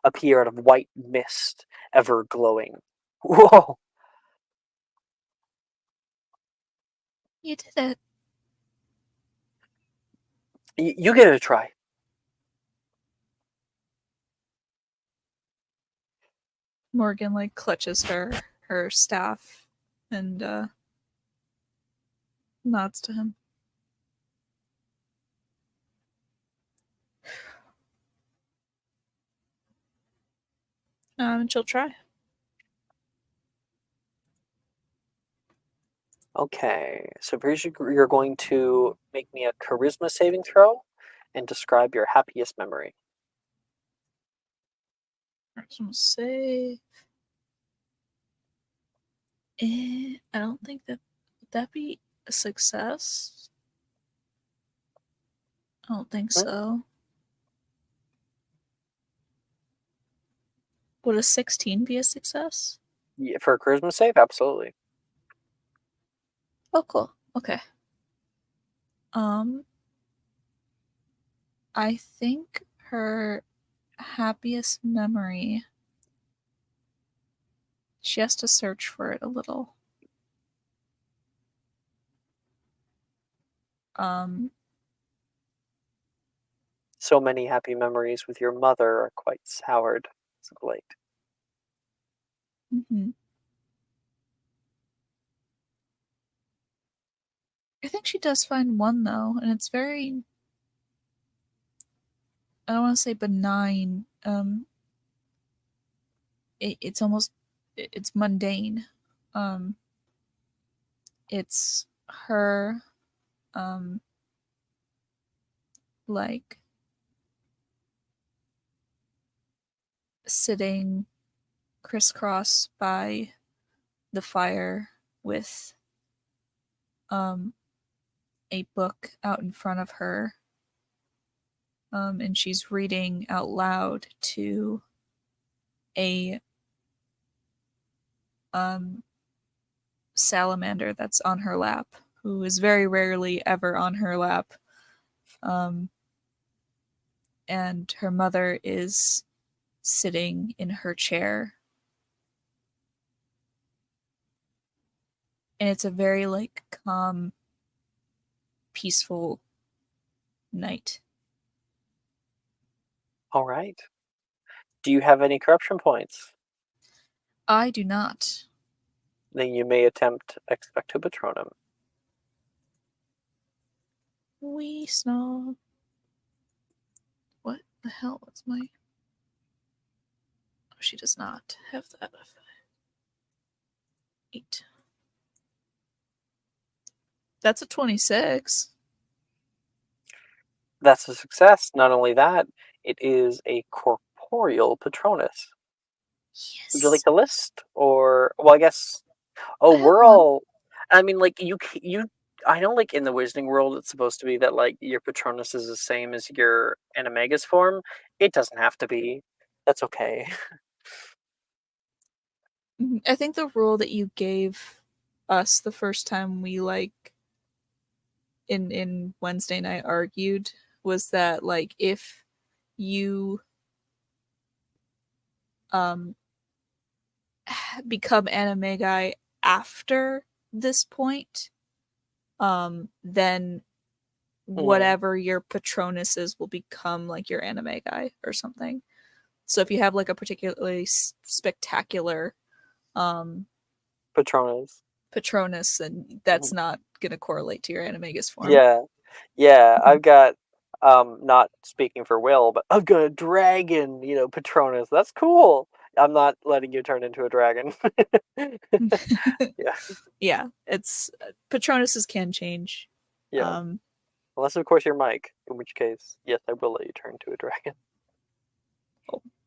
appear out of white mist, ever glowing. Whoa! You did it. You give it a try. Morgan like clutches her staff and nods to him. And she'll try. Okay, so here's you're going to make me a charisma saving throw and describe your happiest memory. Charisma save. I don't think that would that be a success. I don't think so. Would a 16 be a success? Yeah, for a charisma save, absolutely. Oh, cool. Okay. I think her happiest memory. She has to search for it a little. So many happy memories with your mother are quite soured as of late. Mm-hmm. I think she does find one though, and it's very. I don't want to say benign. It's almost it's mundane. It's her, like sitting crisscross by the fire with a book out in front of her, and she's reading out loud to a salamander that's on her lap, who is very rarely ever on her lap. And her mother is sitting in her chair. And it's a very like calm, peaceful night. All right. Do you have any corruption points? I do not. Then you may attempt Expecto Patronum. We snow. What the hell was my. Oh, she does not have that. 8. That's a 26. That's a success. Not only that, it is a corporeal Patronus. Yes. Would you like the list? Or, well, I guess. Oh, I have we're one. all. I mean, like, you. I know, like, in the Wizarding world, it's supposed to be that, like, your Patronus is the same as your Animagus form. It doesn't have to be. That's okay. I think the rule that you gave us the first time we like in Wednesday night argued was that like if you become Animagi after this point, then whatever your Patronus is will become like your Animagi or something. So if you have like a particularly spectacular Patronus. Patronus, then that's not going to correlate to your Animagus form. Yeah. I've got, not speaking for Will, but I've got a dragon, Patronus. That's cool. I'm not letting you turn into a dragon. Yeah. Yeah, it's Patronuses can change. Yeah. Unless, of course, you're Mike, in which case, yes, I will let you turn into a dragon.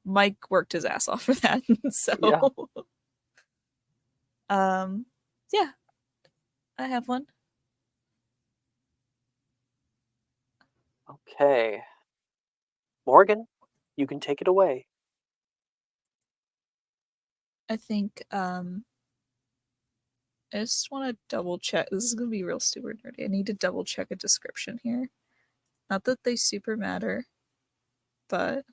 Mike worked his ass off for that, so Yeah. Yeah, I have one. Okay. Morgan, you can take it away. I think I just want to double check. This is gonna be real stupid nerdy. I need to double check a description here. Not that they super matter, but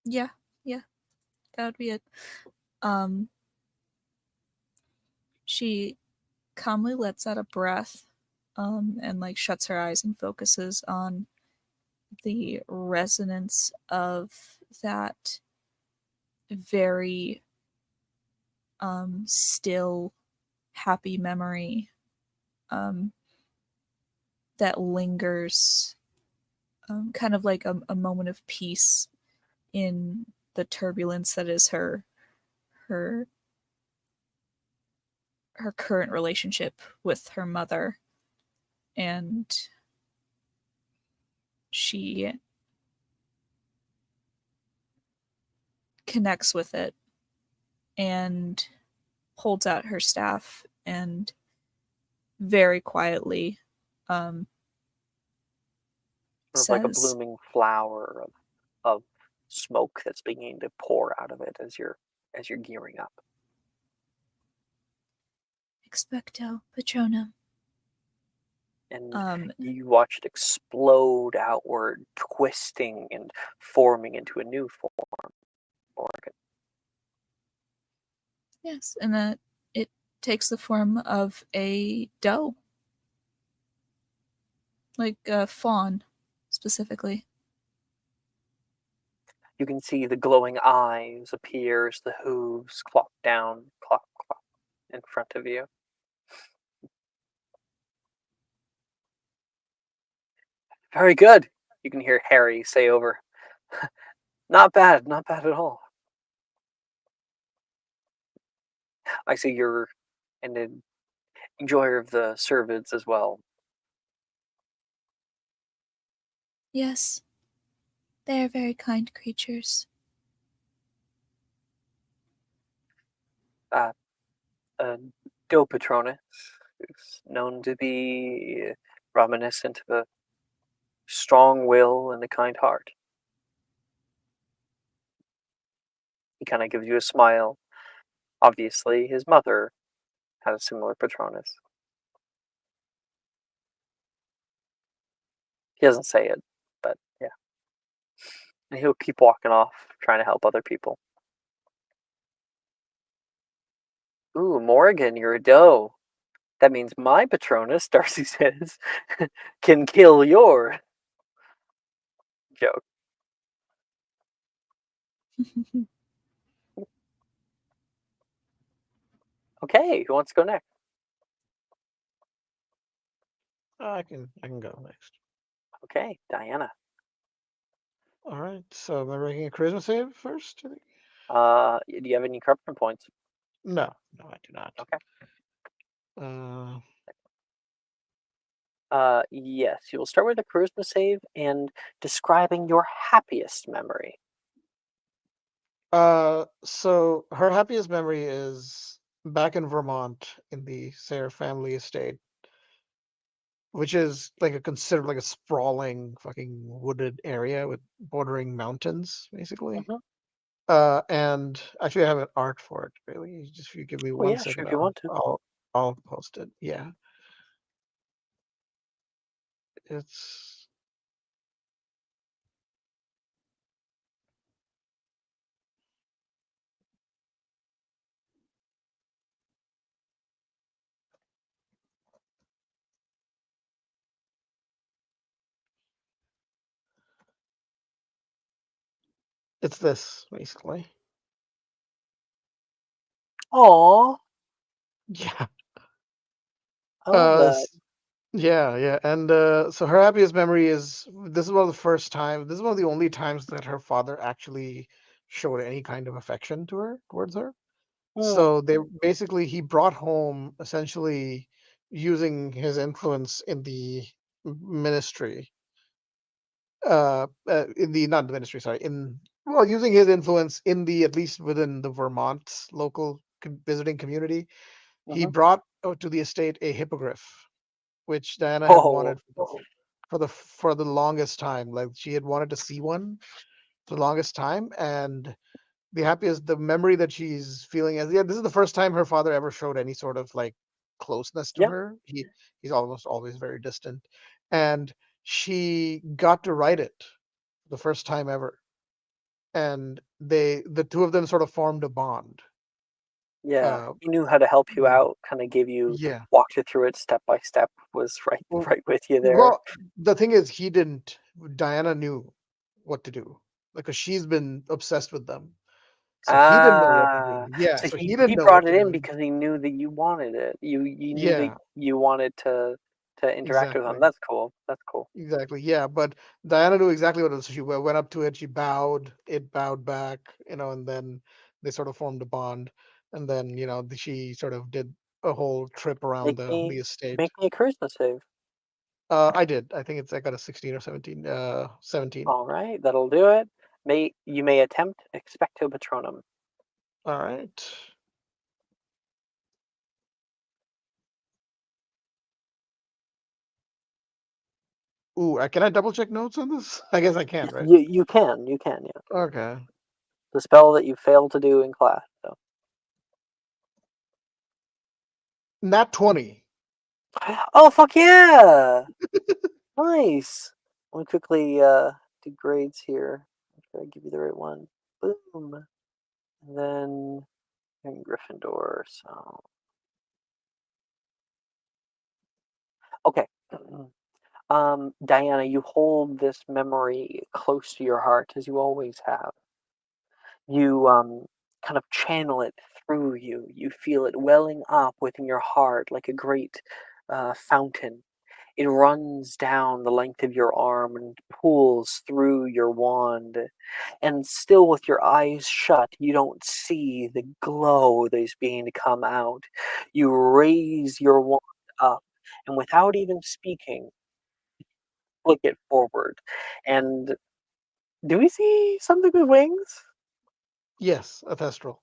yeah, that would be it. She calmly lets out a breath, and like shuts her eyes and focuses on the resonance of that very still happy memory that lingers kind of like a moment of peace in the turbulence that is her current relationship with her mother. And she connects with it and holds out her staff and very quietly Sort of like a says, blooming flower of smoke that's beginning to pour out of it as you're gearing up. "Expecto Patronum." And you watch it explode outward, twisting and forming into a new form. Morgan. Yes, and that it takes the form of a doe, like a fawn, specifically. You can see the glowing eyes appear as the hooves clop down, clop, clop, in front of you. Very good, you can hear Harry say over. Not bad at all. I see you're an enjoyer of the cervids as well. Yes, they are very kind creatures. A doe patronus is known to be reminiscent of a strong will and a kind heart. He kind of gives you a smile. Obviously, his mother had a similar patronus. He doesn't say it, but yeah. And he'll keep walking off, trying to help other people. Ooh, Morgan, you're a doe. That means my patronus, Darcy says, can kill your joke. Okay, who wants to go next? I can go next. Okay, Diana. All right. So am I making a charisma save first? I think? Do you have any corruption points? No, I do not. Okay. Uh, Yes, you will start with a charisma save and describing your happiest memory. so her happiest memory is back in Vermont in the Sayre family estate, which is like a sprawling fucking wooded area with bordering mountains, basically. Mhm. And actually, I have an art for it. Really, just if you give me Oh one yeah, sure, second, if you want to. I'll post it. Yeah, it's it's this basically. Aw, Yeah. I love that. Yeah, and so her happiest memory is this is one of the first time. This is one of the only times that her father actually showed any kind of affection towards her. Hmm. So they basically he brought home essentially using his influence in the ministry, in the not the ministry, sorry, in well, using his influence in the at least within the Vermont local visiting community, he Mhm. brought to the estate a hippogriff which Diana had Oh, wanted for the longest time. Like she had wanted to see one for the longest time, and the memory that she's feeling is yeah, this is the first time her father ever showed any sort of like closeness to yeah. her. He's almost always very distant, and she got to write it the first time ever, and the two of them sort of formed a bond. Yeah, Uh, he knew how to help you yeah, out, kind of gave you, yeah. walked you through it step by step, was right, Well, right with you there. well, the thing is, he didn't. Diana knew what to do because she's been obsessed with them. So he didn't know what to do. Yeah, So so he he didn't he know brought what it to in do. because he knew that you wanted it. You knew that Yeah, you wanted to to interact with them. Exactly. That's cool. That's cool. Exactly. Yeah, but Diana knew exactly what it was. She went up to it. She bowed. It bowed back. And then they sort of formed a bond. And then she sort of did a whole trip around Make the me estate. make me a charisma save. I did. I think I got a 16 or 17. 17. All right, that'll do it. You may attempt expecto patronum. All right. Ooh, can I double check notes on this? I guess I can, right? You can, yeah. Okay. The spell that you failed to do in class. So. Nat 20. Oh fuck yeah! Nice. Let me quickly do grades here. Make sure I give you the right one. Boom. And then in Gryffindor. So okay. Diana, you hold this memory close to your heart as you always have. You kind of channel it through you. You feel it welling up within your heart like a great fountain. It runs down the length of your arm and pools through your wand. And still with your eyes shut, you don't see the glow that is beginning to come out. You raise your wand up, and without even speaking, flick it forward. And do we see something with wings? Yes, a Thestral.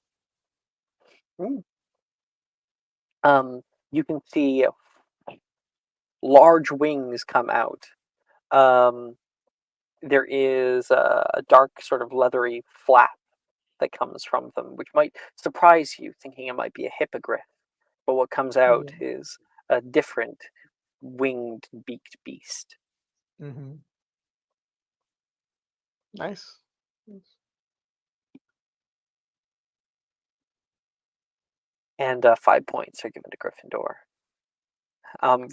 Hmm. You can see large wings come out. There is a dark, sort of leathery flap that comes from them, which might surprise you, thinking it might be a hippogriff. But what comes out is a different winged, beaked beast. Mm-hmm. Nice. And 5 points are given to Gryffindor.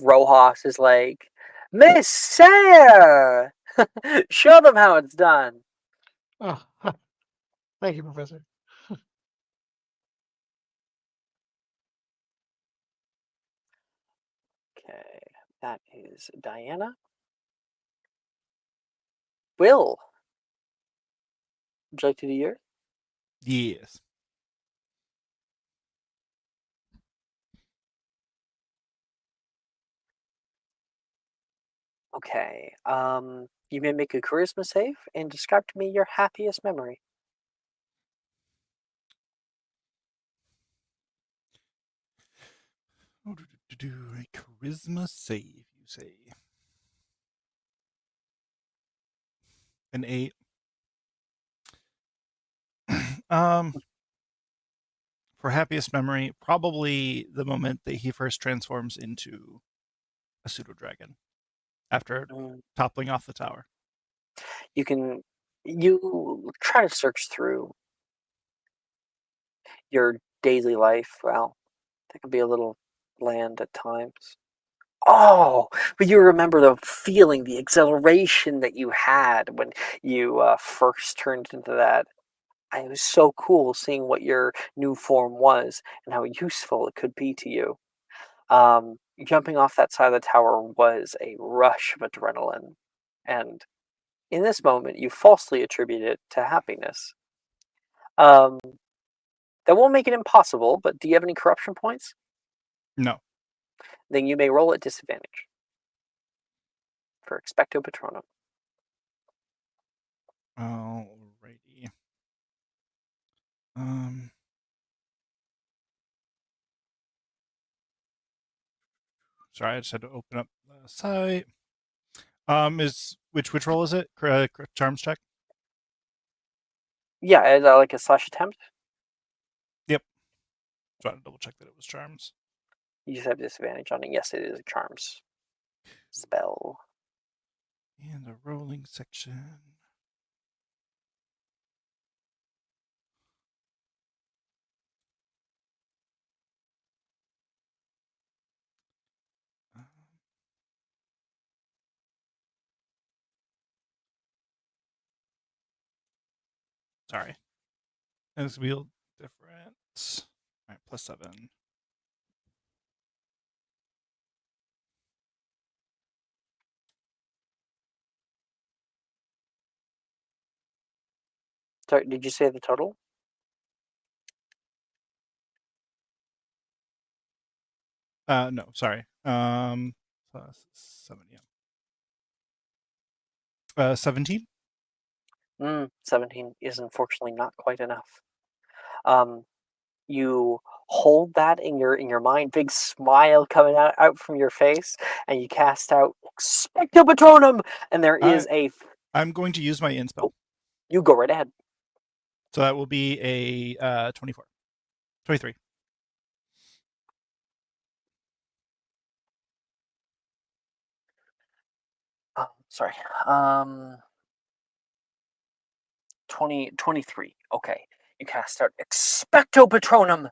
Rojas is like, Miss Sayre! Show them how it's done. Oh, thank you, Professor. Okay, that is Diana. Will, would you like to do yours? Yes. Okay. You may make a charisma save and describe to me your happiest memory. Oh, a charisma save, you say? An 8. For happiest memory, probably the moment that he first transforms into a pseudo dragon after toppling off the tower. You try to search through your daily life. Well, that can be a little bland at times. Oh, but you remember the feeling, the exhilaration that you had when you first turned into that. It was so cool seeing what your new form was and how useful it could be to you. Jumping off that side of the tower was a rush of adrenaline. And in this moment, you falsely attribute it to happiness. That won't make it impossible, but do you have any corruption points? No. Then you may roll at disadvantage for expecto patronum. Alrighty. Sorry, I just had to open up the site. Is which roll is it? Charms check. Yeah, is that like a slash attempt? Yep. Trying to double check that it was charms. You just have disadvantage on it. Yes, it is a charms spell. And a rolling section. Sorry. And this will be different. All right, +7. Sorry, did you say the total? No, sorry. Plus 7, yeah. 17. 17 is unfortunately not quite enough. You hold that in your mind, big smile coming out from your face, and you cast out Expecto Patronum, and there is I'm going to use my in spell. You go right ahead. So that will be a 24. 23. Sorry. 23. Okay. You cast out Expecto Patronum,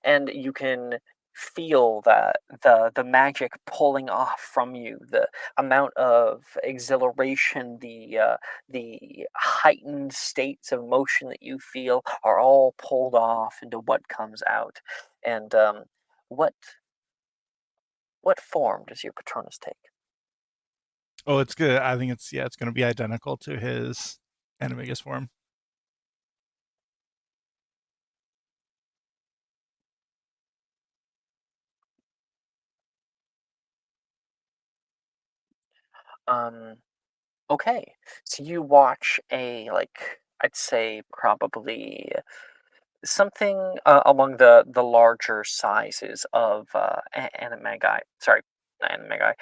and you can feel the magic pulling off from you. The amount of exhilaration, the heightened states of motion that you feel are all pulled off into what comes out. And what form does your Patronus take? Oh, it's good. I think it's going to be identical to his animagus form. Okay. So you watch I'd say probably something among the larger sizes of animagi. Sorry, not animagi.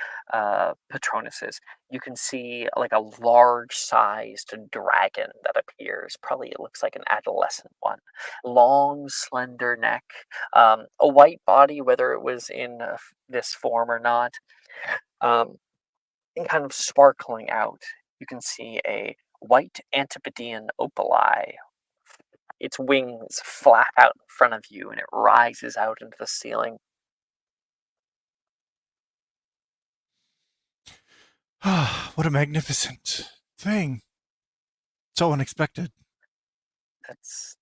Patronuses. You can see like a large-sized dragon that appears. Probably it looks like an adolescent one. Long, slender neck. A white body, whether it was in this form or not. And kind of sparkling out, you can see a white Antipodean opal eye. Its wings flap out in front of you, and it rises out into the ceiling. What a magnificent thing. So unexpected. That's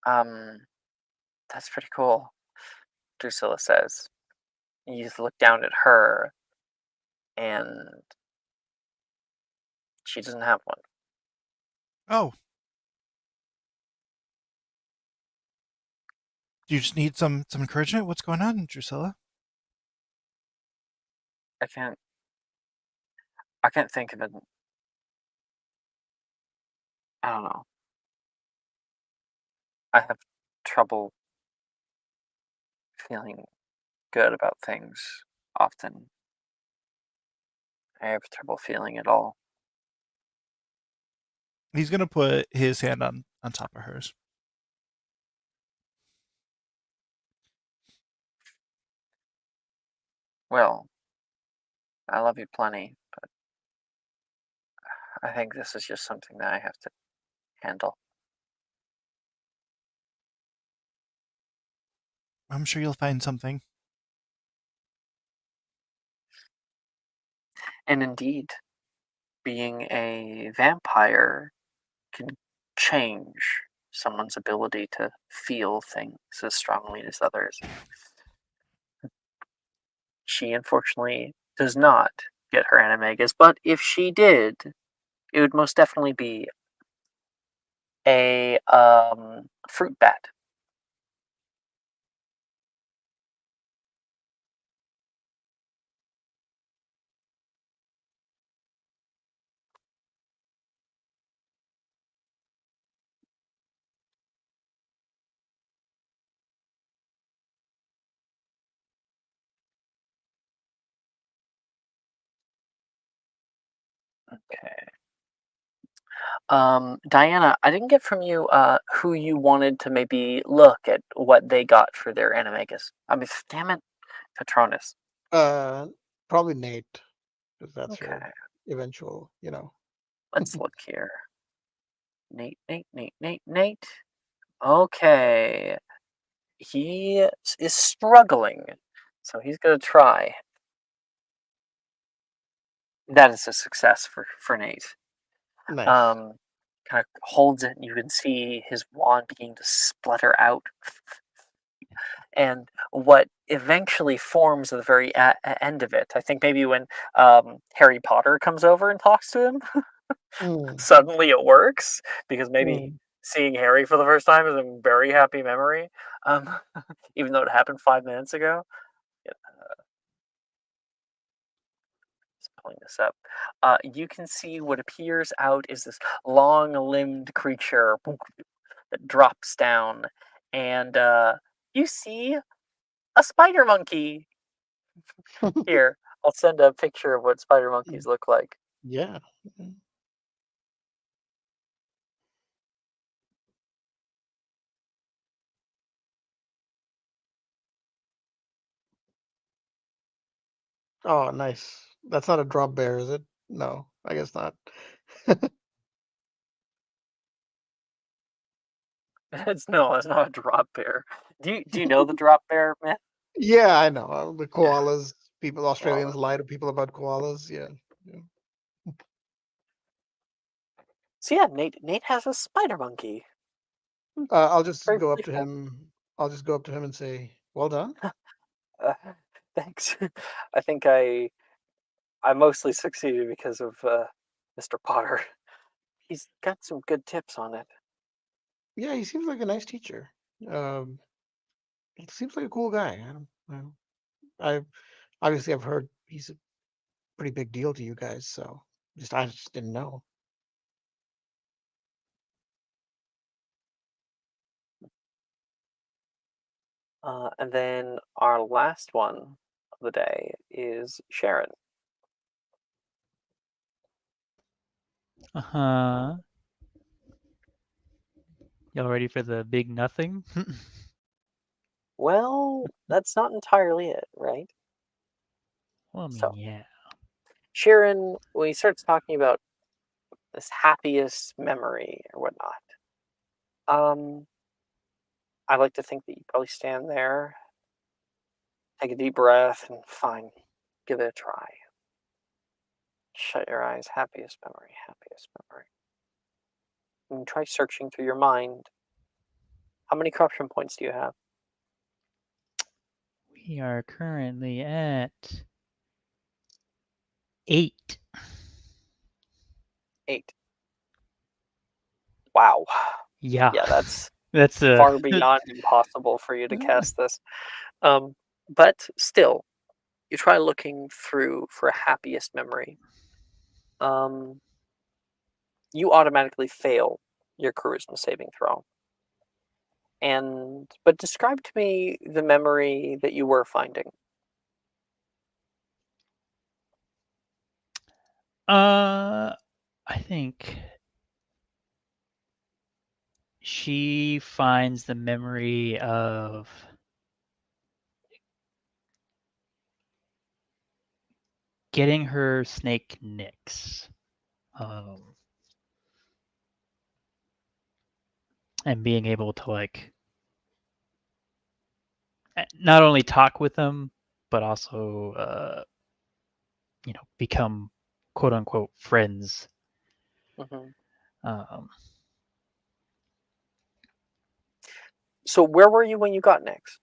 that's pretty cool, Drusilla says. You just look down at her, and she doesn't have one. Oh. Do you just need some encouragement? What's going on, Drusilla? I can't think of it. I don't know. I have trouble feeling good about things often. I have trouble feeling it all. He's going to put his hand on top of hers. Well, I love you plenty, but I think this is just something that I have to handle. I'm sure you'll find something. And indeed, being a vampire can change someone's ability to feel things as strongly as others. She unfortunately does not get her animagus, but if she did, it would most definitely be a fruit bat. Okay. Diana, I didn't get from you who you wanted to maybe look at what they got for their animagus. I mean, damn it, Patronus. Probably Nate, because that's Okay, her eventual, let's look here. Nate. Okay, he is struggling, so he's gonna try. That is a success for Nate. Nice. Kind of holds it, and you can see his wand beginning to splutter out. And what eventually forms at the very end of it, I think maybe when Harry Potter comes over and talks to him, Mm, suddenly it works because maybe mm. seeing Harry for the first time is a very happy memory. Um, even though it happened 5 minutes ago. Yeah, just pulling this up. You can see what appears out is this long-limbed creature that drops down, and you see a spider monkey. Here, I'll send a picture of what spider monkeys look like. Yeah. Oh, nice. That's not a drop bear, is it? No, I guess not. It's not a drop bear. Do you know the drop bear myth? Yeah, I know. The Yeah. koalas. People, Australians Well, lie to people about koalas. Yeah. Yeah. so yeah, Nate has a spider monkey. I'll just Very go up to playful. him. I'll just go up to him and say, "Well done." Uh, thanks. I think I mostly succeeded because of Mr. Potter. He's got some good tips on it. Yeah, he seems like a nice teacher. Um, he seems like a cool guy. I obviously I've heard he's a pretty big deal to you guys, so I just didn't know. And then our last one of the day is Sharon. Uh-huh. Y'all ready for the big nothing? Well, that's not entirely it, right? Well, I mean, So, yeah. Sharon, when he starts talking about this happiest memory or whatnot, I like to think that you probably stand there, take a deep breath, and fine, give it a try. Shut your eyes, happiest memory, happiest memory. And try searching through your mind. How many corruption points do you have? We are currently at 8. 8. Wow. Yeah. Yeah, that's That's far beyond impossible for you to cast this. But still, you try looking through for a happiest memory. You automatically fail your charisma saving throw. But describe to me the memory that you were finding. I think she finds the memory of getting her snake Nyx. And being able to like not only talk with them, but also become quote unquote friends. Mhm. Um, So where were you when you got Nyx?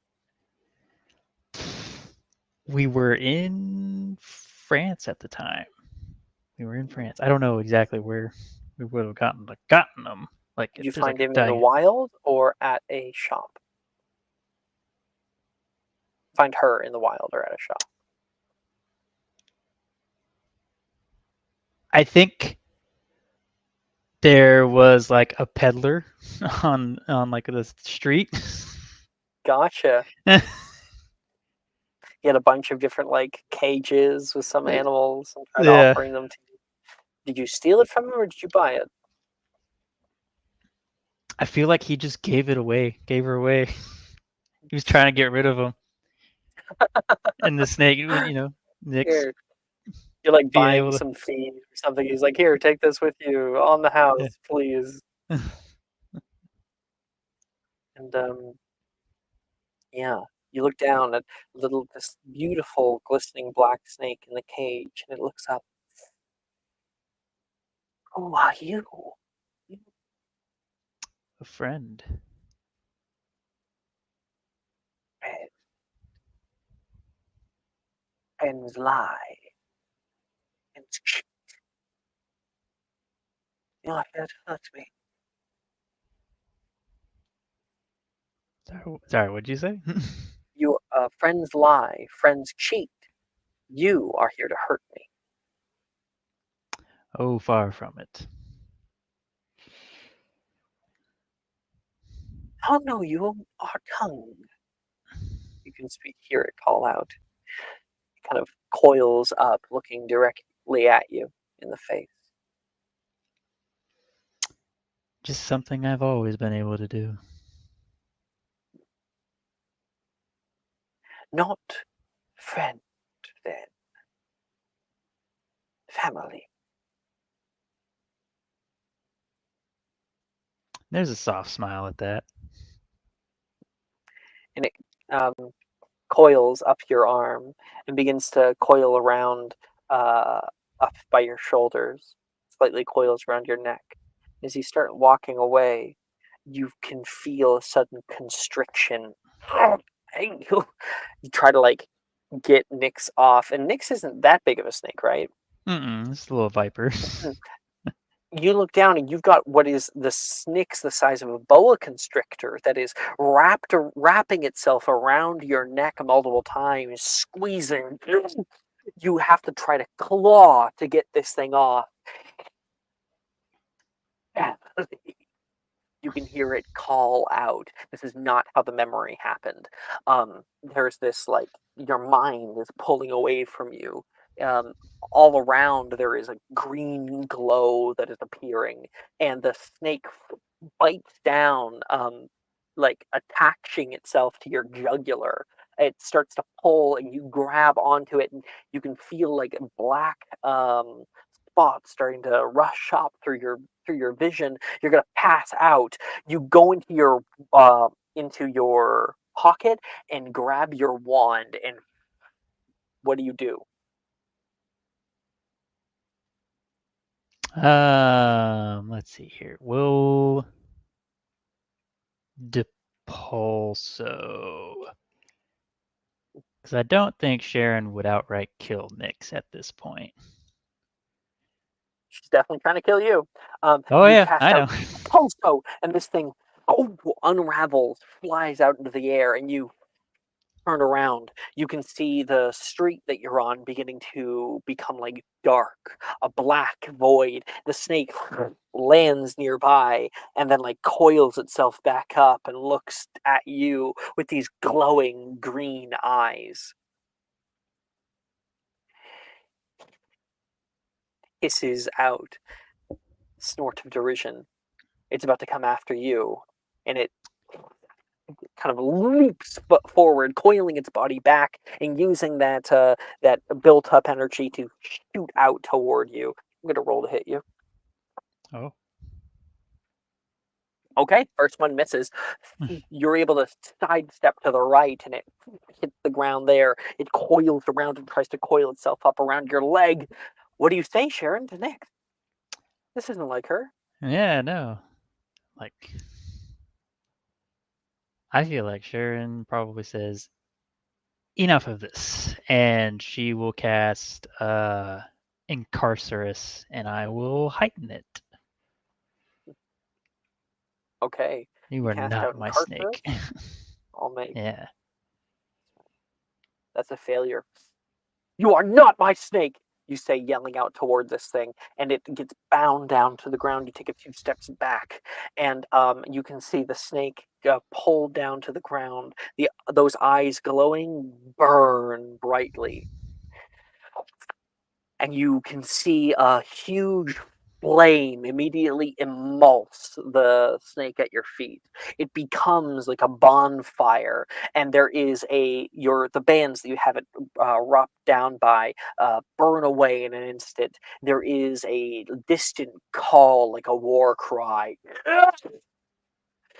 we were in France at the time. We were in France. I don't know exactly where we would have gotten them. Like Did you there's like find a him in the diagram. wild or at a shop? Find her in the wild or at a shop. I think there was like a peddler on like the street. Gotcha. He had a bunch of different like cages with some animals and tried Yeah. offering them to you. Did you steal it from him or did you buy it? I feel like he just gave her away. He was trying to get rid of him. And the snake, Nyx Here, you're like being buying able some feed or something. He's like, here, take this with you on the to. house, please. And yeah, you look down at this beautiful glistening black snake in the cage, and it looks up. Who are you? A friend. Red. Friends lie. And you're not here to hurt me. Sorry, what'd you say? You friends lie, friends cheat. You are here to hurt me. Oh, far from it. How know you our tongue? You can hear it call out. It kind of coils up, looking directly at you in the face. Just something I've always been able to do. Not friend, then. Family. There's a soft smile at that. And it coils up your arm and begins to coil around up by your shoulders, slightly coils around your neck. As you start walking away, you can feel a sudden constriction. You try to like get Nyx off, and Nyx isn't that big of a snake, right? It's a little viper. You look down and you've got what is the snake's the size of a boa constrictor that is wrapping itself around your neck multiple times, squeezing. You have to try to claw to get this thing off. You can hear it call out. This is not how the memory happened. There's this like your mind is pulling away from you. All around there is a green glow that is appearing, and the snake bites down, like attaching itself to your jugular. It starts to pull, and you grab onto it, and you can feel like black spots starting to rush up through your vision. You're gonna pass out. You go into your pocket and grab your wand, and what do you do? Let's see here. We'll Depulso. Because I don't think Sharon would outright kill Nyx at this point. She's definitely trying to kill you. Oh You yeah, cast I out know. Pulso, and this thing unravels, flies out into the air, and you turn around. You can see the street that you're on beginning to become like dark, a black void. The snake lands nearby and then like coils itself back up and looks at you with these glowing green eyes. Hisses out, snort of derision. It's about to come after you, and it kind of leaps forward, coiling its body back and using that built-up energy to shoot out toward you. I'm gonna roll to hit you. Oh. Okay, first one misses. You're able to sidestep to the right, and it hits the ground there. It coils around and tries to coil itself up around your leg. What do you say, Sharon, to Nick? This isn't like her. Yeah, no. Like, I feel like Sharon probably says, enough of this. And she will cast Incarcerus, and I will heighten it. Okay. You are cast not out my Incarcerus? snake. I'll make. Yeah. That's a failure. You are not my snake, you say, yelling out toward this thing, and it gets bound down to the ground. You take a few steps back, and you can see the snake pulled down to the ground. Those eyes glowing burn brightly, and you can see a huge flame immediately emulse the snake at your feet. It becomes like a bonfire, and there is the bands that you have it wrapped down by burn away in an instant. There is a distant call, like a war cry,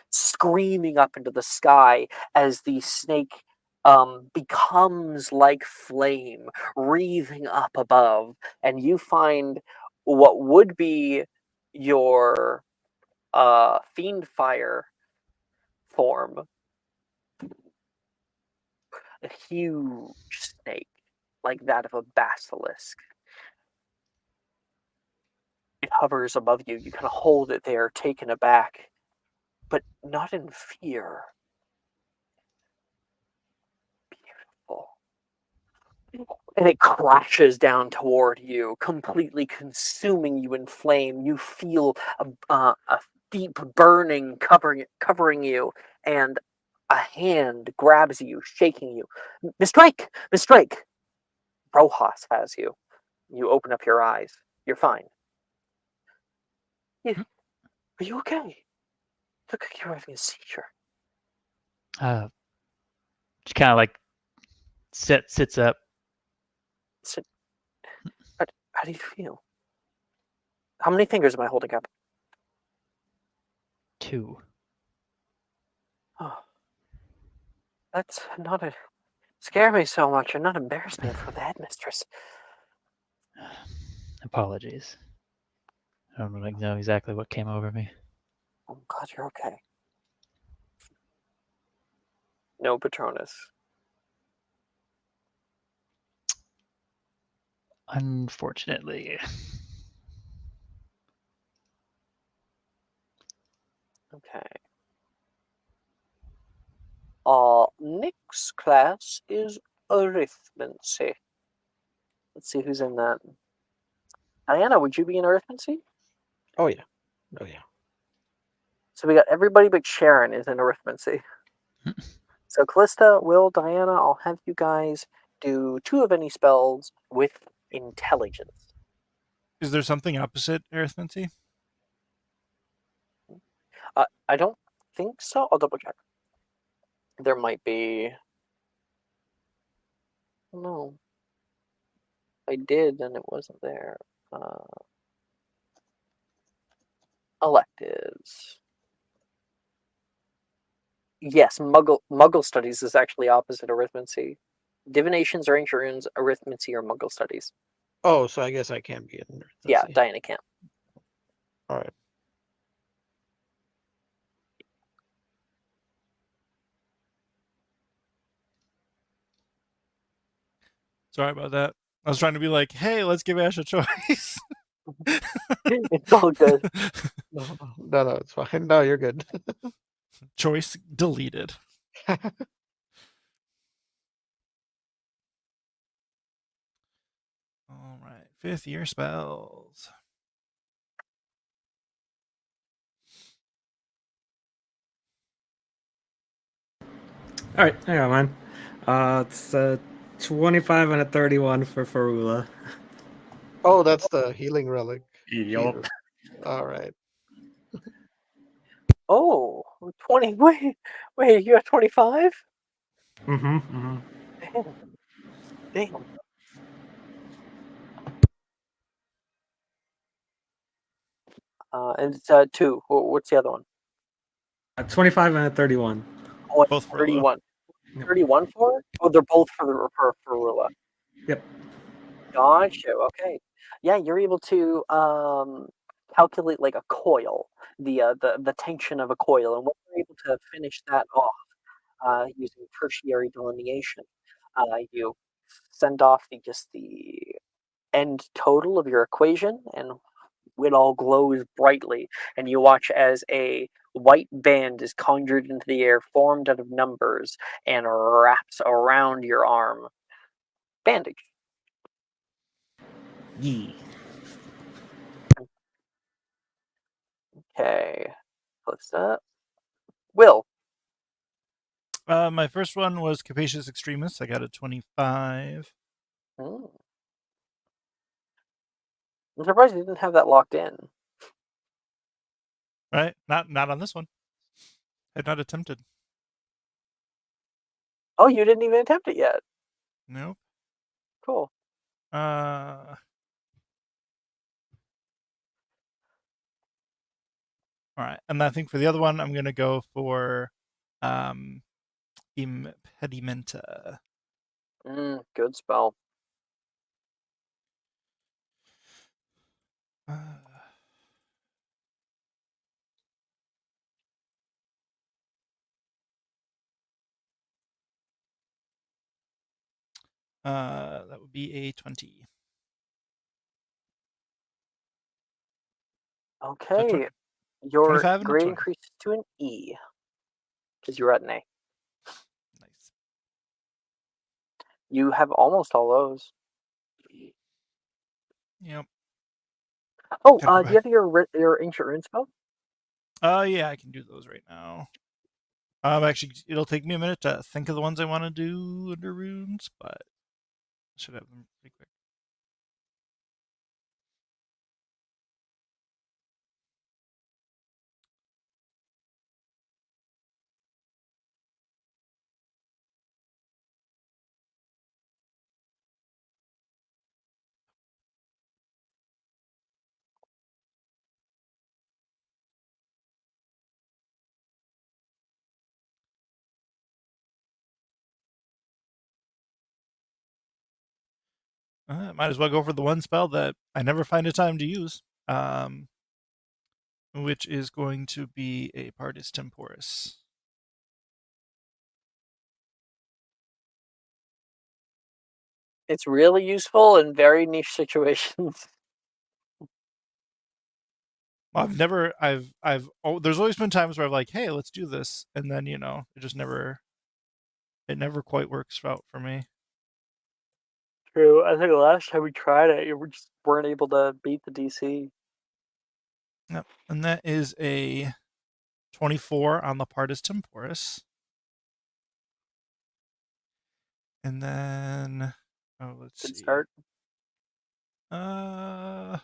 screaming up into the sky as the snake becomes like flame, wreathing up above, and you find what would be your fiend fire form, a huge snake like that of a basilisk. It hovers above you. You kind of hold it there, taken aback, but not in fear. and it crashes down toward you, completely consuming you in flame. You feel a deep burning covering you, and a hand grabs you, shaking you. Miss Drake! Miss Drake! Rojas has you. You open up your eyes. You're fine. Are you okay? Look like you're having a seizure. She kind of like sits up. How do you feel? How many fingers am I holding up? 2. Oh, that's not a scare me so much. And not embarrass me for the headmistress. Apologies. I don't really know exactly what came over me. I'm glad you're okay. No Patronus. Unfortunately. Okay. Next class is arithmancy. Let's see who's in that. Diana, would you be in arithmancy? Oh yeah. So we got everybody but Sharon is in arithmancy. So Callista, Will, Diana, I'll have you guys do 2 of any spells with intelligence. Is there something opposite arithmancy? I don't think so. I'll double check. There might be. No. If I did, then it wasn't there. Electives. Yes, Muggle studies is actually opposite arithmancy. Divinations or ancient runes, arithmancy or Muggle studies. Oh, so I guess I can be in there. Yeah, Diana can't. All right. Sorry about that. I was trying to be like, hey, let's give Ash a choice. It's all good. No, it's fine. No, you're good. Choice deleted. All right, 5th year spells. All right, hang on, man. It's 25 and a 31 for Farula. Oh, that's the healing relic. Yup. All right. Oh, 20. Wait, you got 25? Mm-hmm. Damn. And it's 2. What's the other one? 25 and a 31. Oh, Both for 31. Yep. 31 for? Oh, they're both for Rula. Yep. Gotcha. Okay. Yeah, you're able to calculate like a coil, the tension of a coil, and when you're able to finish that off using tertiary delineation, you send off the end total of your equation, and it all glows brightly, and you watch as a white band is conjured into the air, formed out of numbers, and wraps around your arm. Bandage. Yee. Okay. Close that. Will. My first one was Capacious Extremist. I got a 25. I'm surprised you didn't have that locked in. Right? Not on this one. Had not attempted. Oh, you didn't even attempt it yet. Nope. Cool. All right. And I think for the other one, I'm going to go for Impedimenta. Good spell. That would be a 20. Okay. Your 25 and a grade 20. increases to an E. Because you're at an A. Nice. You have almost all those. Yep. Oh, Gotta do you have your ancient rune spell? Yeah, I can do those right now. Actually, it'll take me a minute to think of the ones I want to do under runes, but I should have them pretty quick. Might as well go for the one spell that I never find a time to use, which is going to be a Partis Temporis. It's really useful in very niche situations. There's always been times where I'm like, hey, let's do this, and then it never quite works out for me. True. I think the last time we tried it, we just weren't able to beat the DC. Yep, and that is a 24 on the Partis Temporis. And then, let's Good see. start. Let's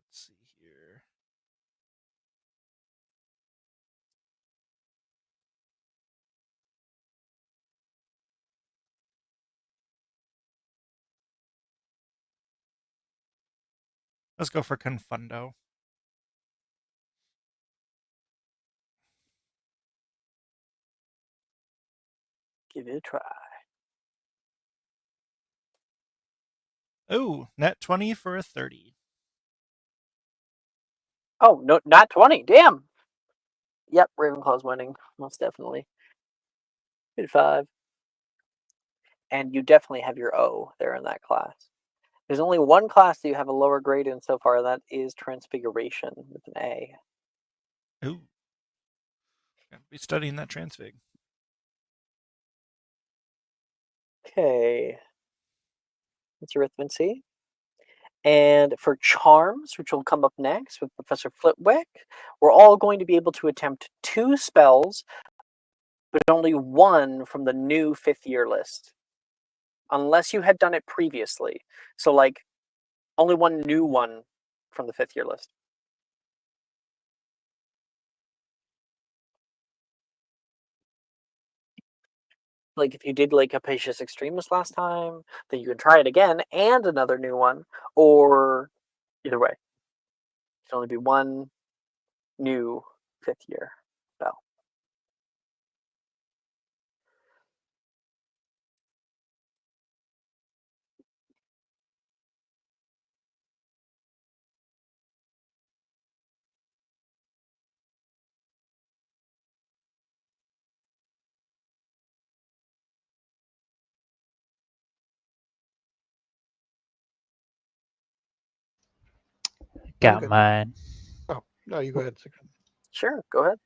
see here. Let's go for Confundo. Give it a try. Oh, net 20 for a 30. Oh, no, not 20. Damn. Yep, Ravenclaw's winning. Most definitely. Good 5. And you definitely have your O there in that class. There's only one class that you have a lower grade in so far, and that is Transfiguration with an A. Ooh. Gonna be studying that transfig. Okay. That's arithmancy. And for charms, which will come up next with Professor Flitwick, we're all going to be able to attempt 2 spells, but only one from the new 5th year list. Unless you had done it previously. So, like, only one new one from the 5th year list. Like, if you did, like, Capacious Extremis last time, then you can try it again and another new one, or either way. It can only be one new 5th year spell. Got Okay. mine. Oh, no, you go ahead. Sure, go ahead.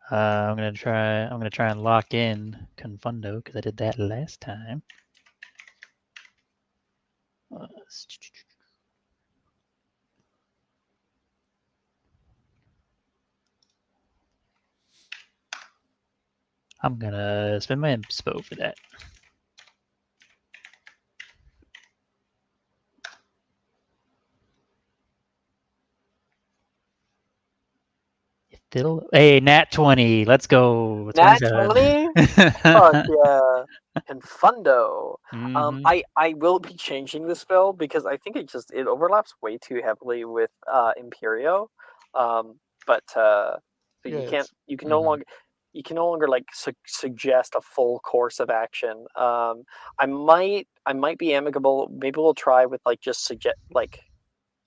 I'm gonna try and lock in Confundo because I did that last time. I'm gonna spend my inspo for that. Hey, nat 20. Let's go. Nat 27. 20? Fuck yeah. Confundo. Mhm. I will be changing the spell because I think it overlaps way too heavily with Imperio. But so Yeah, you can no longer like suggest a full course of action. I might be amicable. Maybe we'll try with like just suggest like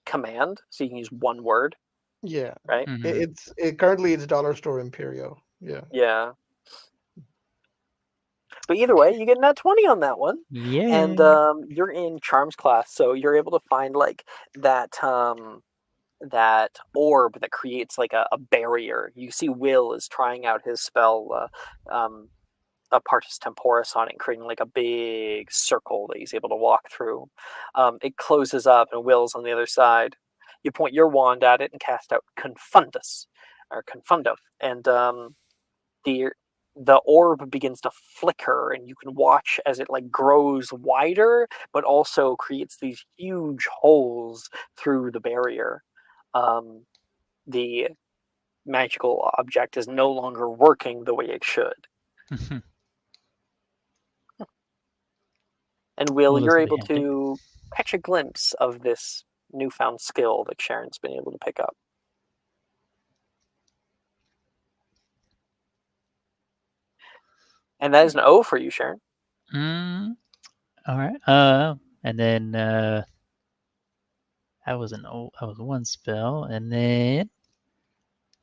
command, so you can use one word, yeah. right? Mhm. Currently it's Dollar Store Imperio. Yeah. Yeah. But either way, you get nat 20 on that one. Yeah. And you're in charms class, so you're able to find like that that orb that creates like a barrier. You see Will is trying out his spell, a Partus Temporis on it, creating like a big circle that he's able to walk through. It closes up and Will's on the other side. You point your wand at it and cast out Confundus, or Confundo, and the the orb begins to flicker, and you can watch as it like grows wider, but also creates these huge holes through the barrier. The magical object is no longer working the way it should. And Will, Well, this you're will be able handy. to catch a glimpse of this newfound skill that Sharon's been able to pick up. And that is an O for you, Sharon. All right. And then that was one spell, and then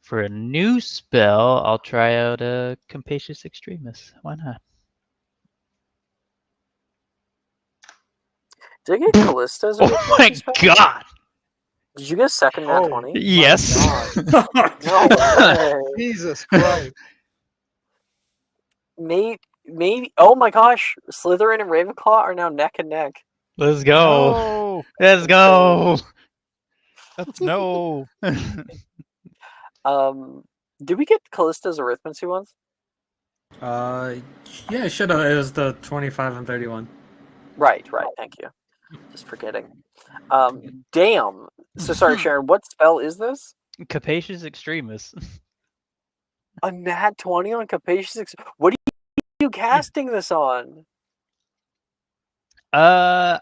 for a new spell, I'll try out a Capacious Extremis. Why not? Did I get Callista as a Oh my spell? god! Did you get a second nat Oh, 20? Yes. No way. Jesus Christ. Maybe. Oh my gosh, Slytherin and Ravenclaw are now neck and neck. Let's go. No, Let's go. that's no. Did we get Callista's arithmancy ones? Yeah, should have. It was the 25 and 31. Right. Thank you. Just forgetting. Damn. So sorry, Sharon. What spell is this? Capacious Extremis. A nat 20 on Capacious. What are you casting this on? I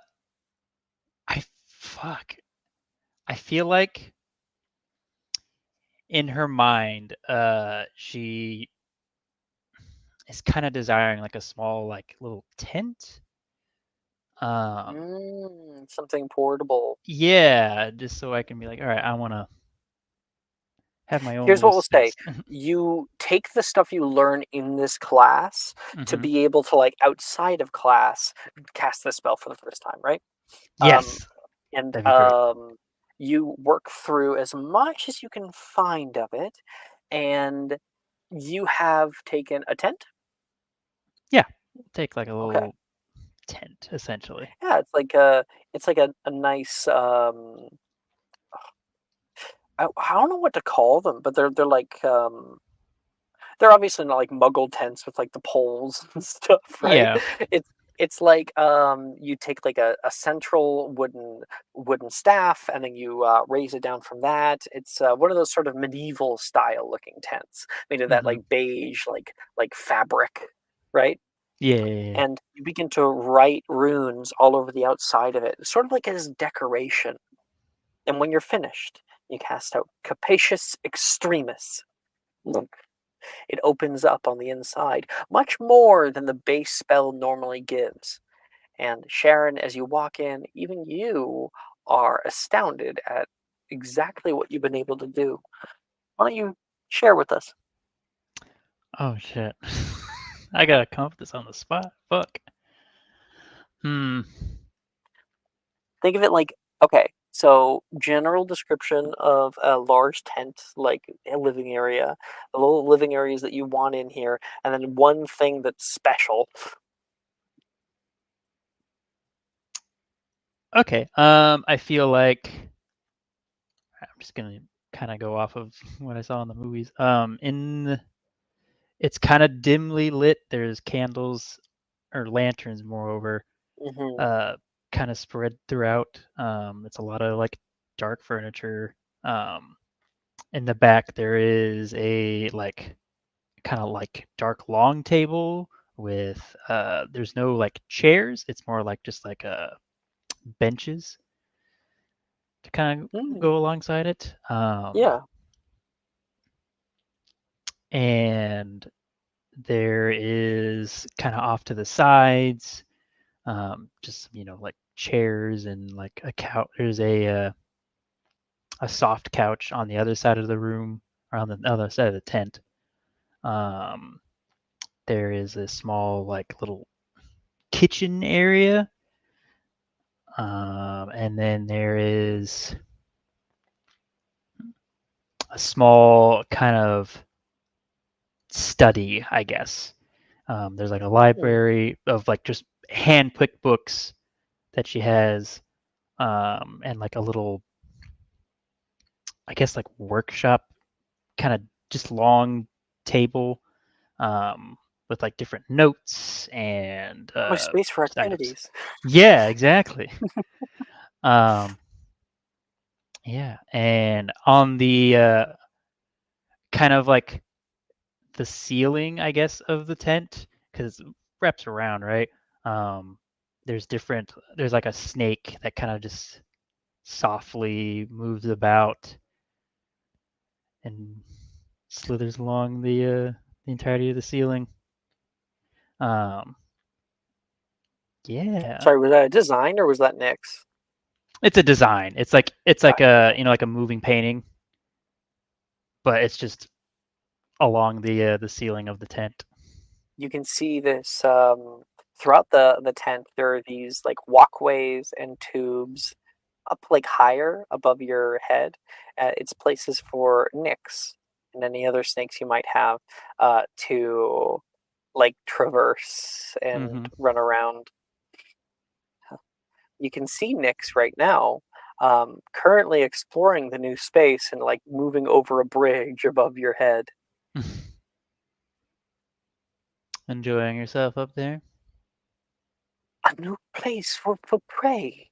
feel like in her mind, she is kind of desiring like a small, like little tent. Something portable. Yeah, just so I can be like, all right, I want to have my own. Here's what little we'll say. space. You take the stuff you learn in this class to Mhm. be able to, like, outside of class, cast this spell for the first time, right? Yes, And that'd be great. you work through as much as you can find of it, and you have taken a tent. Take like a Okay. little tent, essentially. Yeah, it's like a nice I don't know what to call them, but they're like they're obviously not like Muggle tents with like the poles and stuff, right? Yeah. It's like you take like a central wooden staff, and then you raise it down from that. It's one of those sort of medieval style looking tents, made of that Mhm. like beige like fabric, right? Yeah. And you begin to write runes all over the outside of it, sort of like as decoration. And when you're finished, you cast out Capacious Extremis. It opens up on the inside, much more than the base spell normally gives. And Sharon, as you walk in, even you are astounded at exactly what you've been able to do. Why don't you share with us? Oh shit. I gotta come up with this on the spot. Fuck. Think of it like, okay, so general description of a large tent, like a living area, the little living areas that you want in here, and then one thing that's special. Okay. I feel like I'm just gonna kind of go off of what I saw in the movies. It's kind of dimly lit. There's candles or lanterns, moreover, Mm-hmm. kind of spread throughout. It's a lot of like dark furniture. In the back there is a like kind of like dark long table with there's no like chairs. It's more like just like benches to kind of go alongside it. Yeah. And there is kind of off to the sides, just like chairs and like a couch. There's a soft couch on the other side of the room, or on the other side of the tent. There is a small like little kitchen area, and then there is small kind of study, I guess. There's like a library of like just hand-picked books that she has, and like a little, I guess, like workshop kind of just long table, with like different notes and My space for just items. activities. Yeah, exactly. Yeah, and on the kind of like the ceiling, I guess, of the tent, because it wraps around, right? There's like a snake that kind of just softly moves about and slithers along the entirety of the ceiling. Yeah, Sorry, was that a design or was that Nick's? it's a design. It's like Gotcha. a like a moving painting, but it's just along the ceiling of the tent. You can see this throughout the tent. There are these like walkways and tubes up like higher above your head. It's places for Nyx and any other snakes you might have to like traverse and run around. You can see Nyx right now, currently exploring the new space and like moving over a bridge above your head. Enjoying yourself up there? A new place for prey.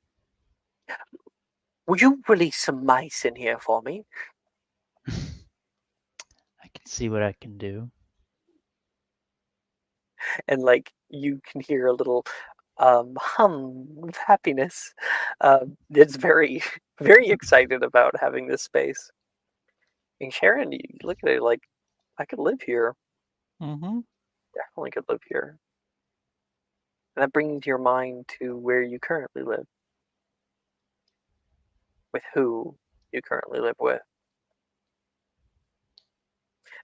Would you release some mice in here for me? I can see what I can do. And like you can hear a little hum of happiness. It's very, very excited about having this space. And Sharon, you look at it like, I could live here. Definitely could live here. And that brings your mind to where you currently live. With who you currently live with.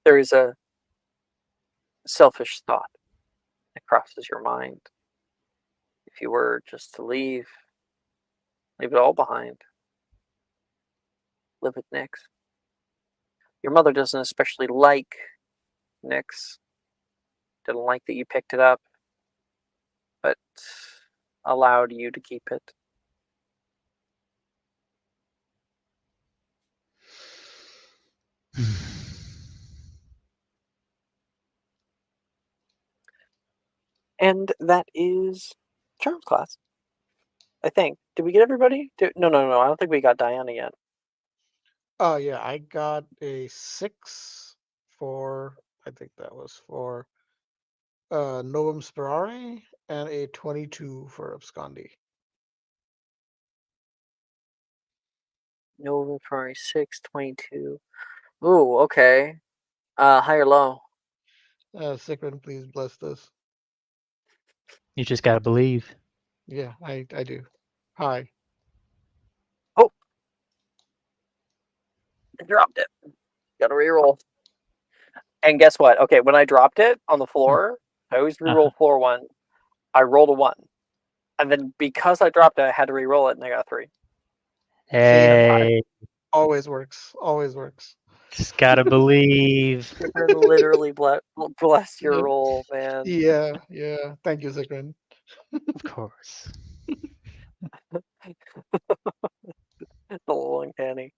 There is a selfish thought that crosses your mind. If you were just to leave it all behind, live with Nyx. Your mother doesn't especially like Nyx. Didn't like that you picked it up, but allowed you to keep it. And that is Charms class. I think. Did we get everybody? No. I don't think we got Diana yet. Oh yeah, I got a 6 for, I think that was for Novum Sperare, and a 22 for Abscondi. Nova Ferrari 622. Ooh, okay. High or low? Sikrin, please bless this. You just gotta believe. Yeah, I do. Hi. Oh! I dropped it. Gotta reroll. And guess what? Okay, when I dropped it on the floor, I always reroll floor 1. I rolled a 1. And then because I dropped it, I had to reroll it, and I got a 3. Hey, Always works. Always works. just gotta believe. Sikrin literally bless your roll, man. Yeah. Thank you, Sikrin. Of course. It's a little uncanny.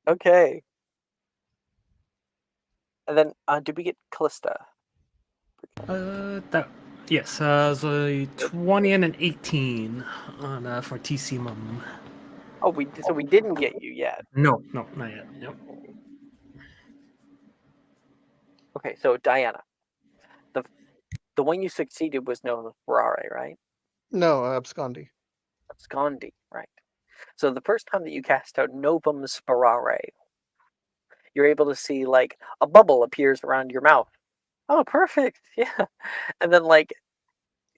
Okay. And then, did we get Callista? Yes, it was a 20 and an 18 on for TC Mum. Oh, so we didn't get you yet. No, not yet. Yep. Okay, so Diana, the one you succeeded was Nova Ferrari, right? No, Abscondi. Abscondi, right? So the first time that you cast out Novum Sperare, you're able to see like a bubble appears around your mouth. Oh, perfect! Yeah, and then like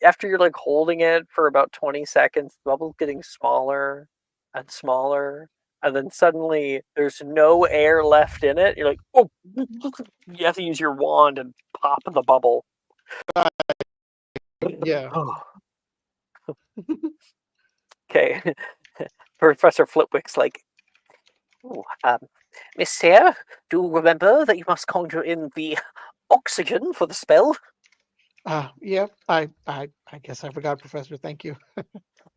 after you're like holding it for about 20 seconds, the bubble's getting smaller and smaller, and then suddenly there's no air left in it. You're like, oh, you have to use your wand and pop the bubble. Yeah. Okay. Professor Flitwick's like, ooh, Miss Sayre, do remember that you must conjure in the oxygen for the spell. Yeah, I guess I forgot, Professor. Thank you.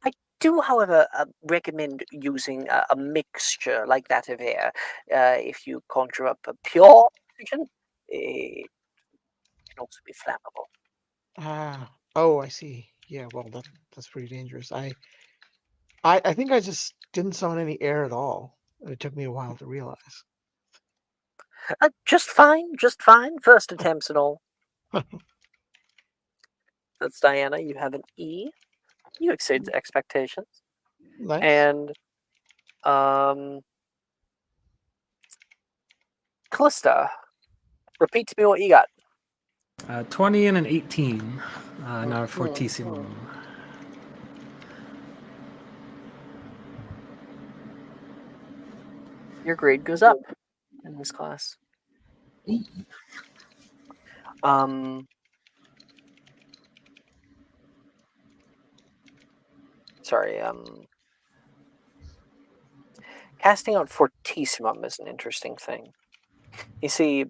I do, however, recommend using a mixture like that of air. If you conjure up a pure oxygen, it can also be flammable. Oh, I see. Yeah, well, that's pretty dangerous. I think I just didn't summon any air at all. It took me a while to realize. Just fine, just fine. First attempts and all. That's Diana. You have an E. You exceed expectations. Nice. And Callista, repeat to me what you got. 20 and an 18. Now Mhm. fortissimo. Your grade goes up in this class. Sorry, casting out Fortissimum is an interesting thing. You see,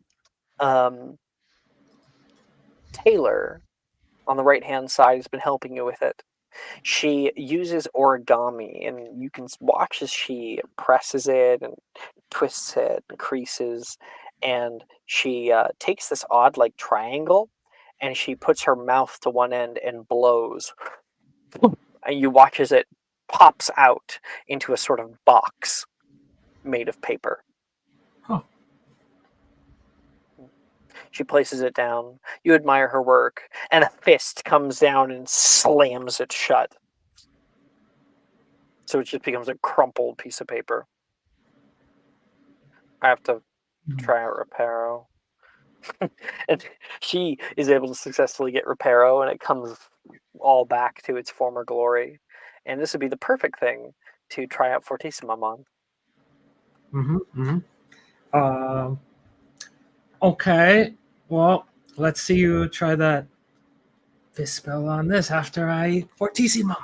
Taylor on the right-hand side has been helping you with it. She uses origami, and you can watch as she presses it and twists it and creases, and she takes this odd like triangle, and she puts her mouth to one end and blows, and you watch as it pops out into a sort of box made of paper. Huh. She places it down. You admire her work, and a fist comes down and slams it shut. So it just becomes a crumpled piece of paper. I have to try out Reparo. And she is able to successfully get Reparo, and it comes all back to its former glory. And this would be the perfect thing to try out Fortissimum on. Okay. Well, let's see you try that fist spell on this after I eat fortissimo.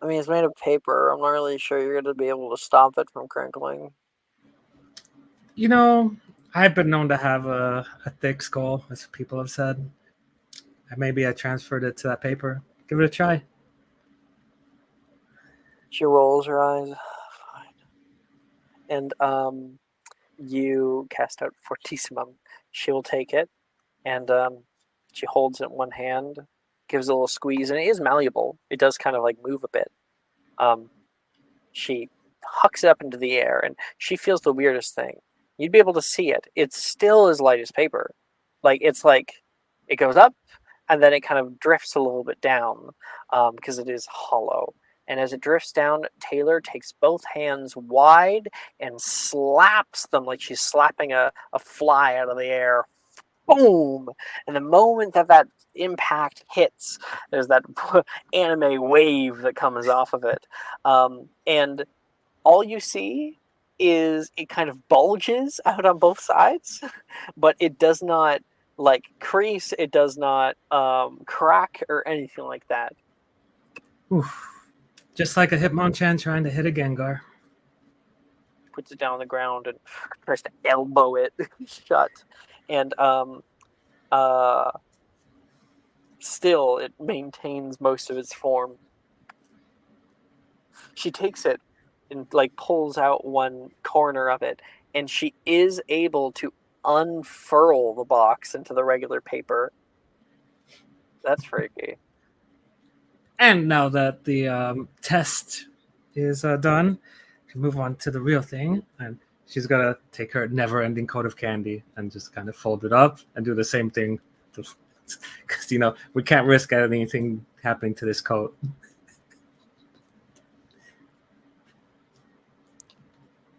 I mean, it's made of paper. I'm not really sure you're going to be able to stop it from crinkling. You know, I've been known to have a thick skull, as people have said. And maybe I transferred it to that paper. Give it a try. She rolls her eyes. Fine. And you cast out Fortissimum. She will take it, and she holds it in one hand, gives it a little squeeze, and it is malleable. It does kind of like move a bit. She hucks it up into the air, and she feels the weirdest thing. You'd be able to see it. It's still as light as paper. It's like it goes up, and then it kind of drifts a little bit down because it is hollow. And as it drifts down, Taylor takes both hands wide and slaps them like she's slapping a fly out of the air. Boom! And the moment that impact hits, there's that anime wave that comes off of it. And all you see is it kind of bulges out on both sides, but it does not like crease, it does not crack or anything like that. Oof. Just like a Hitmonchan trying to hit a Gengar. Puts it down on the ground and tries to elbow it shut. And still it maintains most of its form. She takes it and like pulls out one corner of it, and she is able to unfurl the box into the regular paper. That's freaky. And now that the test is done, we can move on to the real thing. And she's gonna take her never-ending coat of candy and just kind of fold it up and do the same thing, because we can't risk anything happening to this coat.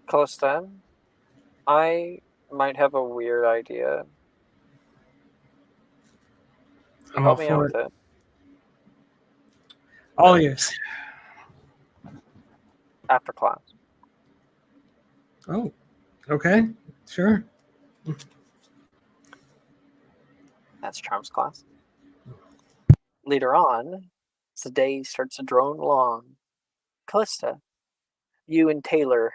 Callista, I might have a weird idea. You I'm help all me out for with it. it. All ears. After class. Oh, okay, sure. That's Charms class. Later on, as the day starts to drone along, Callista, you and Taylor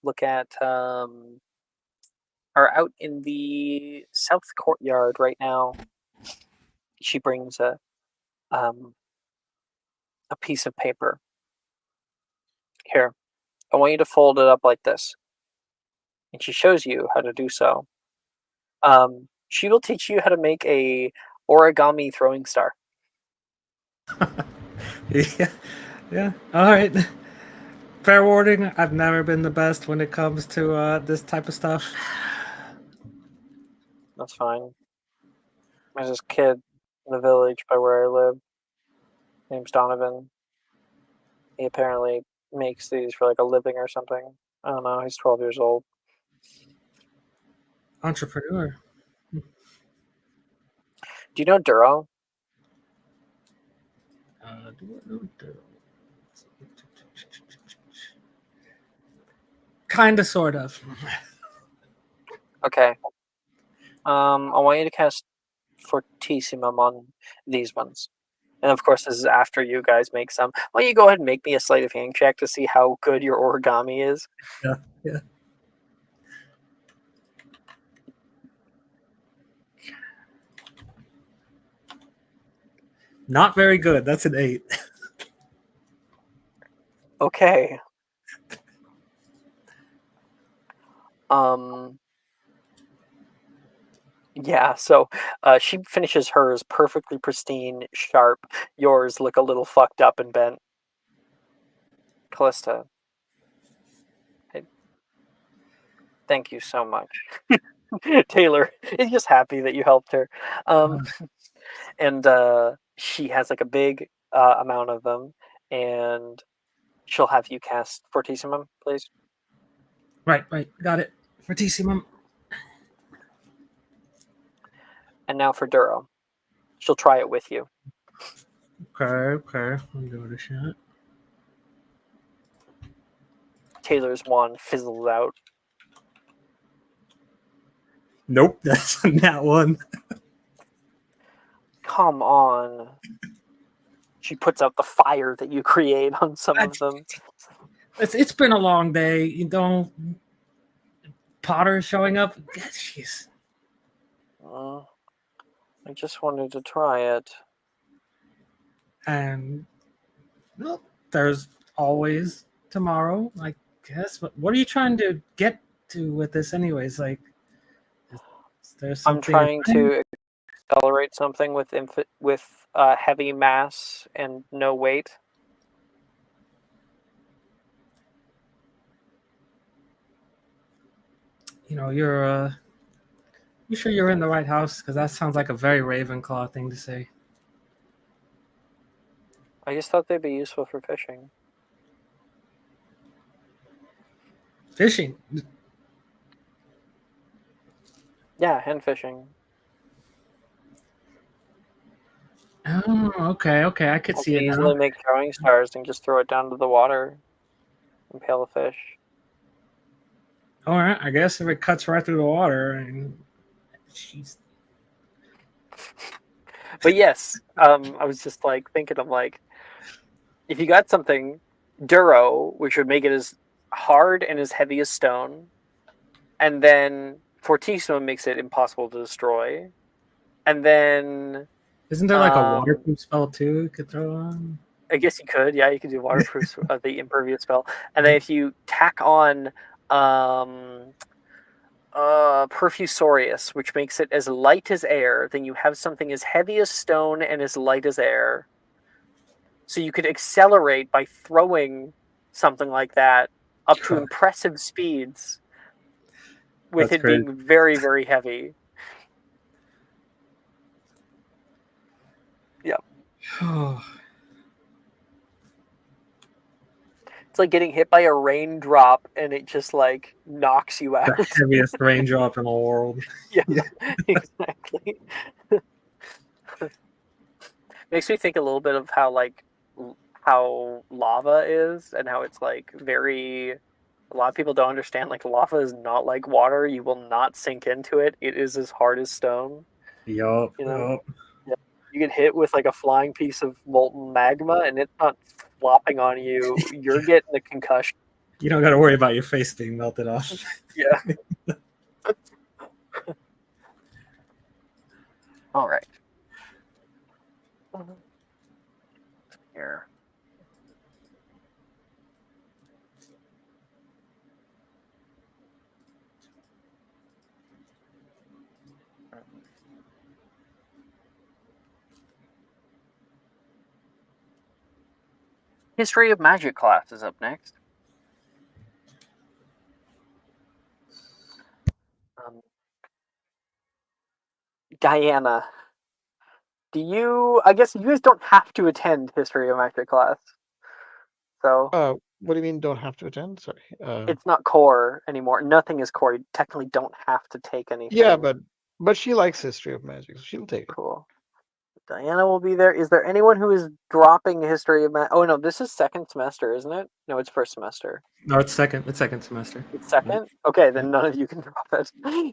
look at are out in the south courtyard right now. She brings a piece of paper. Here, I want you to fold it up like this. And she shows you how to do so. She will teach you how to make a origami throwing star. Yeah, yeah. All right. Fair warning, I've never been the best when it comes to this type of stuff. That's fine. There's this kid in the village by where I live. Name's Donovan. He apparently makes these for like a living or something. I don't know. He's 12 years old. Entrepreneur. Do you know Duro? Kinda, sort of. Okay. I want you to cast Fortissimum on these ones. And of course, this is after you guys make some. Why don't you go ahead and make me a sleight of hand check to see how good your origami is? Yeah, yeah. Not very good. That's an 8. Okay. Yeah, so she finishes hers perfectly pristine, sharp. Yours look a little fucked up and bent. Callista, thank you so much. Taylor is just happy that you helped her. And she has like a big amount of them, and she'll have you cast Fortissimum, please. Right. Got it. Fortissimum. And now for Duro. She'll try it with you. Okay. I'll give it a shot. Taylor's wand fizzles out. Nope, that's that one. Come on. She puts out the fire that you create on some of them. It's been a long day. You know, Potter showing up. Jeez. I just wanted to try it. And well, there's always tomorrow, I guess. But what are you trying to get to with this, anyways? Like, is there something? I'm trying to accelerate something with heavy mass and no weight. You know, you sure you're in the right house? Because that sounds like a very Ravenclaw thing to say. I just thought they'd be useful for fishing. Fishing? Yeah, and fishing. Oh, okay. I could see it Easily now. make throwing stars and just throw it down to the water. Impale a fish. All right, I guess if it cuts right through the water, and jeez. But yes, I was just like thinking, I'm like, if you got something Duro, which would make it as hard and as heavy as stone, and then Fortissimo makes it impossible to destroy, and then Isn't there like a waterproof spell too you could throw on? I guess you could, yeah, you could do waterproof, the impervious spell, and then if you tack on Perfusorius, which makes it as light as air, then you have something as heavy as stone and as light as air. So you could accelerate by throwing something like that up to impressive speeds with That's it being very, very heavy. Yeah. It's like getting hit by a raindrop and it just like knocks you out. The heaviest raindrop in the world. Yeah. Exactly. Makes me think a little bit of how lava is and how it's like very. A lot of people don't understand, like, lava is not like water. You will not sink into it. It is as hard as stone. Yup. You know? Yeah. You get hit with like a flying piece of molten magma and it's not flopping on you. You're getting a concussion. You don't got to worry about your face being melted off. Yeah. All right. Here. History of Magic class is up next. Diana, I guess you guys don't have to attend History of Magic class. So What do you mean don't have to attend? Sorry. it's not core anymore. Nothing is core. You technically don't have to take anything. Yeah, but she likes History of Magic, so she'll take it. Cool. Diana will be there. Is there anyone who is dropping History of Magic? Oh no, this is second semester, isn't it? No, it's first semester. No, it's second. It's second semester. It's second? Okay, then none of you can drop it.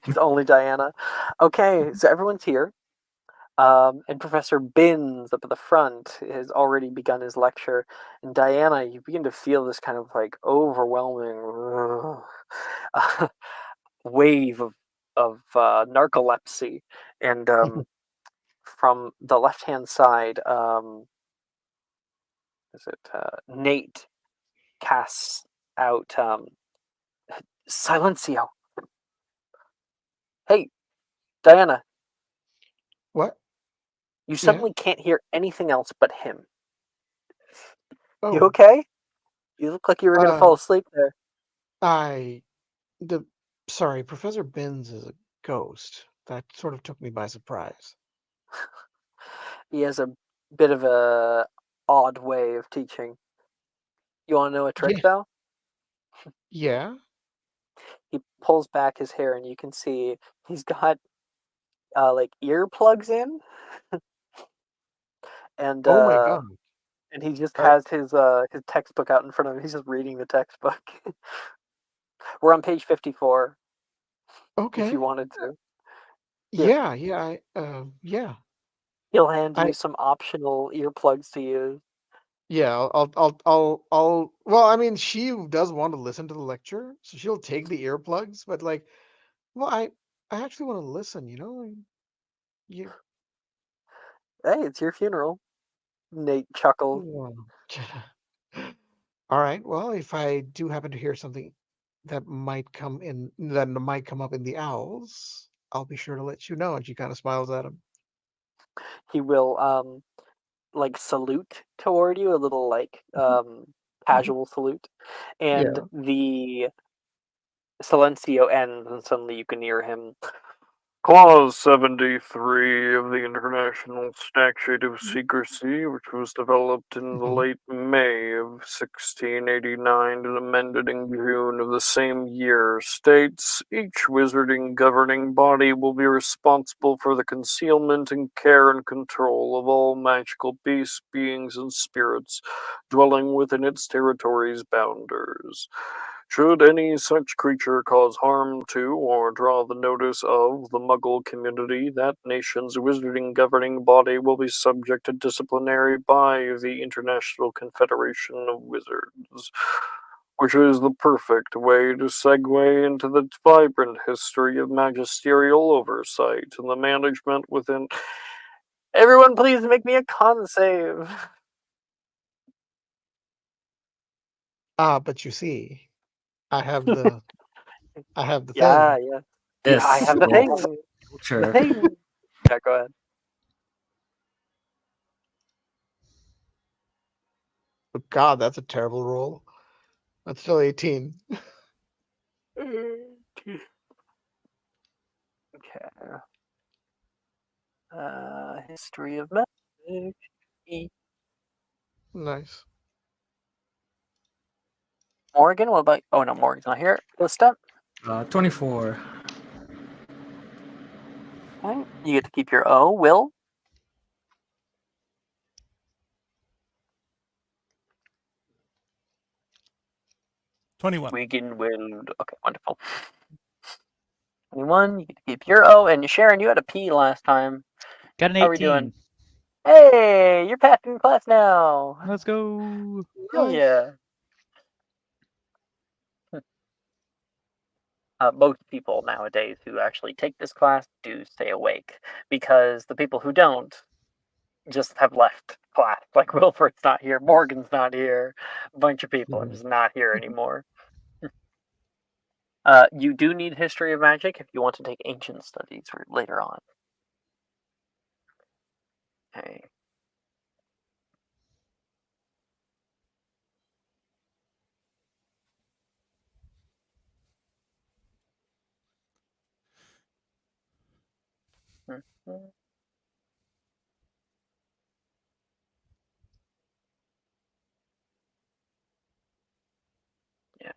It's only Diana. Okay, so everyone's here. And Professor Binns up at the front has already begun his lecture. And Diana, you begin to feel this kind of like overwhelming wave of narcolepsy. And from the left-hand side, Nate casts out Silencio. Hey, Diana. What? You suddenly can't hear anything else but him. Oh. You okay? You look like you were going to fall asleep there. Sorry, Professor Binns is a ghost. That sort of took me by surprise. He has a bit of a odd way of teaching. You want to know a trick, though? Yeah? He pulls back his hair, and you can see he's got like earplugs in. And oh my god. And he just has his textbook out in front of him. He's just reading the textbook. We're on page 54. Okay. If you wanted to. Yeah. Yeah. He'll hand you some optional earplugs to use. Yeah, I'll. Well, I mean, she does want to listen to the lecture, so she'll take the earplugs. But like, well, I actually want to listen. You know, you. Hey, it's your funeral. Nate chuckled. All right. Well, if I do happen to hear something that might come up in the owls, I'll be sure to let you know. And she kind of smiles at him. He will like salute toward you, a little like casual salute, and the Silencio ends, and suddenly you can hear him. Clause 73 of the International Statute of Secrecy, which was developed in the late May of 1689 and amended in June of the same year, states each wizarding governing body will be responsible for the concealment and care and control of all magical beasts, beings, and spirits dwelling within its territory's boundaries. Should any such creature cause harm to or draw the notice of the Muggle community, that nation's wizarding governing body will be subject to disciplinary by the International Confederation of Wizards, which is the perfect way to segue into the vibrant history of magisterial oversight and the management within. Everyone, please make me a con save. But you see, I have the thing. Yeah. Yes, I have the thing. Sure. The thing. Yeah, go ahead. Oh God, that's a terrible roll. That's still 18. Okay. History of magic. Nice. Morgan, what about? Oh no, Morgan's not here. Lista. 24. Okay. You get to keep your O. Will. 21. Wigan will. Okay, wonderful. 21. You get to keep your O. And Sharon, you had a P last time. Got an 18. How are we doing? Hey, you're passing class now. Let's go. Hell yeah. most people nowadays who actually take this class do stay awake, because the people who don't just have left class. Like Wilford's not here, Morgan's not here, a bunch of people are just not here anymore. You do need history of magic if you want to take ancient studies for later on. Okay. Mhm. Yeah.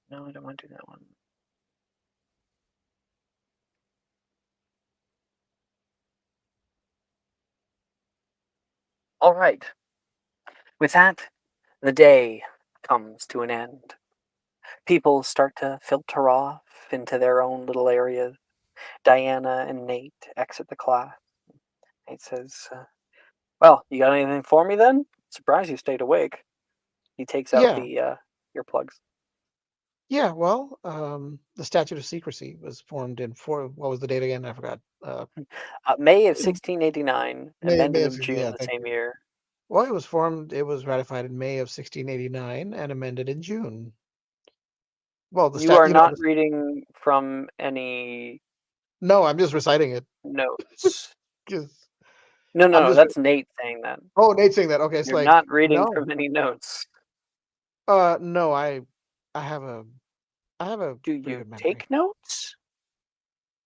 No, I don't want to do that one. All right. With that, the day comes to an end. People start to filter off into their own little areas. Diana and Nate exit the class. Nate says, well, you got anything for me then? Surprised you stayed awake. He takes out Yeah. the earplugs. Yeah, well, the statute of secrecy was formed in what was the date again? I forgot. May of 1689, May amended of in 60, June yeah, the thank same you. year. Well, it was ratified in May of 1689 and amended in June. Well, You are not reading from any no, I'm just reciting it. notes. 'Cause No, that's Nate saying that. Oh, Nate's saying that. Okay, it's You're like, not reading no. from any notes. No, I have a Do pretty you good memory. take notes?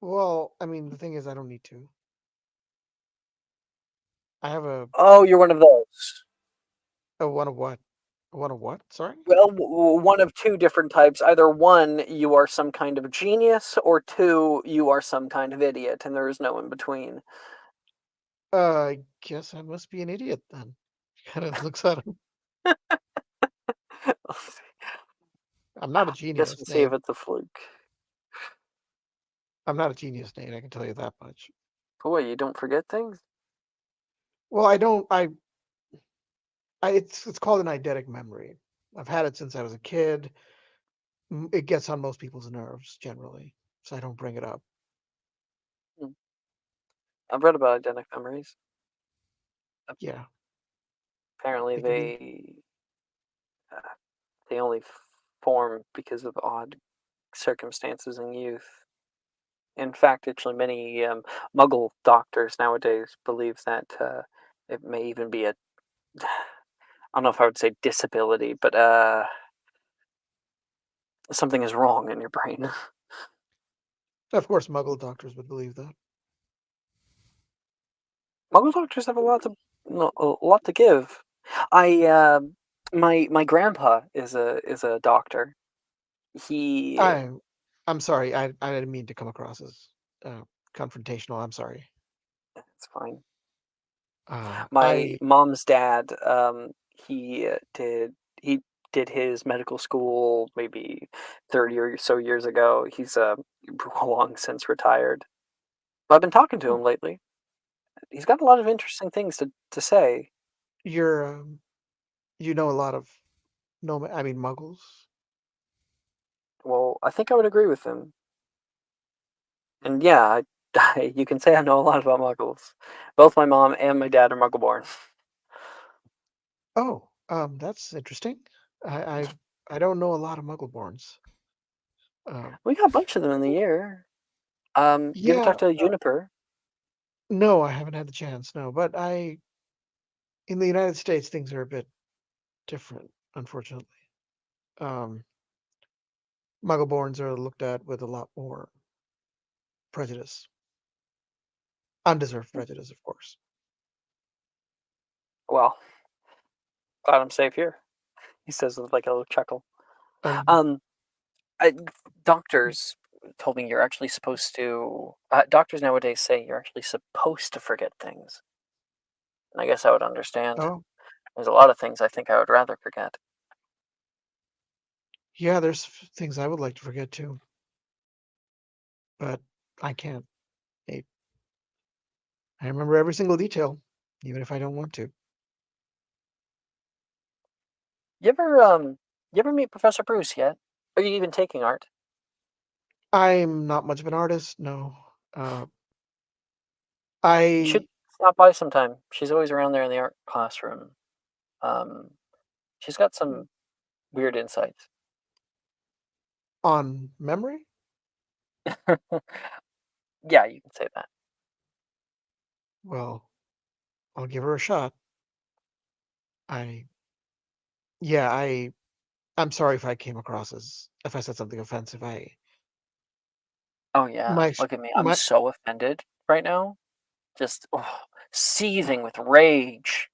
Well, I mean, the thing is, I don't need to. I have Oh, you're one of those. one of what? One of what? Sorry? Well, one of two different types. Either one, you are some kind of genius, or two, you are some kind of idiot, and there is no in between. I guess I must be an idiot then. Kind of looks at him. I'm not a Guess genius, we'll see Nate. if it's a fluke. I'm not a genius, Nate. I can tell you that much. Boy, you don't forget things? Well, I don't. It's called an eidetic memory. I've had it since I was a kid. It gets on most people's nerves generally, so I don't bring it up. I've read about eidetic memories. Yeah. Apparently, they only form because of odd circumstances in youth. In fact, actually, many Muggle doctors nowadays believe that it may even be a I don't know if I would say disability, but something is wrong in your brain. Of course, Muggle doctors would believe that. Muggle doctors have a lot to give. My grandpa is a doctor. He I'm sorry. I didn't mean to come across as confrontational. I'm sorry. It's fine. Uh, My I mom's dad, he he did his medical school maybe 30 or so years ago. He's long since retired. But I've been talking to him lately. He's got a lot of interesting things to say. you're you know a lot of no. I mean Muggles. Well, I think I would agree with him. And yeah, you can say I know a lot about Muggles. Both my mom and my dad are Muggle-born. Oh, that's interesting. I I, I don't know a lot of Muggleborns. We got a bunch of them in the year. You ever Yeah, talk to Juniper? no, I haven't had the chance. No, but in the United States things are a bit different, unfortunately. Um, Muggleborns are looked at with a lot more prejudice, undeserved prejudice, of course. Well, glad I'm safe here. He says with like a little chuckle. Um, Um, doctors told me you're actually supposed to. Doctors nowadays say you're actually supposed to forget things. And I guess I would understand. oh, There's a lot of things I think I would rather forget. yeah, there's things I would like to forget too, but I can't. Nate. I remember every single detail, even if I don't want to. You ever meet Professor Bruce yet? Are you even taking art? I'm not much of an artist. No. You I should stop by sometime. She's always around there in the art classroom. Um, she's got some weird insights. on memory. Yeah, you can say that. Well, I'll give her a shot. Yeah, I'm sorry if I came across as if I said something offensive. Oh yeah, My look at me. I'm my so offended right now. Just seething with rage.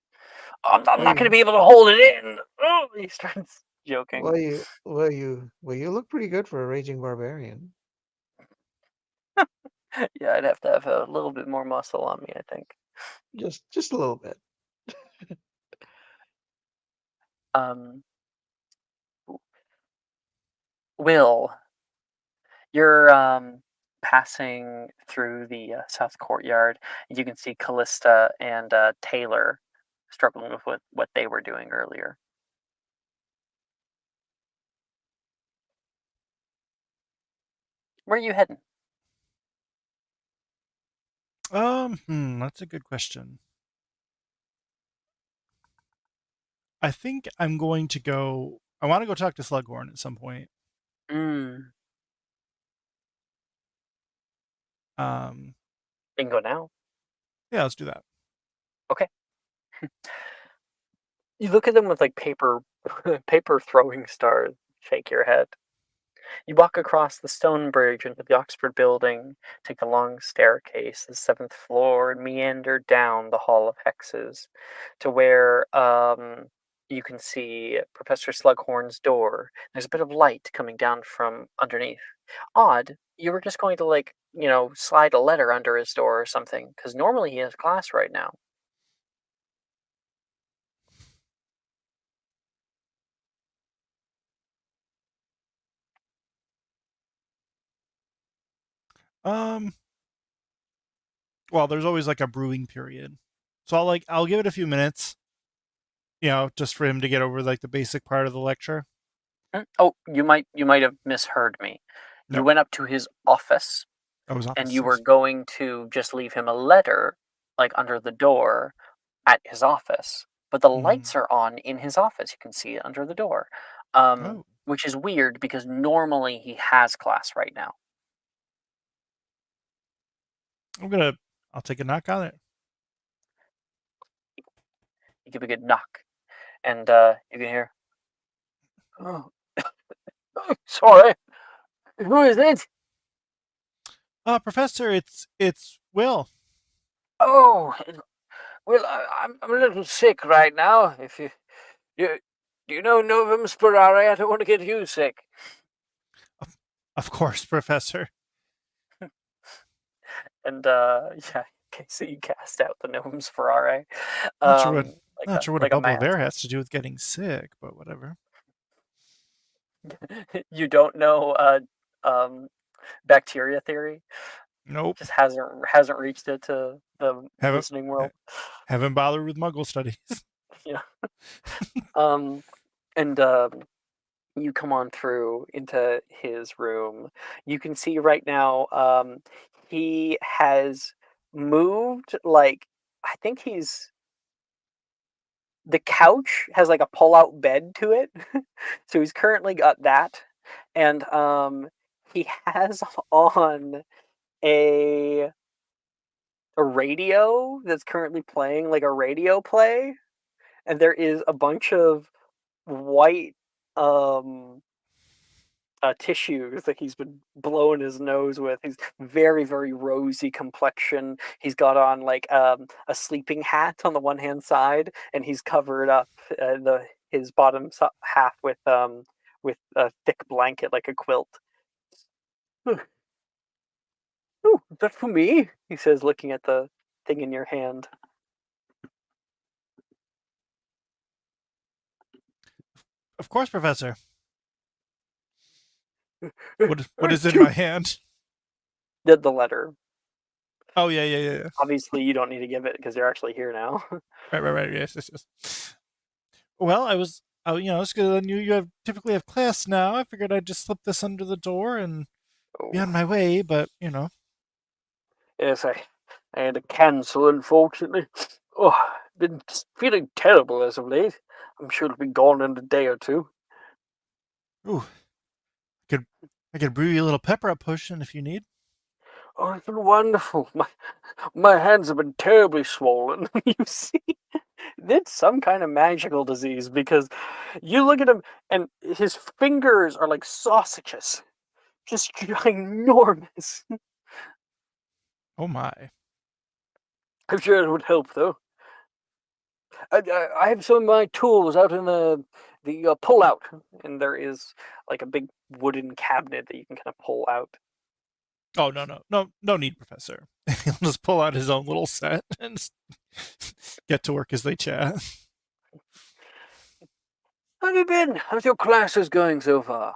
I'm well not going to you be able to hold it in. Oh, he starts joking. you look pretty good for a raging barbarian. Yeah, I'd have to have a little bit more muscle on me, I think. Just a little bit. Um, Will, you're passing through the south courtyard. You can see Callista and Taylor struggling with what they were doing earlier. Where are you heading? That's a good question. I think I'm going to go. I want to go talk to Slughorn at some point. Mm. Um, You can go now. yeah, let's do that. Okay. You look at them with like paper throwing stars. Shake your head. You walk across the stone bridge into the Oxford building, take the long staircase to the seventh floor, and meander down the Hall of Hexes to where you can see Professor Slughorn's door. There's a bit of light coming down from underneath. Odd, you were just going to, like, slide a letter under his door or something, because normally he has class right now. Um, well, there's always like a brewing period, so I'll give it a few minutes. Just for him to get over like the basic part of the lecture. Oh, you might have misheard me. You No, went up to his office I was and office. you were going to just leave him a letter, like under the door at his office. But the lights are on in his office. You can see it under the door, Oh, which is weird because normally he has class right now. I'll take a knock on it. You give a good knock, and you can hear, "Oh, sorry, who is it?" Professor, it's Will. "Oh, well, I'm a little sick right now. If you do you know Novum Sperare? I don't want to get you sick." Of course, Professor. And yeah, okay, so you cast out the Novum Sperare, Not sure what like a a bubble of mask. air has to do with getting sick, but whatever. You don't know um, bacteria theory. Nope. Just hasn't reached it to the Haven't listening world. haven't bothered with Muggle studies. Yeah. And you come on through into his room. You can see right now he has moved, like, I think the couch has like a pull-out bed to it. So he's currently got that, and he has on a radio that's currently playing like a radio play, and there is a bunch of white tissues that he's been blowing his nose with. He's very, very rosy complexion. He's got on like a sleeping hat on the one hand side, and he's covered up his bottom half with a thick blanket like a quilt. Oh, is that for me? He says, looking at the thing in your hand. Of course, Professor. What is in my hand? The letter. Oh yeah. Obviously, you don't need to give it because you're actually here now. Right. Yes. Well, I was oh, it's good. You typically have class now. I figured I'd just slip this under the door and be on Oh, my way. But yes, I had to cancel, unfortunately. Oh, been feeling terrible as of late. I'm sure it'll be gone in a day or two. ooh, I could brew you a little pepper up potion if you need. Oh, it's been wonderful. My hands have been terribly swollen. You see, it's some kind of magical disease because you look at him and his fingers are like sausages, just ginormous. Oh my. I'm sure it would help though. I have some of my tools out in the pull out, and there is like a big wooden cabinet that you can kind of pull out. Oh no need, Professor. He'll just pull out his own little set and get to work as they chat. How have you been? How's your classes going so far?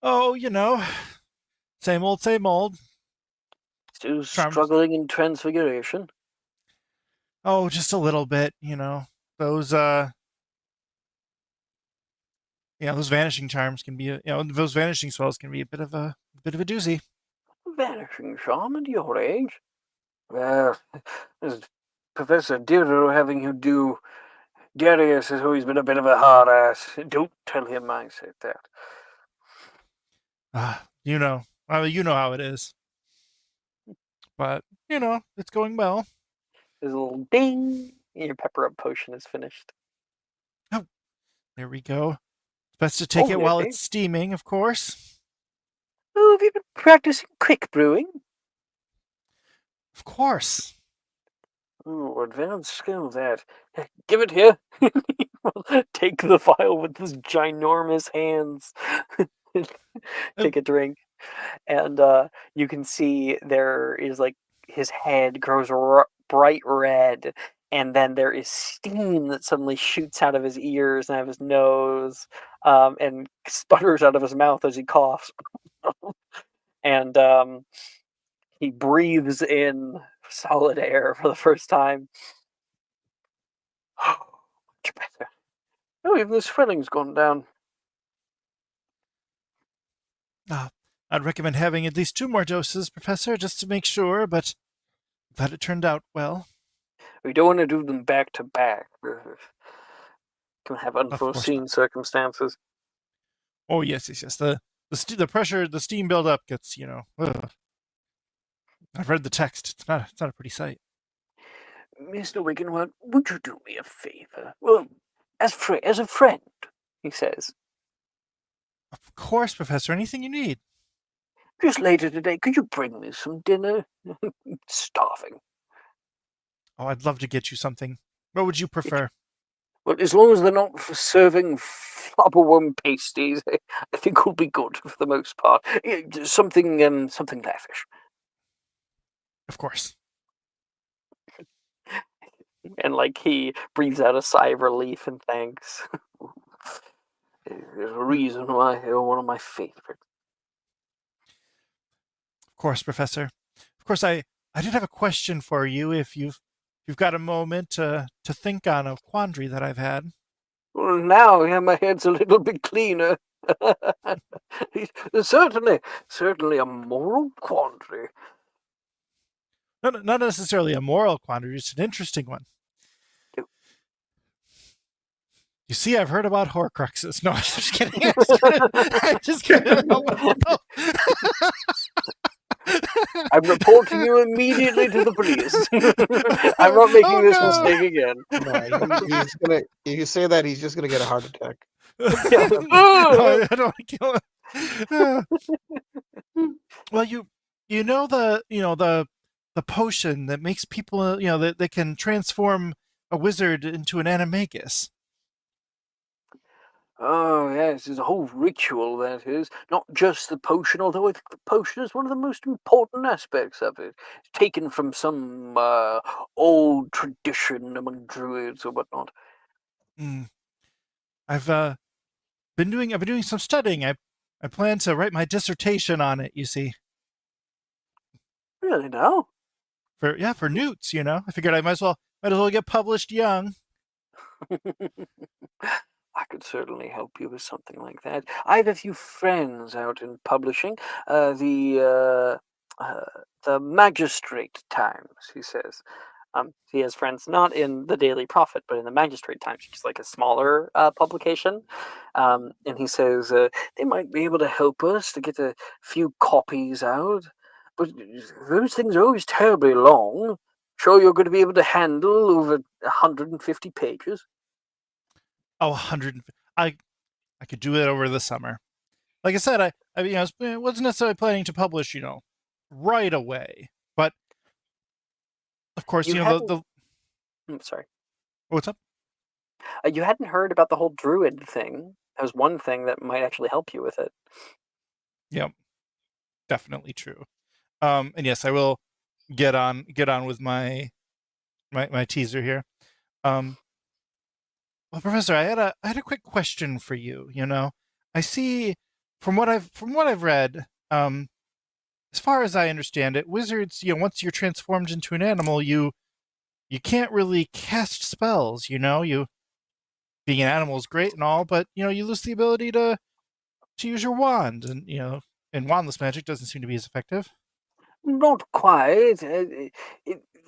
Oh, same old, same old. Still Charms. struggling in transfiguration? Oh, just a little bit. Those those vanishing charms can be, those vanishing spells can be a bit of a doozy. Vanishing charm at your age? Well, as Professor Deirdre having you do Darius has always been a bit of a hard ass. Don't tell him I said that. You know how it is. But it's going well. There's a little ding, and your pepper up potion is finished. Oh, there we go. Best to take it while okay. it's steaming, of course. Oh, have you been practicing quick brewing? Of course. Oh, advanced skill that. Give it here. Take the vial with his ginormous hands. Take a drink. And you can see there is like his head grows bright red, and then there is steam that suddenly shoots out of his ears and out of his nose, and sputters out of his mouth as he coughs. And he breathes in solid air for the first time. Much better. Oh, even the swelling's gone down. I'd recommend having at least 2 more doses, Professor, just to make sure, but glad it turned out well. We don't want to do them back to back. Can have Of course unforeseen not. circumstances. Oh yes. The pressure, the steam buildup gets, ugh. I've read the text. It's not a pretty sight. Mr. Wigginward, would you do me a favor? Well, as a friend, he says. Of course, Professor. Anything you need. Just later today, could you bring me some dinner? Starving. Oh, I'd love to get you something. What would you prefer? Well, as long as they're not serving flopperworm pasties, I think we'll be good for the most part. Something lavish. Of course. And like he breathes out a sigh of relief and thanks. There's a reason why you're one of my favorites. Of course, Professor. Of course, I did have a question for you if you've got a moment to think on a quandary that I've had. Well, now my head's a little bit cleaner. Certainly a moral quandary. Not necessarily a moral quandary, just an interesting one. You see, I've heard about Horcruxes. No, I'm just kidding. I'm just kidding. No. I'm reporting you immediately to the police. I'm not making this mistake again. No, he's gonna. If you say that, he's just gonna get a heart attack. I don't want to kill him. Well, you know the potion that makes people that can transform a wizard into an animagus. Oh, yes, there's a whole ritual, that is. Not just the potion, although I think the potion is one of the most important aspects of it. It's taken from some old tradition among druids or whatnot. I've been doing some studying. I plan to write my dissertation on it, you see. Really now? For newts, I figured I might as well get published young. I could certainly help you with something like that. I have a few friends out in publishing. The Magistrate Times, he says. He has friends not in the Daily Prophet, but in the Magistrate Times, which is like a smaller publication. And he says they might be able to help us to get a few copies out. But those things are always terribly long. Sure, you're going to be able to handle over 150 pages? Oh, 100. I could do it over the summer. Like I said, I wasn't necessarily planning to publish, right away. But of course, You hadn't. I'm sorry. What's up? You hadn't heard about the whole druid thing. That was one thing that might actually help you with it. Yep, definitely true. And yes, I will get on with my teaser here. Well, Professor, I had a quick question for you. I see from what I've read, as far as I understand it, wizards, once you're transformed into an animal, you can't really cast spells. You being an animal is great and all, but you lose the ability to use your wand, and wandless magic doesn't seem to be as effective. Not quite.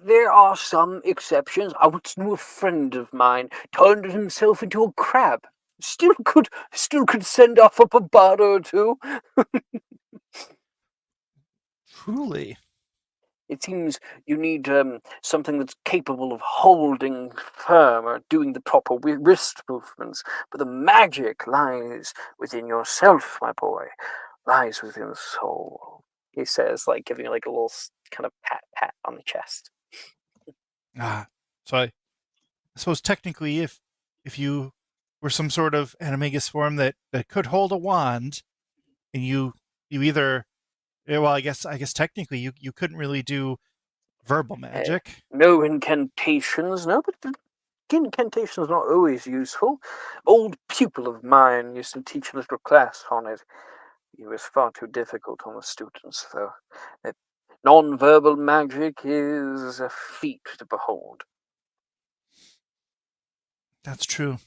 There are some exceptions. I once knew a friend of mine turned himself into a crab. Still could send off a barbado or two. Truly. It seems you need something that's capable of holding firm or doing the proper wrist movements. But the magic lies within yourself, my boy. Lies within the soul. He says, like giving you like a little kind of pat on the chest. So I suppose technically, if you were some sort of animagus form that could hold a wand, and you either, well, I guess technically you couldn't really do verbal magic. No incantations, no, but incantations not always useful. Old pupil of mine used to teach a little class on it. He was far too difficult on the students, though. Non-verbal magic is a feat to behold. That's true.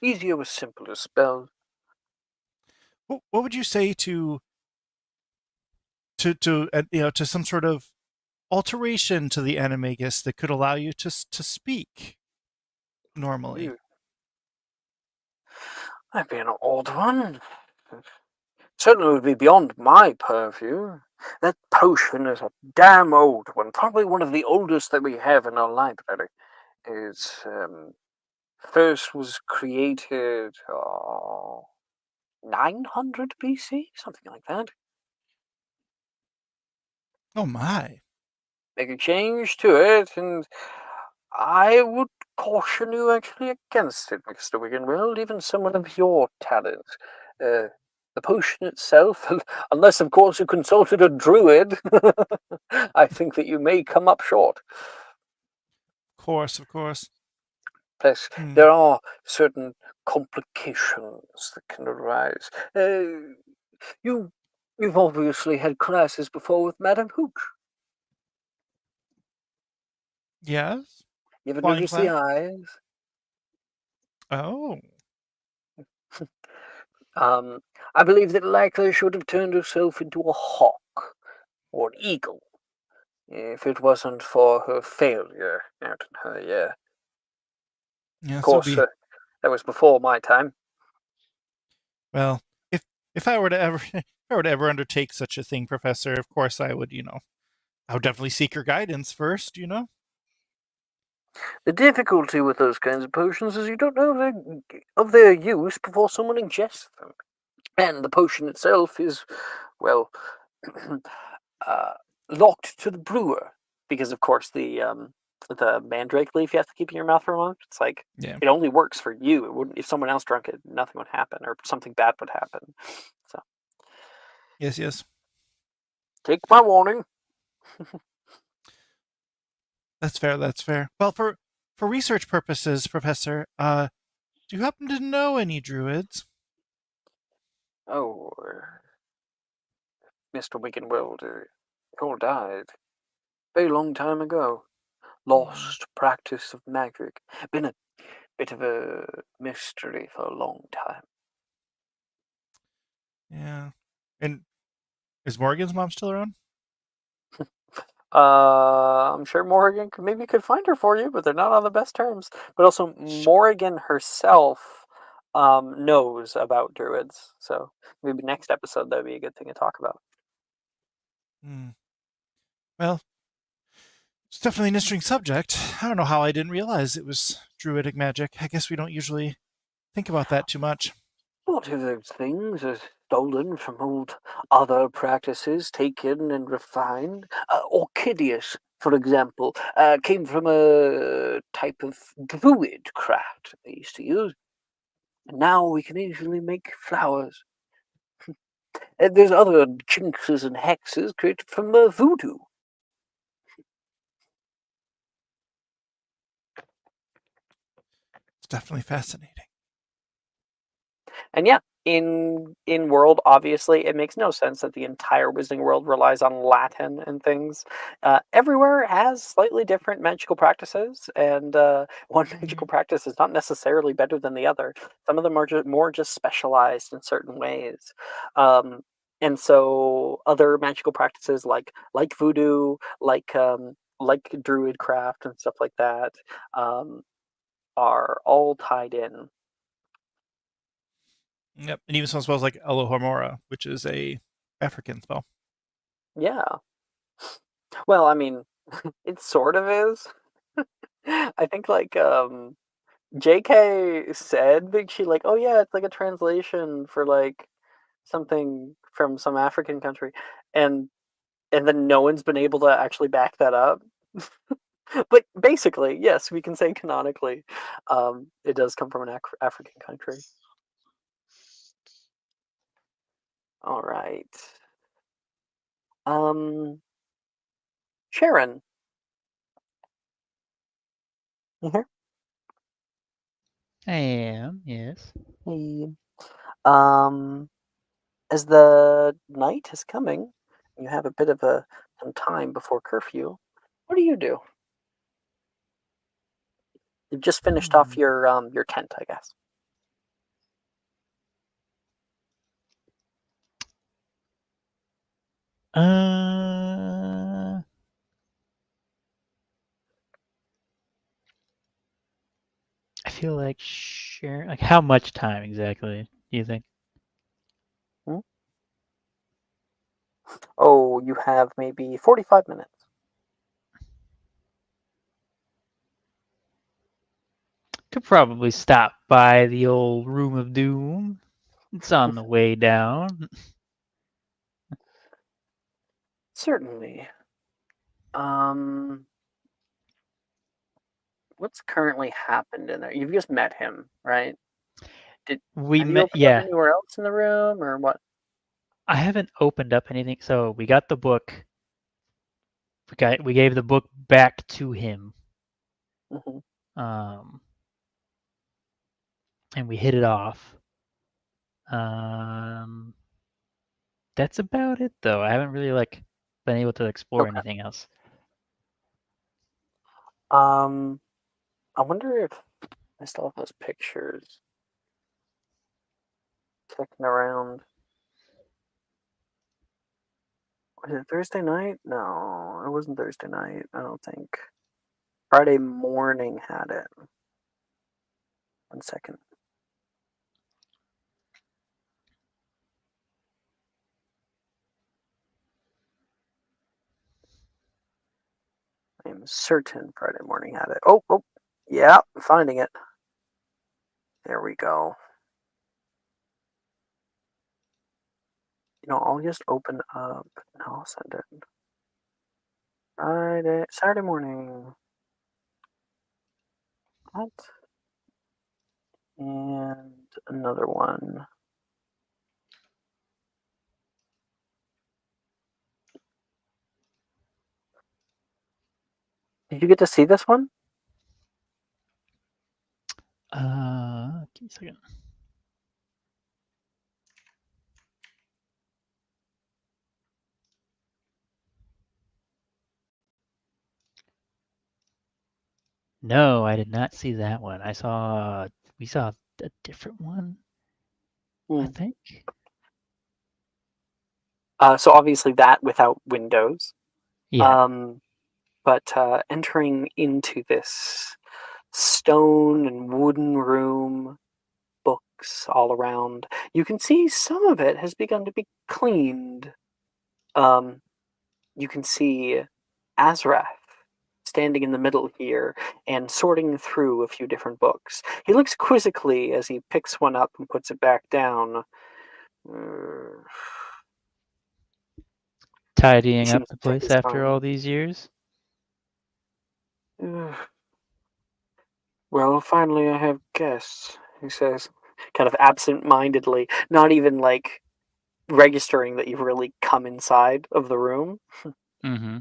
Easier with simpler spells. What would you say to some sort of alteration to the animagus that could allow you to speak normally? I'd be an odd one. Certainly would be beyond my purview. That potion is a damn old one, probably one of the oldest that we have in our library. It's first was created 900 BC, something like that. Oh my! Make a change to it, and I would caution you actually against it, Mr. Wiggenweld, even someone of your talent. The potion itself, unless of course you consulted a druid, I think that you may come up short. Of course. Plus, there are certain complications that can arise. You've obviously had classes before with Madame Hooch. Yes. You ever noticed the eyes? Oh. I believe that likely should have turned herself into a hawk or an eagle if it wasn't for her failure out in her year. Yeah, of course, that was before my time. Well, if I were to ever undertake such a thing, Professor, of course I would, I would definitely seek your guidance first, The difficulty with those kinds of potions is you don't know of their use before someone ingests them. And the potion itself is, well, locked to the brewer. Because, of course, the mandrake leaf you have to keep in your mouth for a month. It's like, it only works for you. It wouldn't, if someone else drank it, nothing would happen, or something bad would happen. So. Yes. Take my warning. That's fair. Well, for research purposes, Professor, do you happen to know any druids? Oh, Mr. Wiggenweld, he all died. Very long time ago. Lost practice of magic. Been bit of a mystery for a long time. Yeah. And is Morgan's mom still around? I'm sure Morrigan could find her for you, but they're not on the best terms. But also, Morrigan herself knows about druids, so maybe next episode that'd be a good thing to talk about. Well, it's definitely an interesting subject. I don't know how I didn't realize it was druidic magic. I guess we don't usually think about that too much. What of those things are stolen from old other practices, taken and refined? Orchideus, for example, came from a type of druid craft they used to use. And now we can easily make flowers. And there's other jinxes and hexes created from voodoo. It's definitely fascinating. And yeah, in world, obviously, it makes no sense that the entire Wizarding world relies on Latin and things. Everywhere has slightly different magical practices, and one magical practice is not necessarily better than the other. Some of them are more just specialized in certain ways. And so other magical practices like voodoo, like druid craft and stuff like that, are all tied in. Yep, and even some spells like Elohomora, which is a African spell. Yeah. Well, I mean, it sort of is. I think like JK said that she like, oh yeah, it's like a translation for like something from some African country, and then no one's been able to actually back that up. But basically, yes, we can say canonically, it does come from an African country. All right. Sharon. You here? I am, yes. Hey. As the night is coming, you have a bit of some time before curfew. What do you do? You've just finished off your tent, I guess. Uh, I feel like share like how much time exactly do you think? Oh, you have maybe 45 minutes. Could probably stop by the old Room of Doom. It's on the way down. Certainly. What's currently happened in there? You've just met him, right? We Have you met, opened up yeah. anywhere else in the room, or what? I haven't opened up anything. So we got the book. We gave the book back to him. Mm-hmm. And we hit it off. That's about it though. I haven't really like been able to explore Okay. anything else. I wonder if I still have those pictures kicking around. Was it Thursday night? No, it wasn't Thursday night. I don't think. Friday morning had it. 1 second. I am certain Friday morning had it. Oh, yeah, I'm finding it. There we go. I'll just open up and I'll send it. Saturday morning. What? And another one. Did you get to see this one? Give me a second. No, I did not see that one. We saw a different one, I Hmm. think. So obviously that without windows. Yeah. But entering into this stone and wooden room, books all around, you can see some of it has begun to be cleaned. Um, you can see Azrath standing in the middle here and sorting through a few different books. He looks quizzically as he picks one up and puts it back down. Uh, he Tidying up seems the to take place his after time. all these years. Well, finally I have guests, he says, kind of absent-mindedly, not even like registering that you've really come inside of the room. Mm-hmm.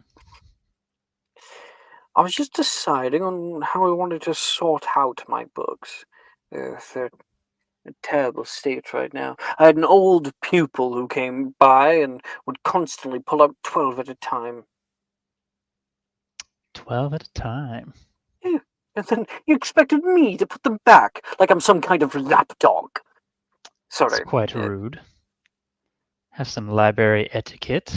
I was just deciding on how I wanted to sort out my books. They're in a terrible state right now. I had an old pupil who came by and would constantly pull out 12 at a time. 12 at a time. Yeah. And then he expected me to put them back, like I'm some kind of lapdog. It's Sorry. quite rude. Have some library etiquette.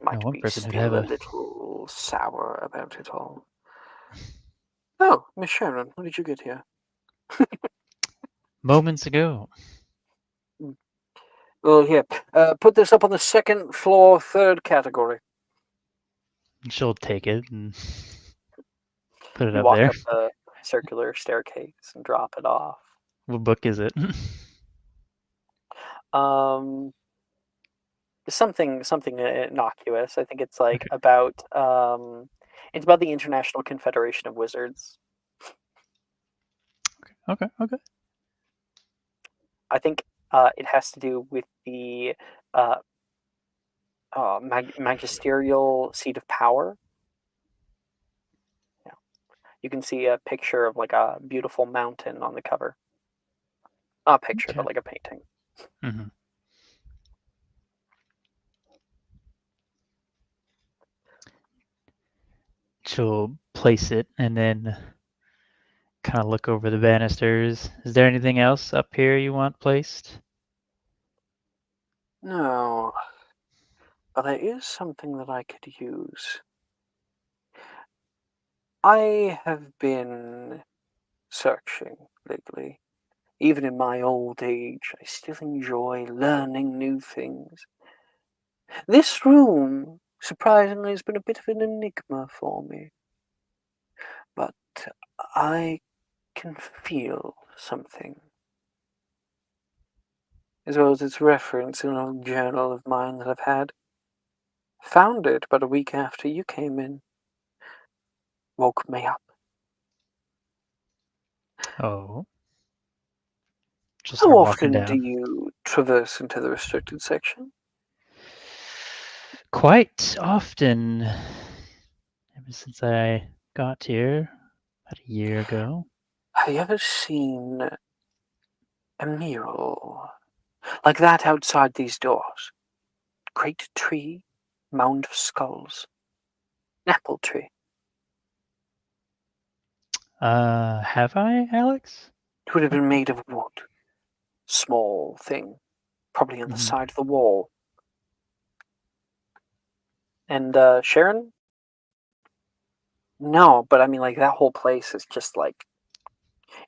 Might One be person who'd still have a a little sour about it all. Oh, Miss Sharon, when did you get here? moments ago. Well, here, put this up on the second floor, third category. She'll take it and put it You up walk there. up a circular staircase and drop it off. What book is it? Um, something innocuous. I think it's like Okay. about it's about the International Confederation of Wizards. Okay. I think it has to do with the uh, magisterial seat of power. Yeah. You can see a picture of like a beautiful mountain on the cover. Not a picture, but Okay. like a painting. Mm-hmm. She'll place it and then kind of look over the banisters. Is there anything else up here you want placed? No, but there is something that I could use. I have been searching lately. Even in my old age, I still enjoy learning new things. This room, surprisingly, has been a bit of an enigma for me. But I can feel something, as well as its reference in an old journal of mine that I've had. Found it but a week after you came in. Woke me up. Oh. She'll How start walking often do down. you traverse into the restricted section? Quite often. Ever since I got here about a year ago. Have you ever seen a mural like that outside these doors? Great tree, mound of skulls, an apple tree. Have I, Alex? It would have been made of wood. Small thing, probably on the Mm-hmm. side of the wall. And Sharon? No, but I mean, like that whole place is just like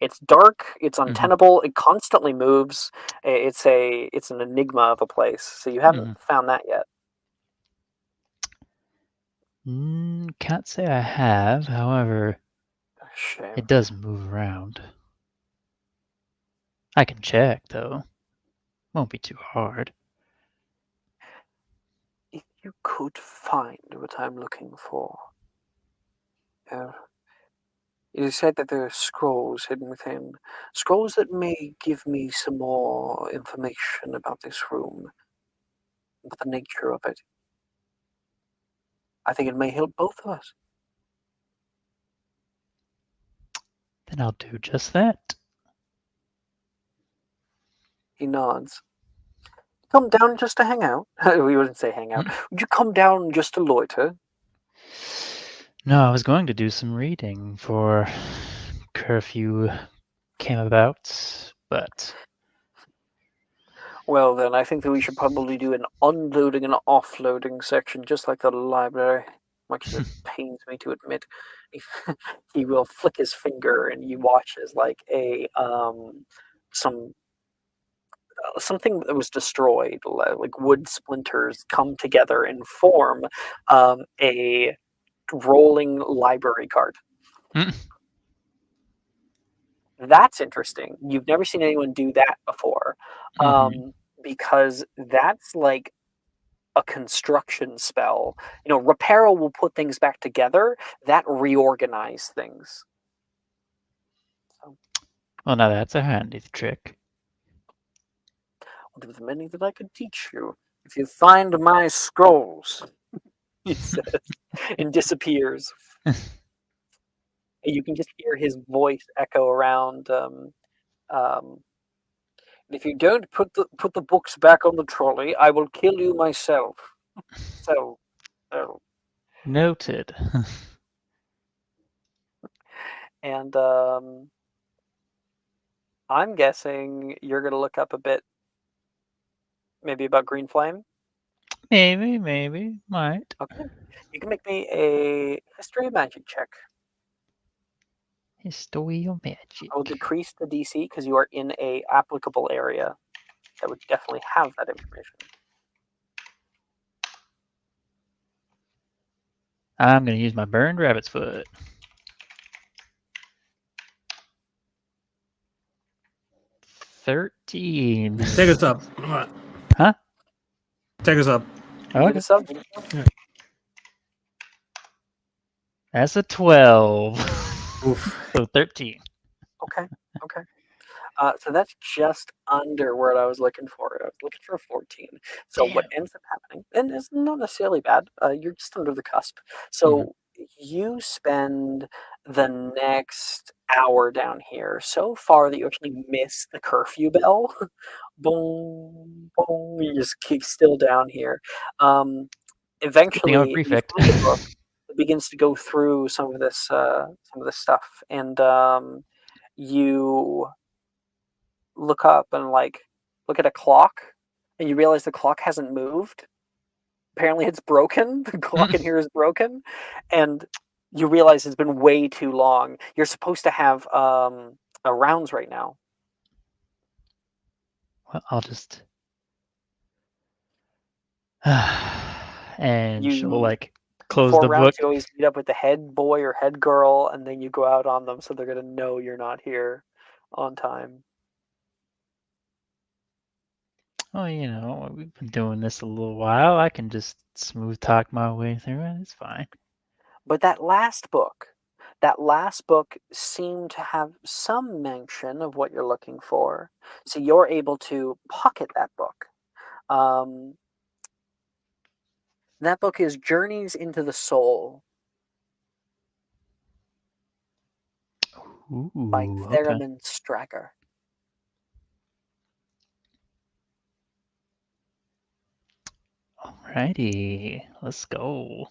it's dark, it's Mm-hmm. untenable, it constantly moves. It's an enigma of a place. So you haven't Mm-hmm. found that yet. Can't say I have. However, Shame. it does move around. I can check, though. Won't be too hard. If you could find what I'm looking for. It is said that there are scrolls hidden within. Scrolls that may give me some more information about this room, about the nature of it. I think it may help both of us. Then I'll do just that. He nods. Come down just to hang out? We wouldn't say hang out. Would you come down just to loiter? No, I was going to do some reading for curfew came about, but Well, then, I think that we should probably do an unloading and offloading section, just like the library, much as it pains me to admit. He will flick his finger, and you watch as like something that was destroyed, like wood splinters, come together and form a rolling library cart. Mm. That's interesting. You've never seen anyone do that before, Mhm. because that's like a construction spell. Reparo will put things back together. That reorganize things. So, Well, now that's a handy trick. there's many that I could teach you if you find my scrolls. He says, and disappears. You can just hear his voice echo around. If you don't put the books back on the trolley, I will kill you myself. So, Noted. and I'm guessing you're gonna look up a bit, maybe about Green Flame. Maybe, might. Okay, you can make me a history of magic check. History of magic. I will decrease the DC because you are in a applicable area that would definitely have that information. I'm gonna use my burned rabbit's foot. 13. Take us up. Huh? Take us up. You get a sub? That's a 12. Oof. So 13. Okay. So that's just under where I was looking for. I was looking for 14. So what ends up happening, and it's not necessarily bad, you're just under the cusp. So you spend the next hour down here so far that you actually miss the curfew bell. Boom, boom, you just keep still down here. Thing I'm a Eventually, you prefect. find a book that begins to go through some of this stuff, and you look up and look at a clock, and you realize the clock hasn't moved. Apparently, it's broken. The clock in here is broken, and you realize it's been way too long. You're supposed to have rounds right now. Well, I'll just. And she'll like close Before the rounds, book. you always meet up with the head boy or head girl, and then you go out on them, so they're gonna know you're not here on time. Oh, we've been doing this a little while. I can just smooth talk my way through it. It's fine. But that last book seemed to have some mention of what you're looking for. So you're able to pocket that book. That book is Journeys into the Soul by Ooh, okay. Theremin Stracker. Alrighty, let's go.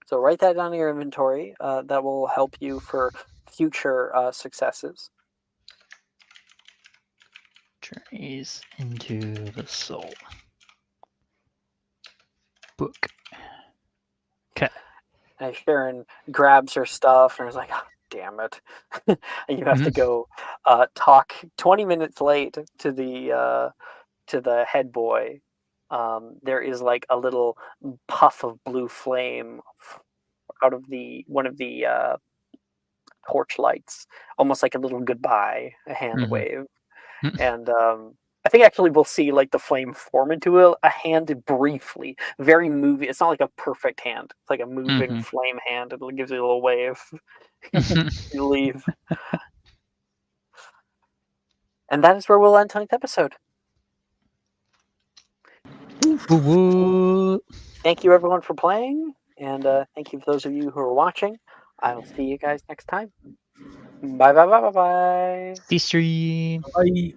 So write that down in your inventory. That will help you for future successes. Journeys into the soul. Book. Okay. And Sharon grabs her stuff and is like, oh, damn it. And you have to go talk 20 minutes late to the head boy. There is like a little puff of blue flame out of one of the torch lights, almost like a little goodbye, a hand wave. And I think actually we'll see like the flame form into a hand briefly, very moving. It's not like a perfect hand. It's like a moving flame hand. It gives you a little wave. You leave. And that is where we'll end tonight's episode. Thank you everyone for playing, and thank you for those of you who are watching. I will see you guys next time. Bye bye bye bye bye. See stream. Bye.